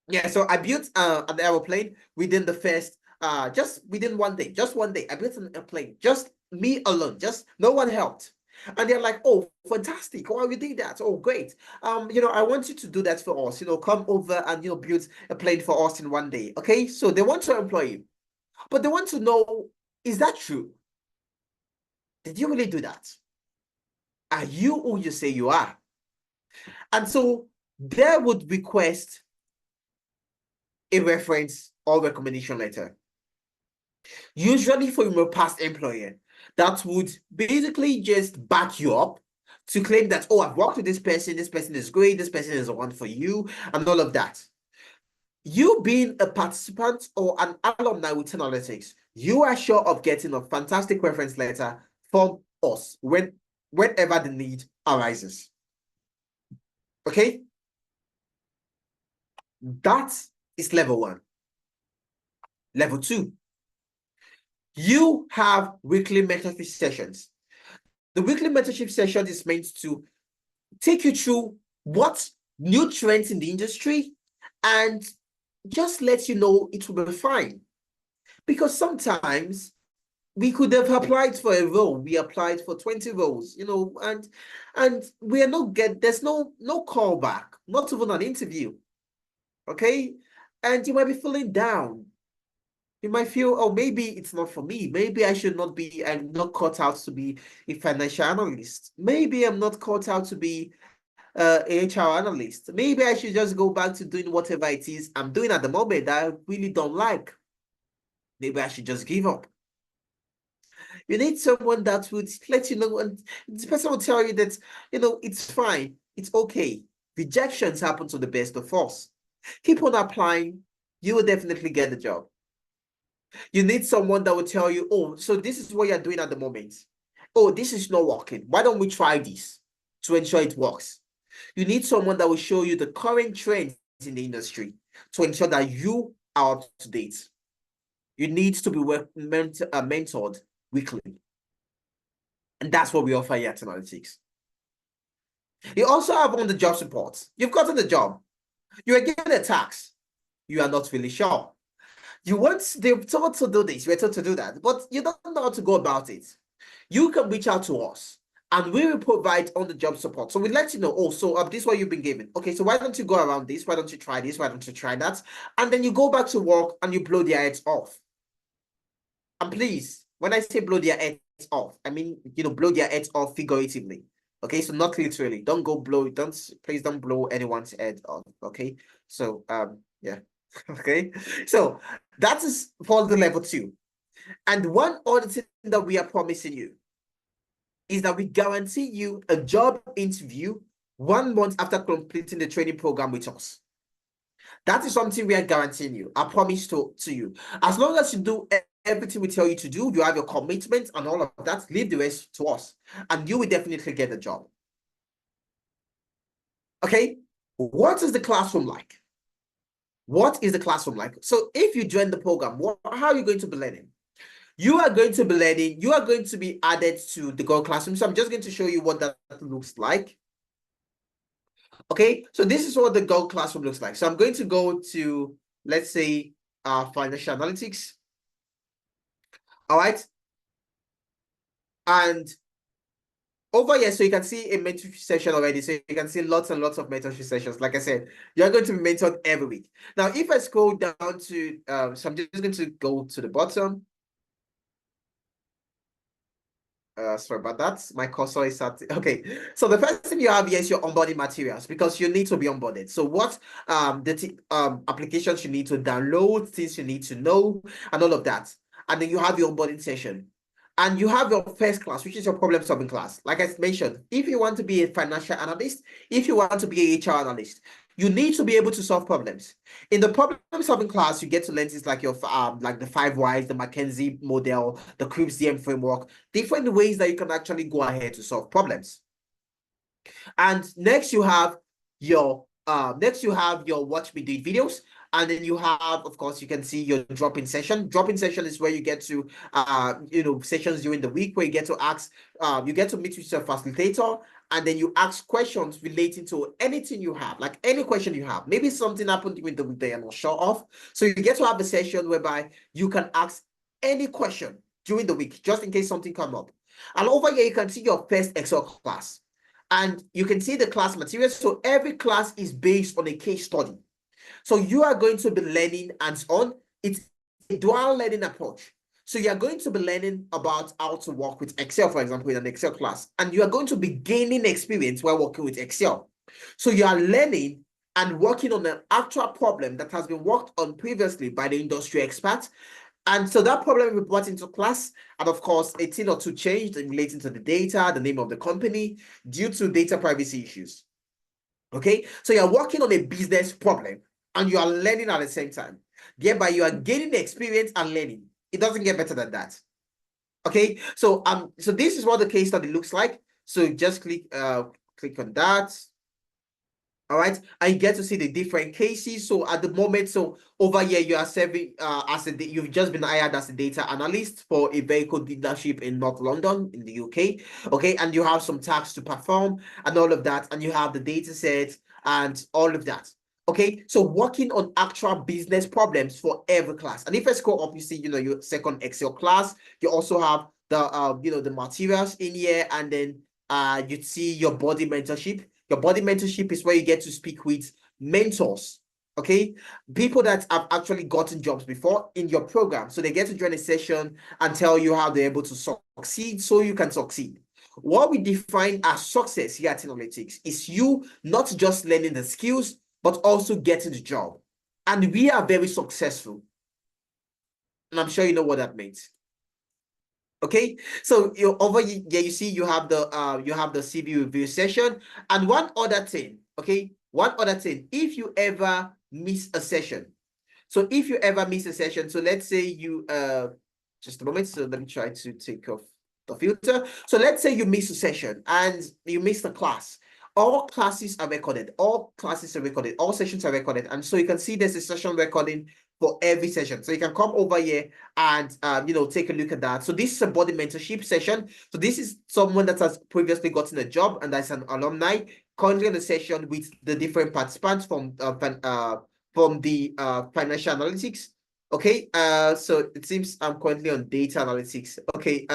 yeah, so I built an aeroplane within the first just within one day, just one day. I built an airplane, just me alone, just no one helped. And they're like, oh, fantastic. Why we did that? Oh, great. I want you to do that for us. Come over and build a plane for us in one day. Okay. So they want to employ you, but they want to know, is that true? Did you really do that? Are you who you say you are? And so they would request a reference or recommendation letter, usually from your past employer, that would basically just back you up to claim that, oh, I've worked with this person is great, this person is the one for you, and all of that. You being a participant or an alumni with Analytics, you are sure of getting a fantastic reference letter from us whenever the need arises. Okay? That is level 1. Level 2, you have weekly mentorship sessions. The weekly mentorship session is meant to take you through what new trends in the industry and just let you know it will be fine. Because sometimes we could have applied for a role. We applied for 20 roles, and we are not there's no callback, not even an interview. Okay. And you might be feeling down. You might feel, oh, maybe it's not for me. Maybe I'm not cut out to be a financial analyst. Maybe I'm not cut out to be a HR analyst. Maybe I should just go back to doing whatever it is I'm doing at the moment that I really don't like. Maybe I should just give up. You need someone that would let you know, and this person will tell you that, it's fine, it's okay. Rejections happen to the best of us. Keep on applying, you will definitely get the job. You need someone that will tell you, oh, so this is what you're doing at the moment. Oh, this is not working. Why don't we try this to ensure it works? You need someone that will show you the current trends in the industry to ensure that you are up to date. You need to be mentored weekly. And that's what we offer here at Analytics. You also have on-the-job support. You've gotten the job. You are given a task. You are not really sure. They've told to do this, you're told to do that, but you don't know how to go about it. You can reach out to us and we will provide on-the-job support. So we let you know, oh, so this is what you've been given. Okay, so why don't you go around this? Why don't you try this? Why don't you try that? And then you go back to work and you blow their heads off. And please, when I say blow their heads off, I mean, blow their heads off figuratively. Okay, so not literally. Please don't blow anyone's head off. Okay, so yeah. Okay, so that is for the level 2. And one other thing that we are promising you is that we guarantee you a job interview 1 month after completing the training program with us. That is something we are guaranteeing you. I promise to you. As long as you do everything we tell you to do, you have your commitment and all of that, leave the rest to us, and you will definitely get the job. Okay, what is the classroom like? What is the classroom like? So if you join the program, how are you going to be learning? You are going to be learning, you are going to be added to the Go Classroom. So I'm just going to show you what that looks like. Okay, so this is what the Go Classroom looks like. So I'm going to go to, let's say, financial analytics. All right. And over here, so you can see a mentorship session already. So you can see lots and lots of mentorship sessions. Like I said, you're going to be mentored every week. Now, if I scroll down to, so I'm just going to go to the bottom. Sorry about that. My cursor is at, okay. So the first thing you have here is your onboarding materials, because you need to be onboarded. So what applications you need to download, things you need to know, and all of that. And then you have your onboarding session. And you have your first class, which is your problem solving class. Like I mentioned, if you want to be a financial analyst, if you want to be a HR analyst, you need to be able to solve problems. In the problem-solving class, you get to learn things like your like the 5 whys, the McKinsey model, the Cribs DM framework, different ways that you can actually go ahead to solve problems. And next you have your watch me do it videos. And then you have, of course, you can see your drop-in session. Drop-in session is where you get to sessions during the week where you get to ask, you get to meet with your facilitator, and then you ask questions relating to anything you have, like any question you have. Maybe something happened during the week that you're not sure of. So you get to have a session whereby you can ask any question during the week, just in case something come up. And over here, you can see your first Excel class. And you can see the class materials. So every class is based on a case study. So you are going to be learning hands-on. It's a dual learning approach. So you are going to be learning about how to work with Excel, for example, in an Excel class. And you are going to be gaining experience while working with Excel. So you are learning and working on an actual problem that has been worked on previously by the industry experts. And so that problem we brought into class, and of course, a thing or two changed relating to the data, the name of the company, due to data privacy issues. Okay, so you're working on a business problem and you are learning at the same time. Thereby, you are gaining experience and learning. It doesn't get better than that. Okay, so this is what the case study looks like. So just click on that. All right, and you get to see the different cases. So at the moment, so over here, you are serving you've just been hired as a data analyst for a vehicle dealership in North London in the UK. Okay, and you have some tasks to perform and all of that, and you have the data set and all of that. Okay, so working on actual business problems for every class. And if I scroll up, you see, your second Excel class. You also have the the materials in here, and then you'd see your body mentorship. Your body mentorship is where you get to speak with mentors, okay? People that have actually gotten jobs before in your program. So they get to join a session and tell you how they're able to succeed so you can succeed. What we define as success here at Analytics is you not just learning the skills, but also getting the job. And we are very successful. And I'm sure you know what that means. Okay, so over here you see you have the CV review session. And one other thing, okay, if you ever miss a session, so let's say you just a moment, so let me try to take off the filter. So let's say you miss a session and you miss the class. All classes are recorded, all sessions are recorded, and so you can see there's a session recording for every session. So you can come over here and take a look at that. So this is a body mentorship session. So this is someone that has previously gotten a job and that's an alumni currently in the session with the different participants from the financial analytics. Okay, so it seems I'm currently on data analytics. Okay,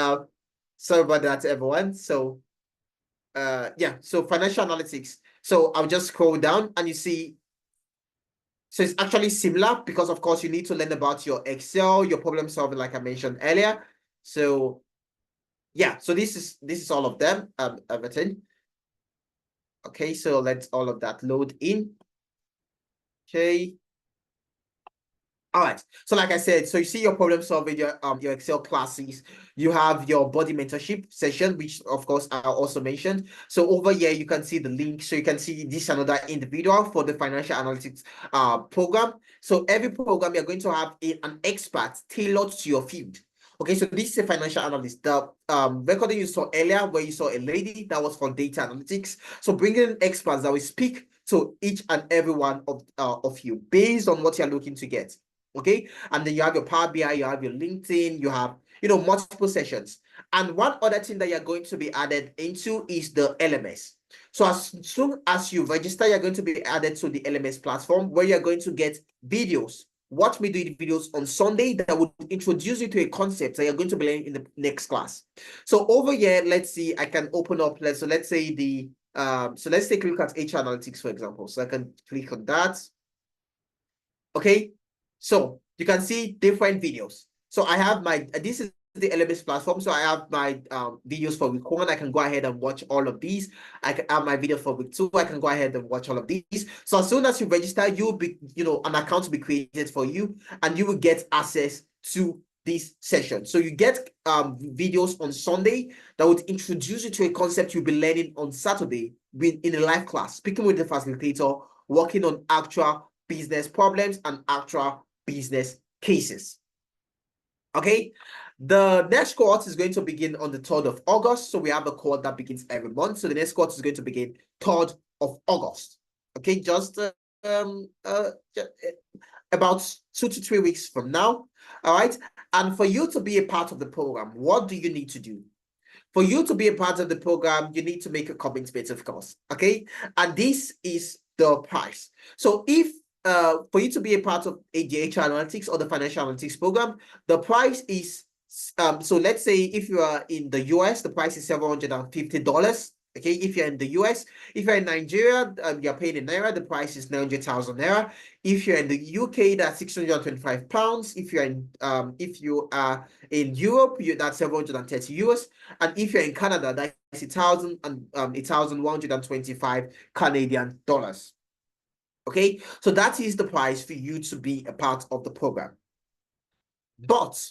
sorry about that, everyone. So yeah, so financial analytics. So I'll just scroll down and you see, so it's actually similar because of course you need to learn about your Excel, your problem solving, like I mentioned earlier. So yeah, so this is all of them, everything. Okay, so let's all of that load in. Okay. All right, so like I said, so you see your problem solving, your Excel classes, you have your body mentorship session, which of course I also mentioned. So over here, you can see the link. So you can see this another individual for the financial analytics program. So every program, you're going to have an expert tailored to your field. Okay, so this is a financial analyst. The recording you saw earlier where you saw a lady that was for data analytics. So bringing in experts that will speak to each and every one of you based on what you're looking to get. Okay, and then you have your Power BI, you have your LinkedIn, you have multiple sessions. And one other thing that you're going to be added into is the LMS. So as soon as you register, you're going to be added to the LMS platform where you're going to get videos. Watch me do it videos on Sunday that will introduce you to a concept that you're going to be learning in the next class. So over here, let's see, I can open up, let's say the so let's take a look at HR analytics, for example. So I can click on that. Okay, so you can see different videos. So I have this is the LMS platform. So I have my videos for week 1. I can go ahead and watch all of these. I can have my video for week 2. I can go ahead and watch all of these. So as soon as you register, you'll be, an account will be created for you and you will get access to this session. So you get videos on Sunday that would introduce you to a concept you'll be learning on Saturday in a live class, speaking with the facilitator working on actual business problems and actual business cases. Okay, the next cohort is going to begin on the 3rd of August. So we have a cohort that begins every month. So the next cohort is going to begin 3rd of August. Okay, just about 2 to 3 weeks from now. All right, and for you to be a part of the program, what do you need to do? For you to be a part of the program, you need to make a commitment, of course. Okay, and this is the price. So if for you to be a part of the HR Analytics or the Financial Analytics program, the price is so let's say if you are in the US, the price is $750. Okay, if you're in the US, if you're in Nigeria, you're paying in Naira, the price is 900,000 Naira. If you're in the UK, that's 625 pounds. If you are in Europe, that's 730 US. And if you're in Canada, that's 1,125 Canadian dollars. Okay, so that is the price for you to be a part of the program. But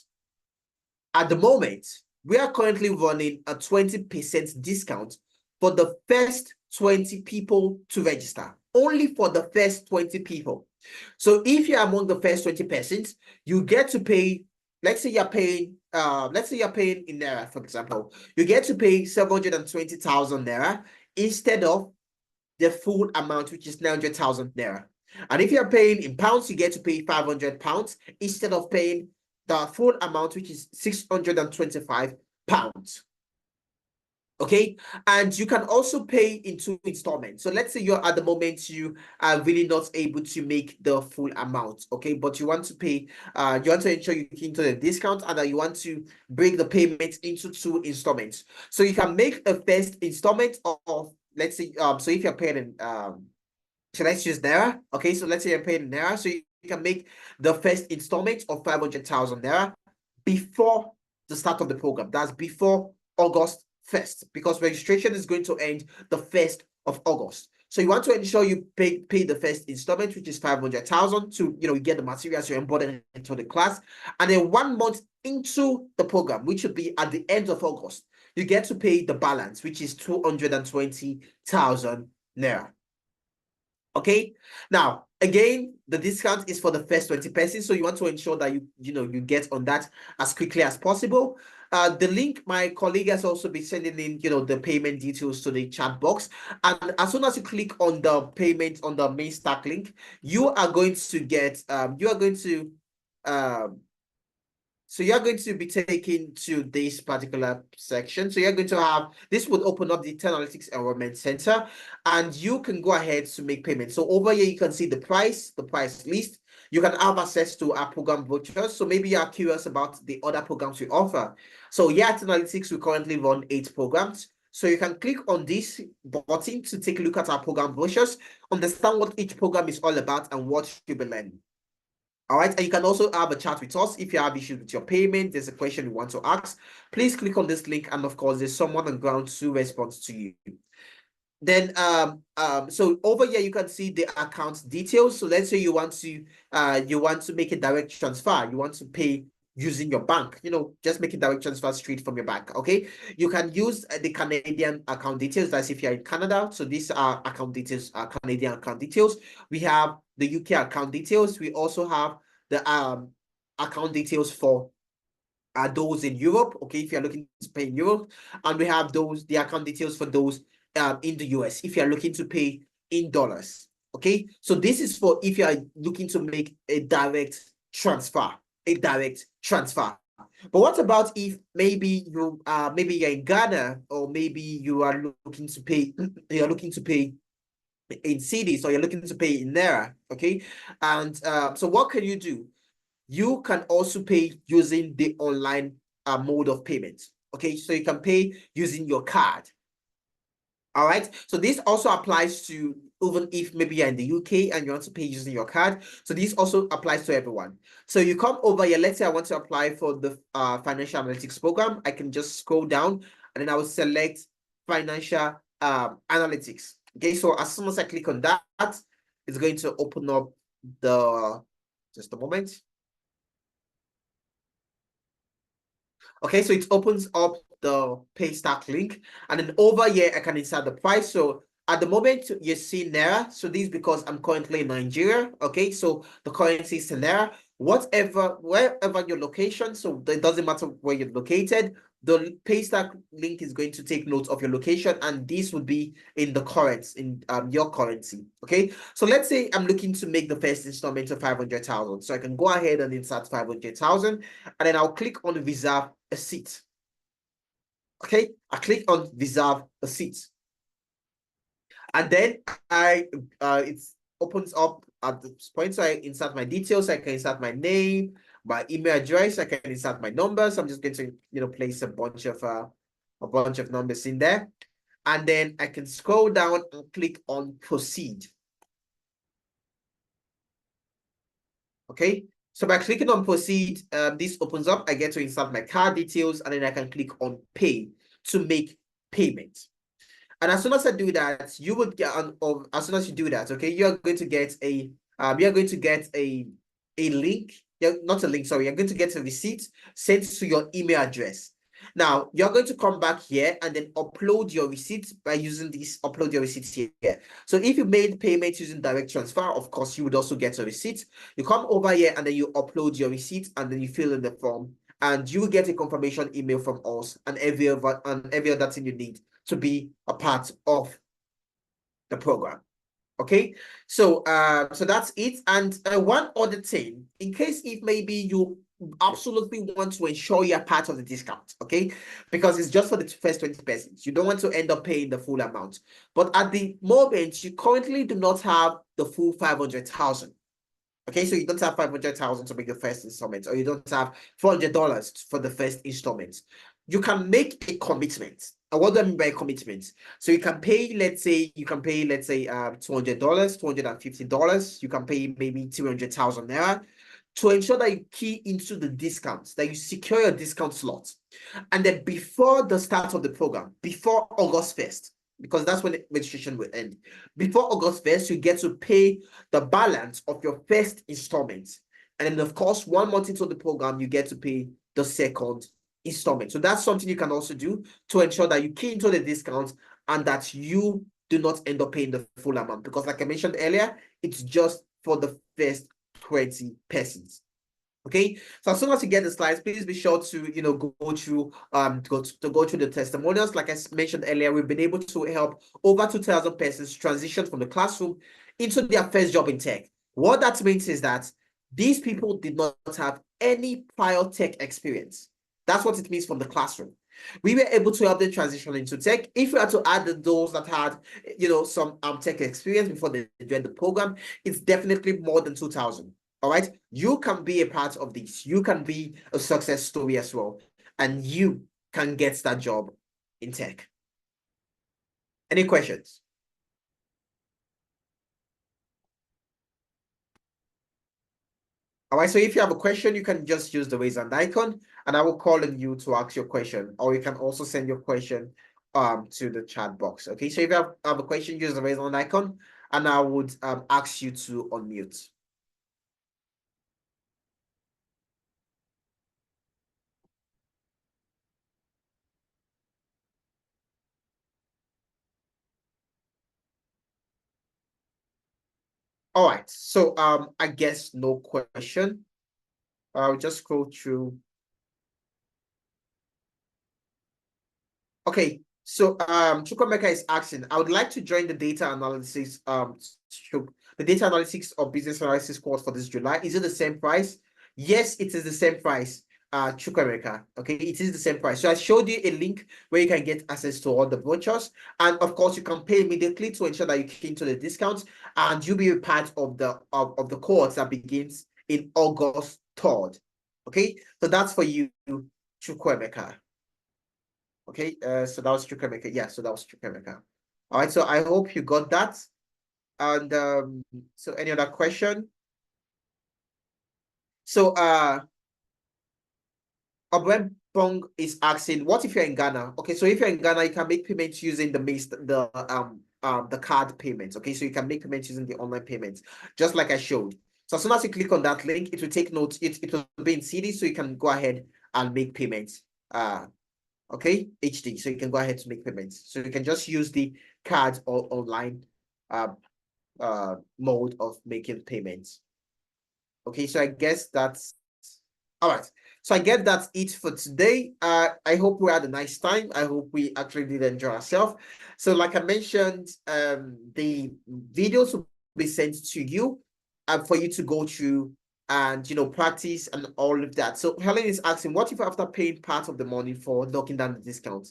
at the moment, we are currently running a 20% discount for the first 20 people to register. Only for the first 20 people. So if you're among the first 20 persons, you get to pay, let's say you're paying in Naira, for example, you get to pay 720,000 Naira instead of the full amount, which is 900,000 Naira. And if you're paying in pounds, you get to pay 500 pounds instead of paying the full amount, which is 625 pounds. Okay, and you can also pay in 2 installments. So let's say you're at the moment you are really not able to make the full amount, okay, but you want to pay, you want to ensure you get into the discount, and that you want to break the payment into 2 installments. So you can make a first installment of let's say so if you're paying in so let's use Naira. Okay, so let's say you're paying in Naira, so you can make the first installment of 500,000 Naira before the start of the program. That's before August 1st, because registration is going to end the 1st of August. So you want to ensure you pay the first installment, which is 500,000, to you get the materials you're onboarding into the class, and then 1 month into the program, which should be at the end of August, you get to pay the balance, which is 220,000 Naira. Okay, now again, the discount is for the first 20 persons, so you want to ensure that you get on that as quickly as possible. The link, my colleague has also been sending in the payment details to the chat box, and as soon as you click on the payment on the main stack link, you are going to get so you're going to be taken to this particular section. So you're going to have, this would open up the Analytics Enrollment Center, and you can go ahead to make payments. So over here, you can see the price list. You can have access to our program brochures. So maybe you're curious about the other programs we offer. So here at Analytics, we currently run 8 programs. So you can click on this button to take a look at our program brochures, understand what each program is all about and what you'll be learning. All right, and you can also have a chat with us if you have issues with your payment. There's a question you want to ask. Please click on this link, and of course, there's someone on ground to respond to you. Then so over here you can see the account details. So let's say you want to make a direct transfer. You want to pay using your bank. Just make a direct transfer straight from your bank. Okay, you can use the Canadian account details. That's if you're in Canada. So these are account details, Canadian account details. We have the UK account details. We also have the account details for those in Europe. Okay, if you're looking to pay in Europe, and we have the account details for those in the US if you're looking to pay in dollars. Okay, so this is for if you are looking to make a direct transfer. But what about if maybe you're in Ghana, or maybe you are looking to pay in cedis, or you're looking to pay in Naira? Okay, and so what can you do? You can also pay using the online mode of payment. Okay, so you can pay using your card. All right, so this also applies to even if maybe you're in the UK and you want to pay using your card. So this also applies to everyone. So you come over here. Let's say I want to apply for the financial analytics program. I can just scroll down, and then I will select financial analytics. Okay, so as soon as I click on that, it's going to open up just a moment. Okay, so it opens up the pay stack link, and then over here I can insert the price. So At the moment, you see Naira. So this is because I'm currently in Nigeria. Okay, so the currency is Naira. Wherever your location, so it doesn't matter where you're located, the Paystack link is going to take note of your location, and this would be in the currency, in your currency. Okay, so let's say I'm looking to make the first installment of 500,000. So I can go ahead and insert 500,000, and then I'll click on reserve a seat. Okay, I click on reserve a seat. And then it opens up at the point. So I insert my details. I can insert my name, my email address. I can insert my numbers. I'm just going to place a bunch of numbers in there, and then I can scroll down and click on proceed. Okay, so by clicking on proceed, this opens up. I get to insert my card details, and then I can click on pay to make payment. And as soon as I do that, you would get as soon as you do that, okay, you're going to get a link. You're not a link, sorry, you're going to get a receipt sent to your email address. Now you're going to come back here and then upload your receipt by using this upload your receipt here. So if you made payment using direct transfer, of course, you would also get a receipt. You come over here and then you upload your receipt and then you fill in the form, and you will get a confirmation email from us and every other thing you need to be a part of the program. Okay, so that's it. And one other thing, in case if maybe you absolutely want to ensure you're part of the discount, okay, because it's just for the first 20 persons, you don't want to end up paying the full amount. But at the moment, you currently do not have the full 500,000. Okay, so you don't have 500,000 to make the first installment, or you don't have $400 for the first installment. You can make a commitment. And what do I mean by commitment? So you can pay, let's say, $200, $250. You can pay maybe 200,000 naira to ensure that you key into the discounts, that you secure your discount slot. And then before the start of the program, before August 1st, because that's when the registration will end. Before August 1st, you get to pay the balance of your first installment. And then, of course, 1 month into the program, you get to pay the second installment. So that's something you can also do to ensure that you key into the discounts and that you do not end up paying the full amount. Because like I mentioned earlier, it's just for the first 20 persons. Okay, so as soon as you get the slides, please be sure to go through the testimonials. Like I mentioned earlier, we've been able to help over 2,000 persons transition from the classroom into their first job in tech. What that means is that these people did not have any prior tech experience. That's what it means from the classroom. We were able to help them transition into tech. If we had to add those that had some tech experience before they joined the program, it's definitely more than 2,000. All right, you can be a part of this. You can be a success story as well, and you can get that job in tech. Any questions? All right, so if you have a question, you can just use the raise hand icon, and I will call on you to ask your question, or you can also send your question to the chat box. Okay, so if you have a question, use the raise hand icon, and I would ask you to unmute. All right, so I guess no question. I'll just scroll through. Okay, so Chukwemeka is asking, I would like to join the data analysis or business analysis course for this July. Is it the same price? Yes, it is the same price, Chukwemeka. Okay, it is the same price. So I showed you a link where you can get access to all the vouchers, and of course you can pay immediately to ensure that you key into the discounts, and you'll be a part of the course that begins in August 3rd. Okay, so that's for you, Chukwemeka. Okay, so that was Chukwemeka. Yeah, so that was Chukwemeka. All right, so I hope you got that. And so any other question? So Abraham Pong is asking, what if you're in Ghana? Okay, so if you're in Ghana, you can make payments using the card payments. Okay, so you can make payments using the online payments, just like I showed. So as soon as you click on that link, it will take notes. It will be in CD, so you can go ahead and make payments. Okay, HD, so you can go ahead to make payments. So you can just use the card or online mode of making payments. Okay, so I guess that's all right. So I guess that's it for today. I hope we had a nice time. I hope we actually did enjoy ourselves. So like I mentioned, the videos will be sent to you for you to go through and practice and all of that. So Helen is asking, what if after paying part of the money for knocking down the discount?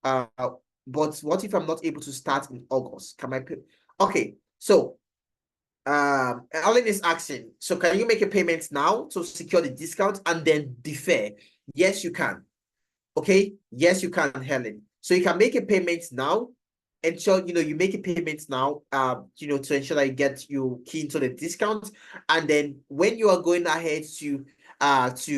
But what if I'm not able to start in August? Can I pay? Okay, so Alan is asking, so can you make a payment now to secure the discount and then defer? Yes, you can. Okay, yes, you can, Helen. So you can make a payment now, ensure you make a payment now, to ensure that you get you key into the discount, and then when you are going ahead to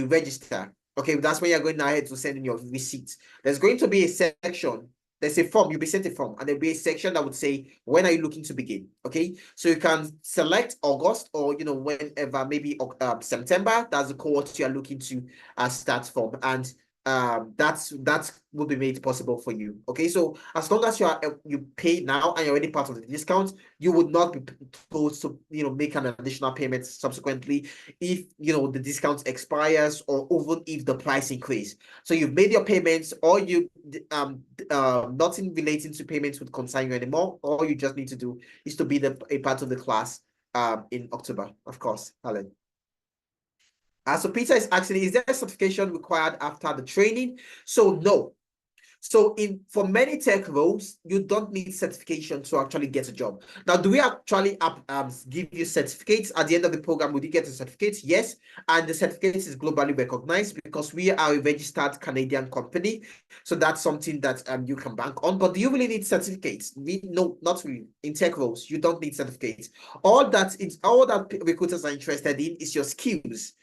register, okay, that's when you're going ahead to send in your receipt. There's going to be a section. There's a form, you'll be sent a form, and there'll be a section that would say, when are you looking to begin? Okay, so you can select August or whenever, maybe September. That's the cohort you are looking to start from, and that will be made possible for you. Okay, so as long as you pay now and you're already part of the discount, you would not be supposed to make an additional payment subsequently if the discount expires or even if the price increase. So you've made your payments, or you nothing relating to payments would concern you anymore. All you just need to do is to be a part of the class in October, of course, Alan. So Peter is asking, is there a certification required after the training? So no. So for many tech roles, you don't need certification to actually get a job. Now, do we actually give you certificates at the end of the program? Would you get a certificate? Yes, and the certificate is globally recognized because we are a registered Canadian company. So that's something that you can bank on. But do you really need certificates? No, not really. In tech roles, you don't need certificates. All that recruiters are interested in is your skills.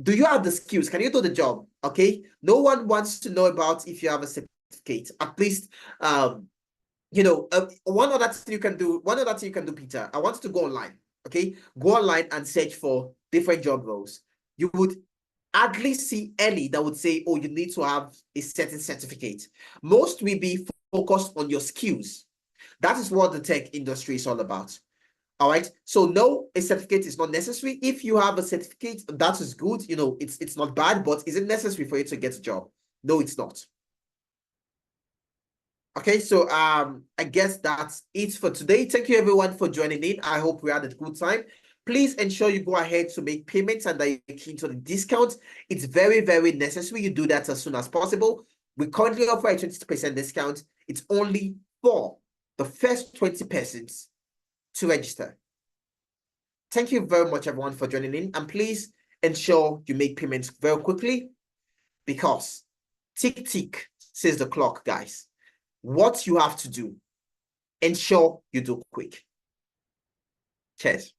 Do you have the skills? Can you do the job? Okay. No one wants to know about if you have a certificate. At least, one other thing you can do, Peter. I want you to go online. Okay, go online and search for different job roles. You would hardly see any that would say, "Oh, you need to have a certain certificate." Most will be focused on your skills. That is what the tech industry is all about. All right. So no, a certificate is not necessary. If you have a certificate, that is good. It's not bad, but is it necessary for you to get a job? No, it's not. Okay, so I guess that's it for today. Thank you everyone for joining in. I hope we had a good time. Please ensure you go ahead to make payments and that you're keen to the discount. It's very, very necessary you do that as soon as possible. We currently offer a 20% discount. It's only for the first 20 persons to register. Thank you very much, everyone, for joining in. And please ensure you make payments very quickly because tick, tick says the clock, guys. What you have to do, ensure you do quick. Cheers.